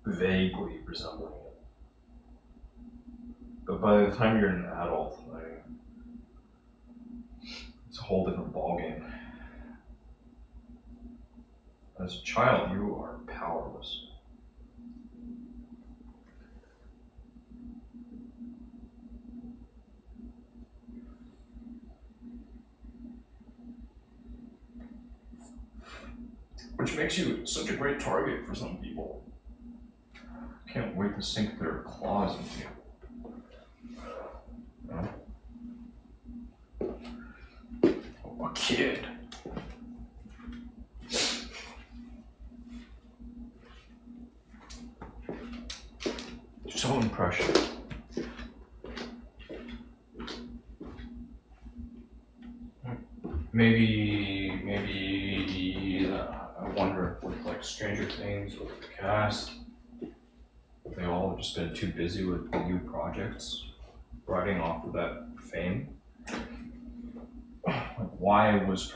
vaguely resembling it. But by the time you're an adult, it's a whole different ballgame. As a child, you are powerless. Which makes you such a great target for some people. Can't wait to sink their claws into you. A kid. So impressionable. Maybe I wonder with like Stranger Things with the cast, they all have just been too busy with new projects, riding off of that fame. Like, why was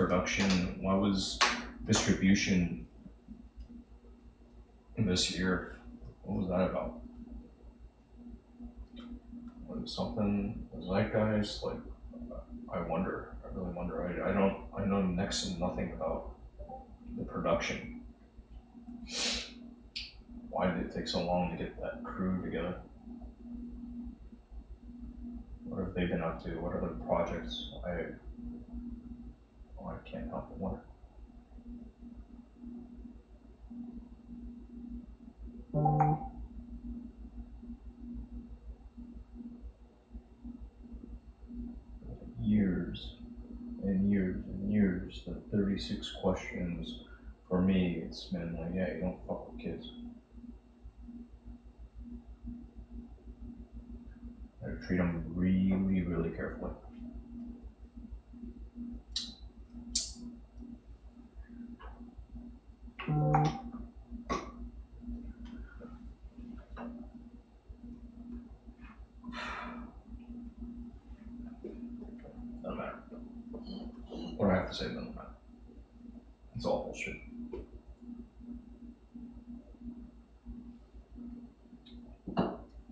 distribution this year? What was that about? Was something zeitgeist? Like, I really wonder. I know next to nothing about the production. Why did it take so long to get that crew together? What have they been up to? What other projects? I can't help but wonder. Years and years and years, the 36 questions. For me, it's been like, yeah, you don't fuck with kids. I treat them really, really carefully. Doesn't matter. What I have to say doesn't matter. It's all bullshit.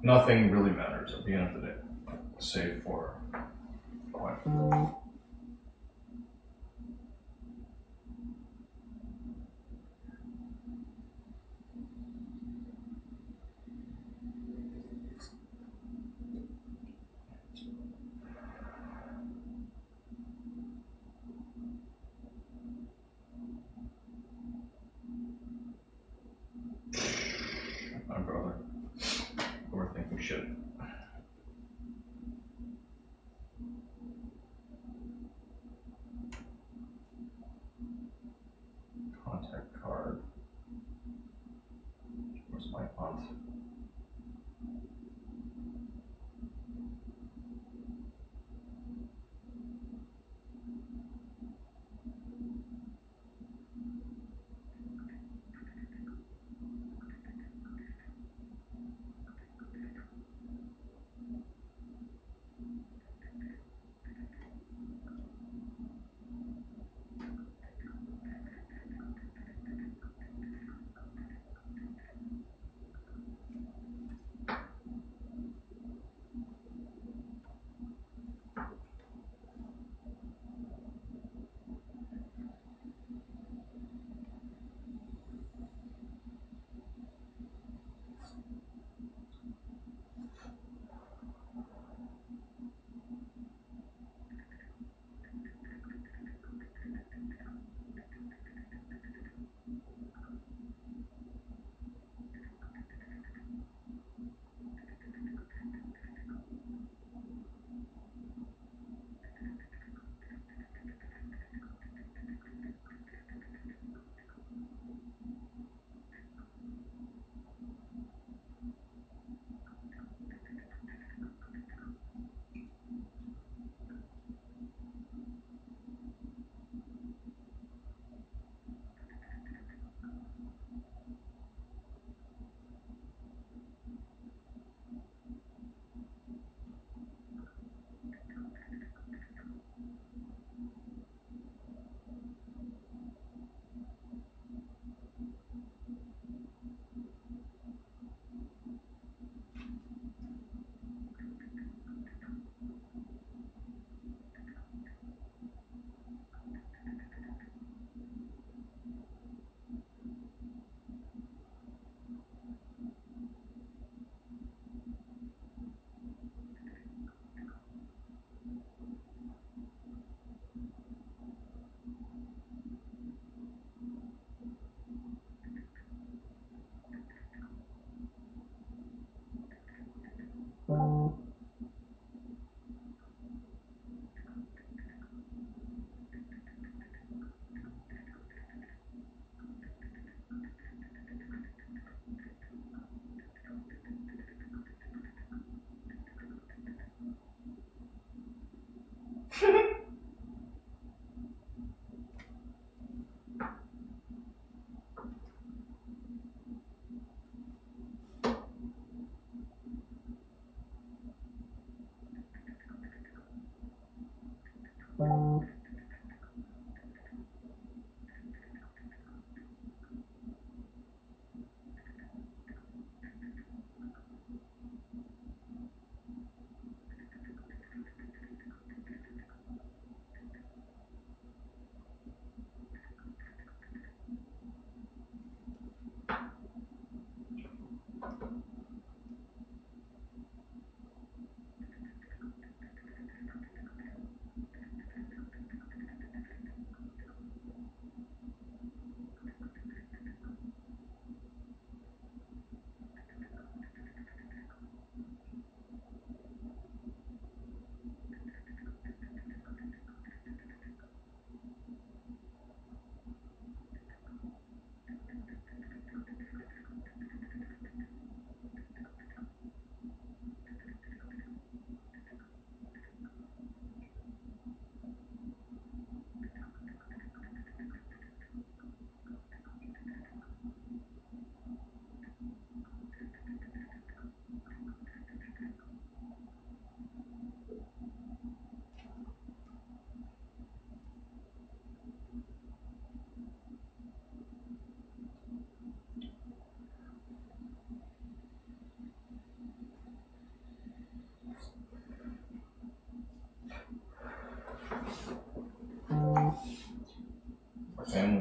Nothing really matters at the end of the day, save for quiet. My brother, overthinking shit.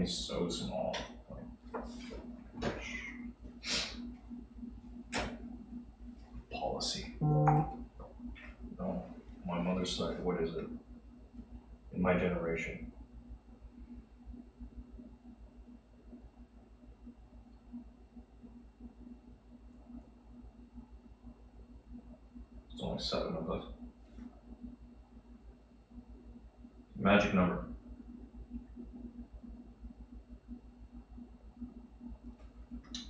he's so small. Policy. No, my mother's side, what is it? In my generation. There's only 7 of us. Magic number.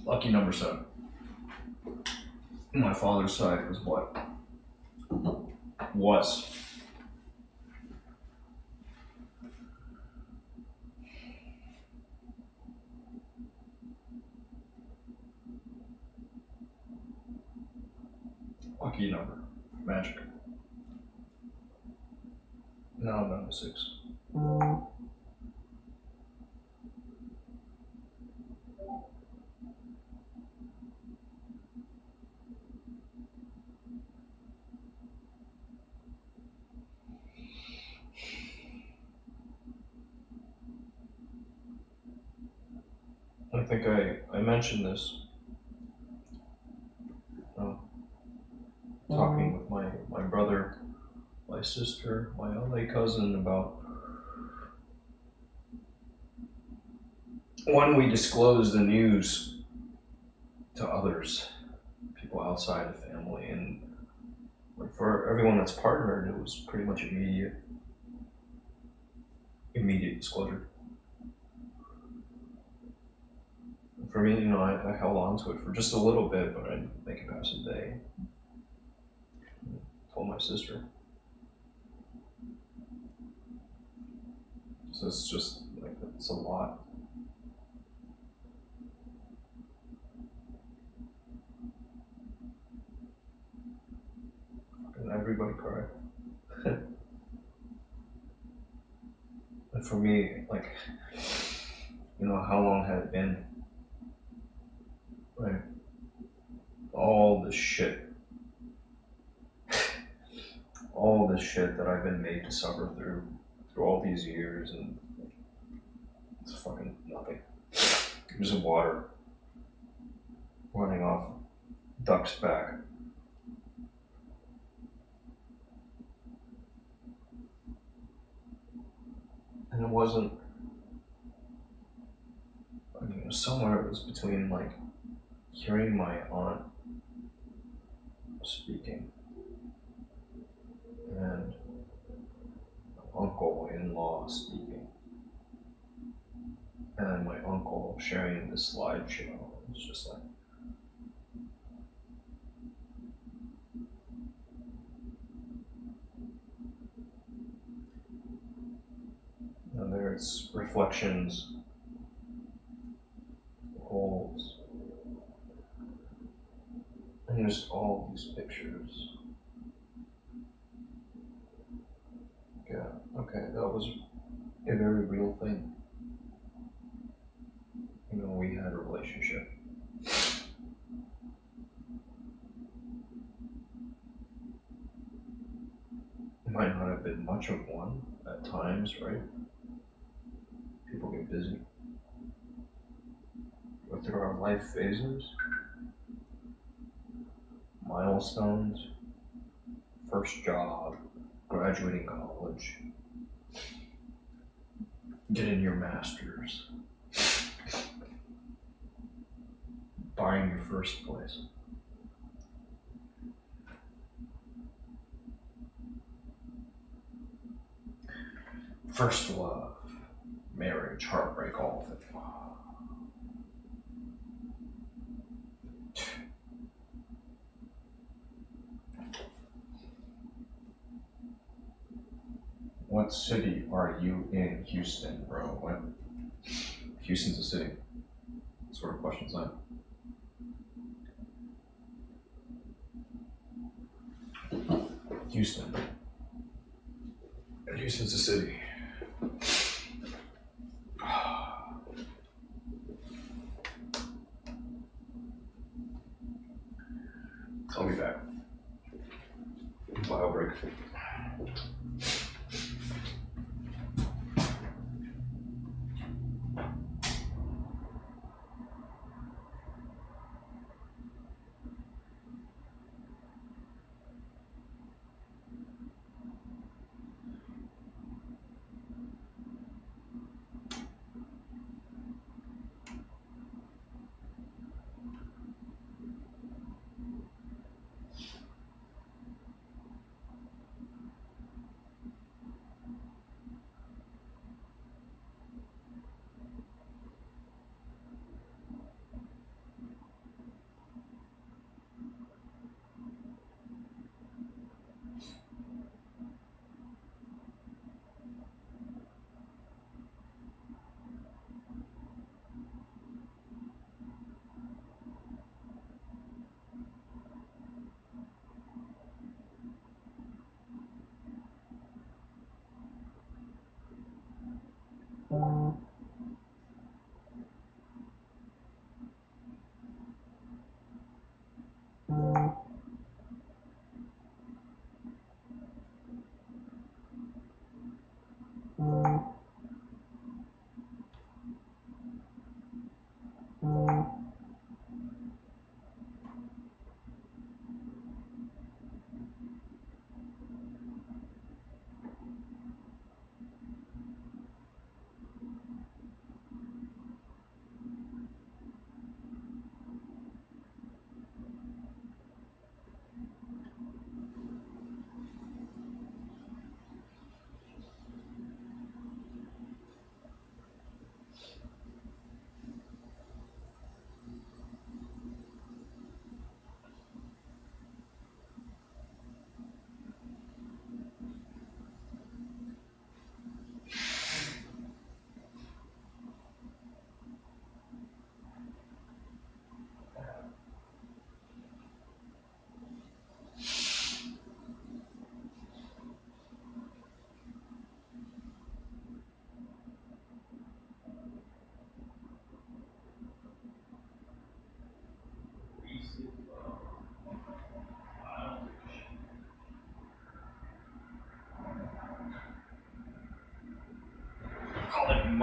Lucky number 7. My father's side was what? Was. Lucky number. Magic. Now I'm down to 6. I think I mentioned this. Talking with my brother, my sister, my LA cousin about when we disclosed the news to others, people outside the family, and like for everyone that's partnered, it was pretty much immediate disclosure. For me, I held on to it for just a little bit, but I didn't make it past a day. Told my sister. So it's just like, it's a lot. And everybody cried. And for me, like, how long had it been? Right? All this shit that I've been made to suffer through all these years, and it's fucking nothing. There's water running off duck's back. And it wasn't, somewhere it was between like hearing my aunt speaking and my uncle-in-law speaking, and my uncle sharing the slideshow. It was just like, and there's reflections, holes, and just all these pictures. Yeah, okay, that was a very real thing. We had a relationship. It might not have been much of one at times, right? People get busy. But there are life phases, milestones, first job, graduating college, getting your master's, buying your first place. First love, marriage, heartbreak, all of it. What city are you in? Houston, bro. What? Houston's a city. What sort of question's that? Houston. And Houston's a city. I'll be back. Bio break.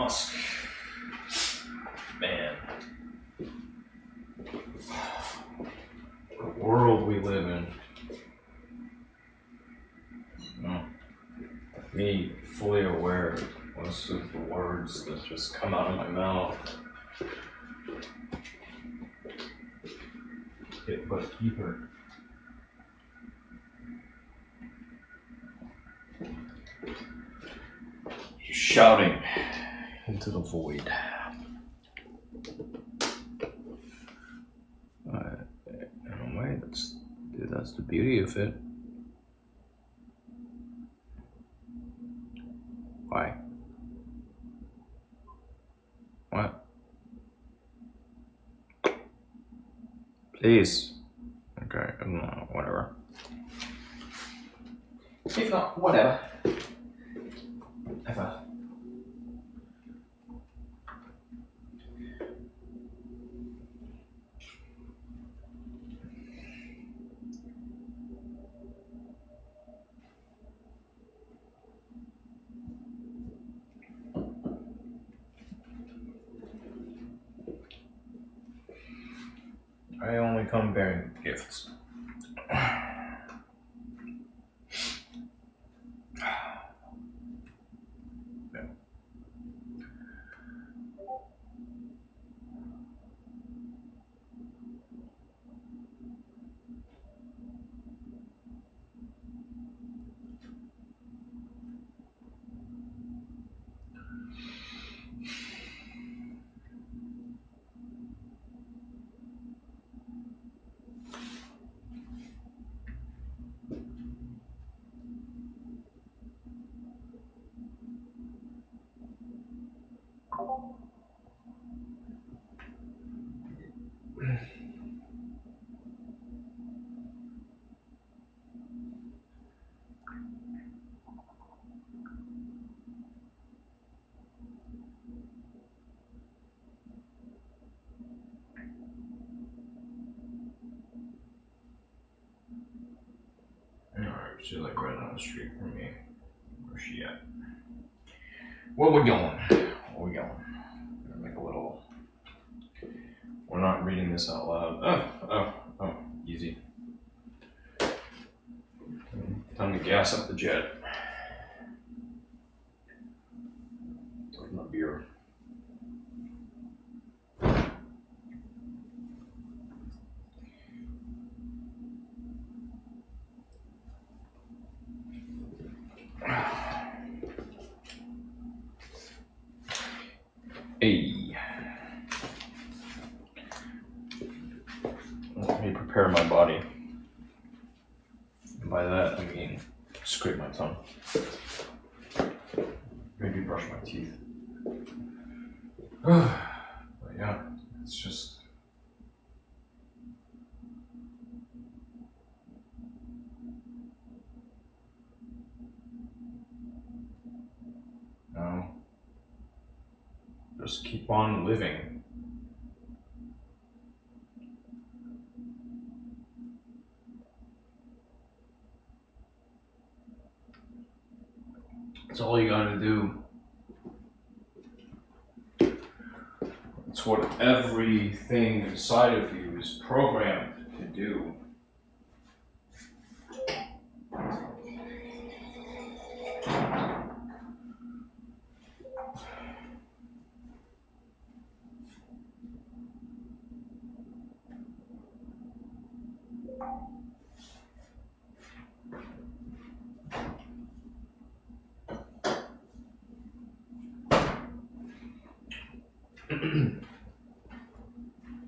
musk. Man. The world we live in. No. Me fully aware of most of the words that just come out of my mouth. It but keeper. Shouting into the void. In a way, that's the beauty of it. Why? What? Please. Okay, no, whatever. If not, whatever. Ever. I only come bearing gifts. Alright, she's like right down the street from me. Where's she at? Where we going? Where we going? Gonna make a little. We're not reading this out loud. Oh, easy. Time to gas up the jet. Open my beer. Hey. Let me prepare my body. And by that, I mean scrape my tongue. Maybe brush my teeth. But yeah, it's just. No. Just keep on living. That's all you gotta do. It's what everything inside of you is programmed to do.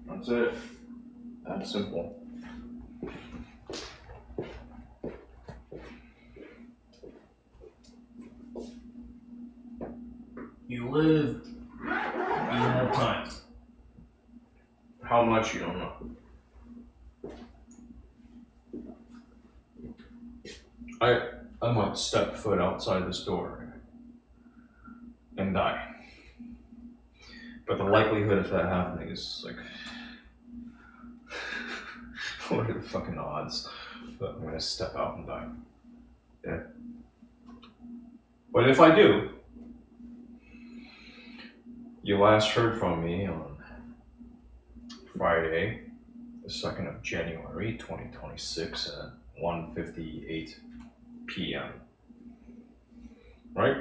That's it. That's simple. You live, you have time. How much you don't know. I might step foot outside this door and die. But the likelihood of that happening is like, what are the fucking odds that I'm gonna step out and die? Yeah. But if I do, You last heard from me on Friday, the 2nd of January 2026 at 1:58 p.m. Right?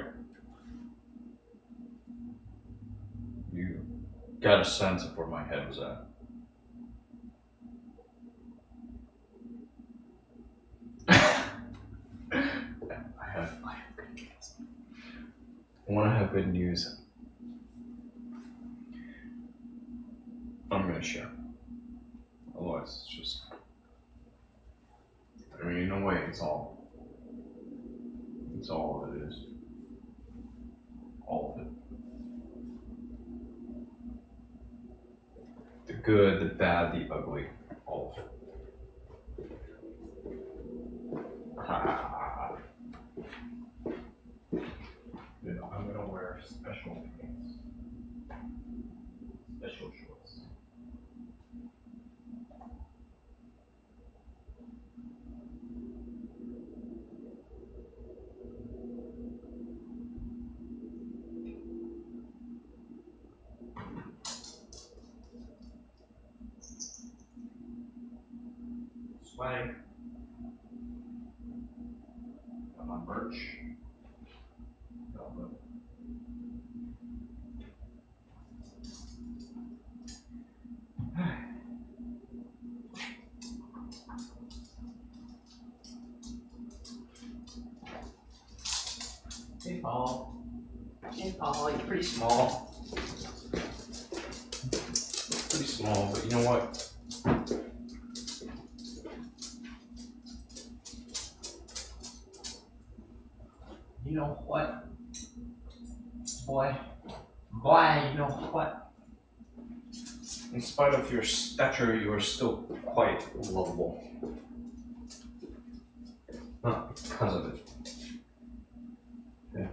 You got a sense of where my head was at. I have good news. I want to have good news. I'm gonna share. Otherwise, it's just. I mean, in a way, it's all. It's all it is. All of it. The good, the bad, the ugly. All of it. You know, I'm gonna wear special pants. Special shorts. Sweating. Got my merch. Got the Hey Paul. Hey Paul, you're pretty small. Pretty small, but you know what? You know what? Boy, you know what? In spite of your stature, you are still quite lovable. Not because of it. Yeah.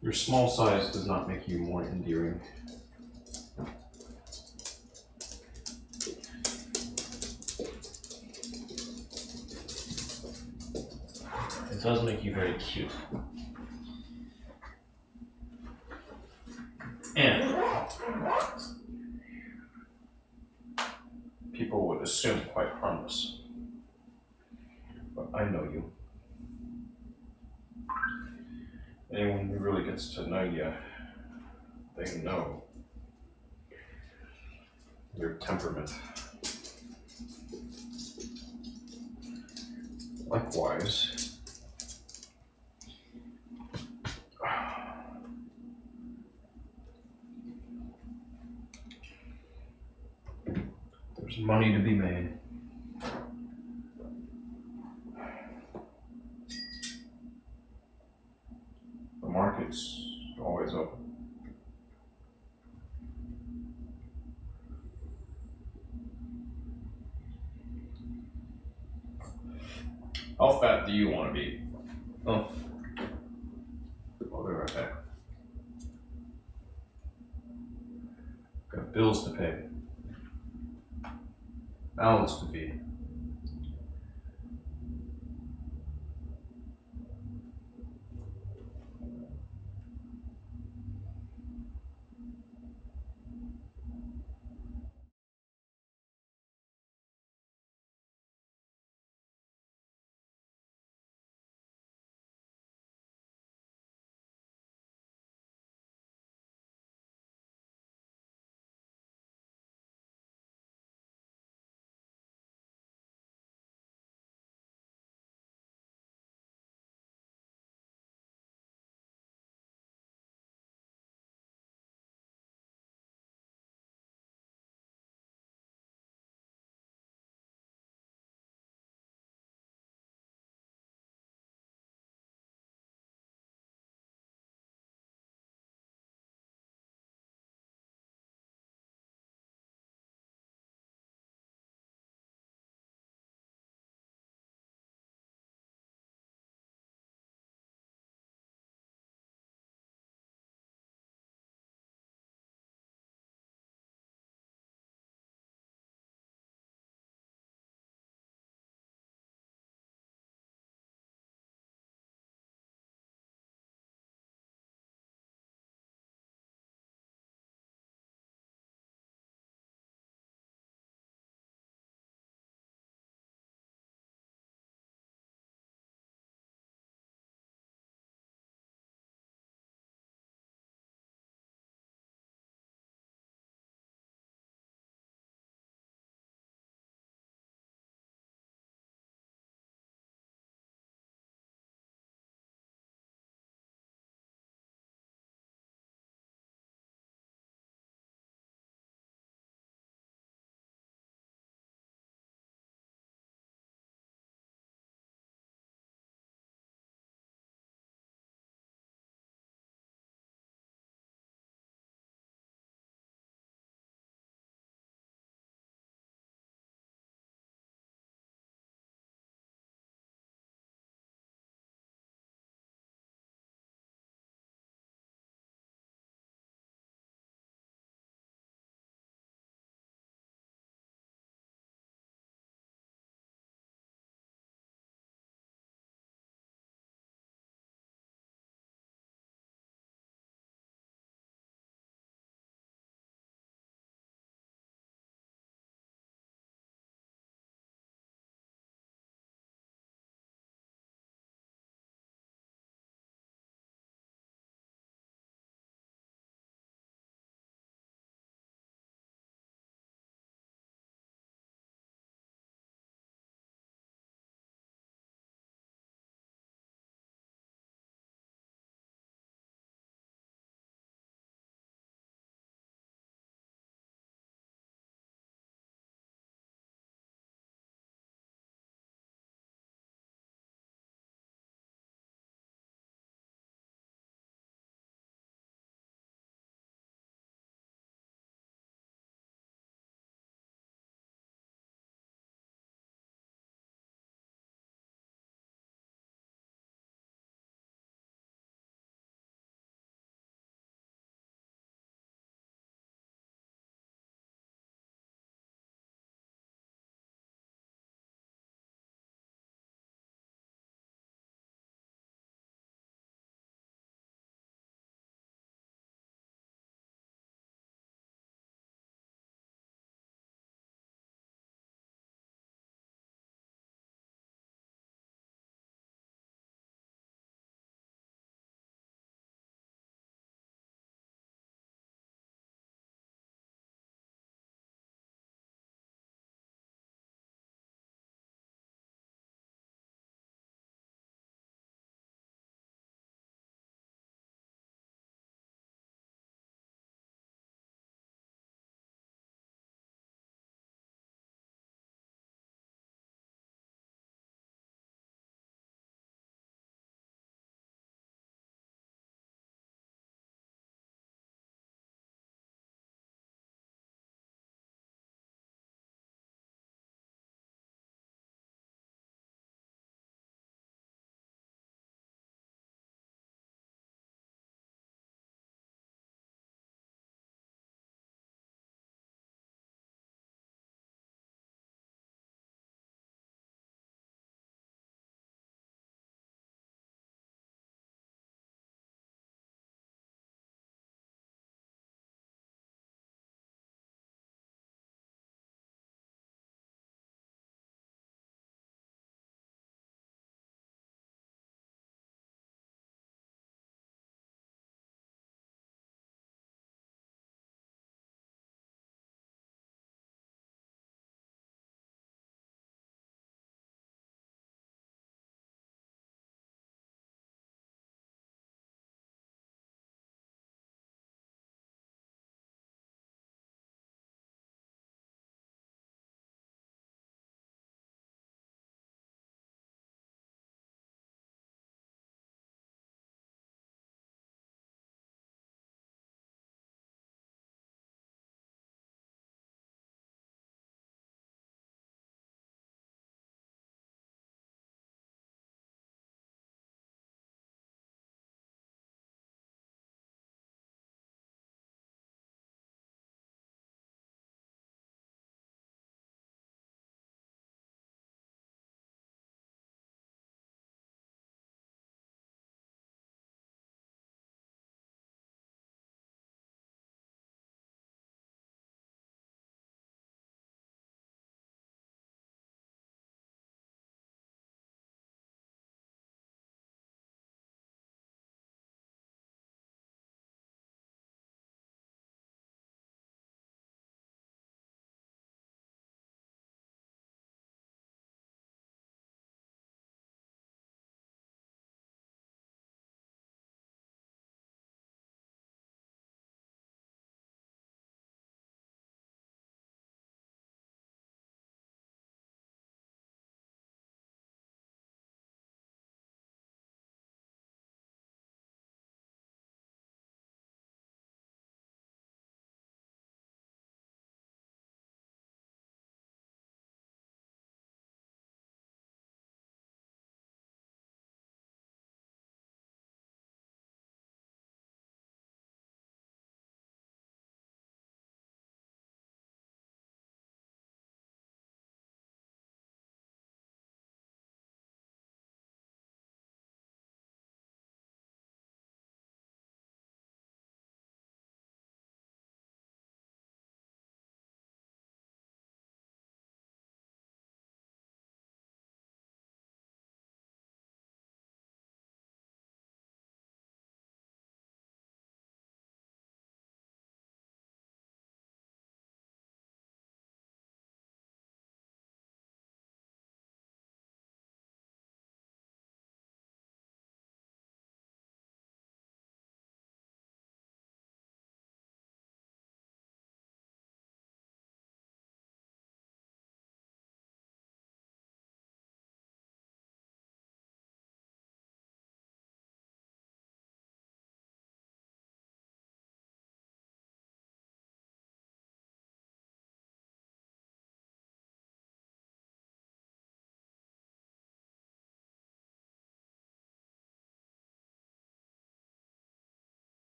Your small size does not make you more endearing. It does make you very cute. And people would assume quite harmless. But I know you. Anyone who really gets to know you, they know your temperament. Likewise, there's money to be made. The market's always open. How fat do you want to be? Oh, I'll be right back. Got bills to pay. Mouths to feed.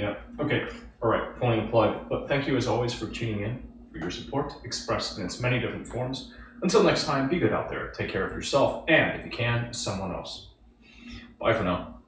Yeah. Okay. All right. Pulling the plug. But thank you as always for tuning in, for your support, expressed in its many different forms. Until next time, be good out there. Take care of yourself, and if you can, someone else. Bye for now.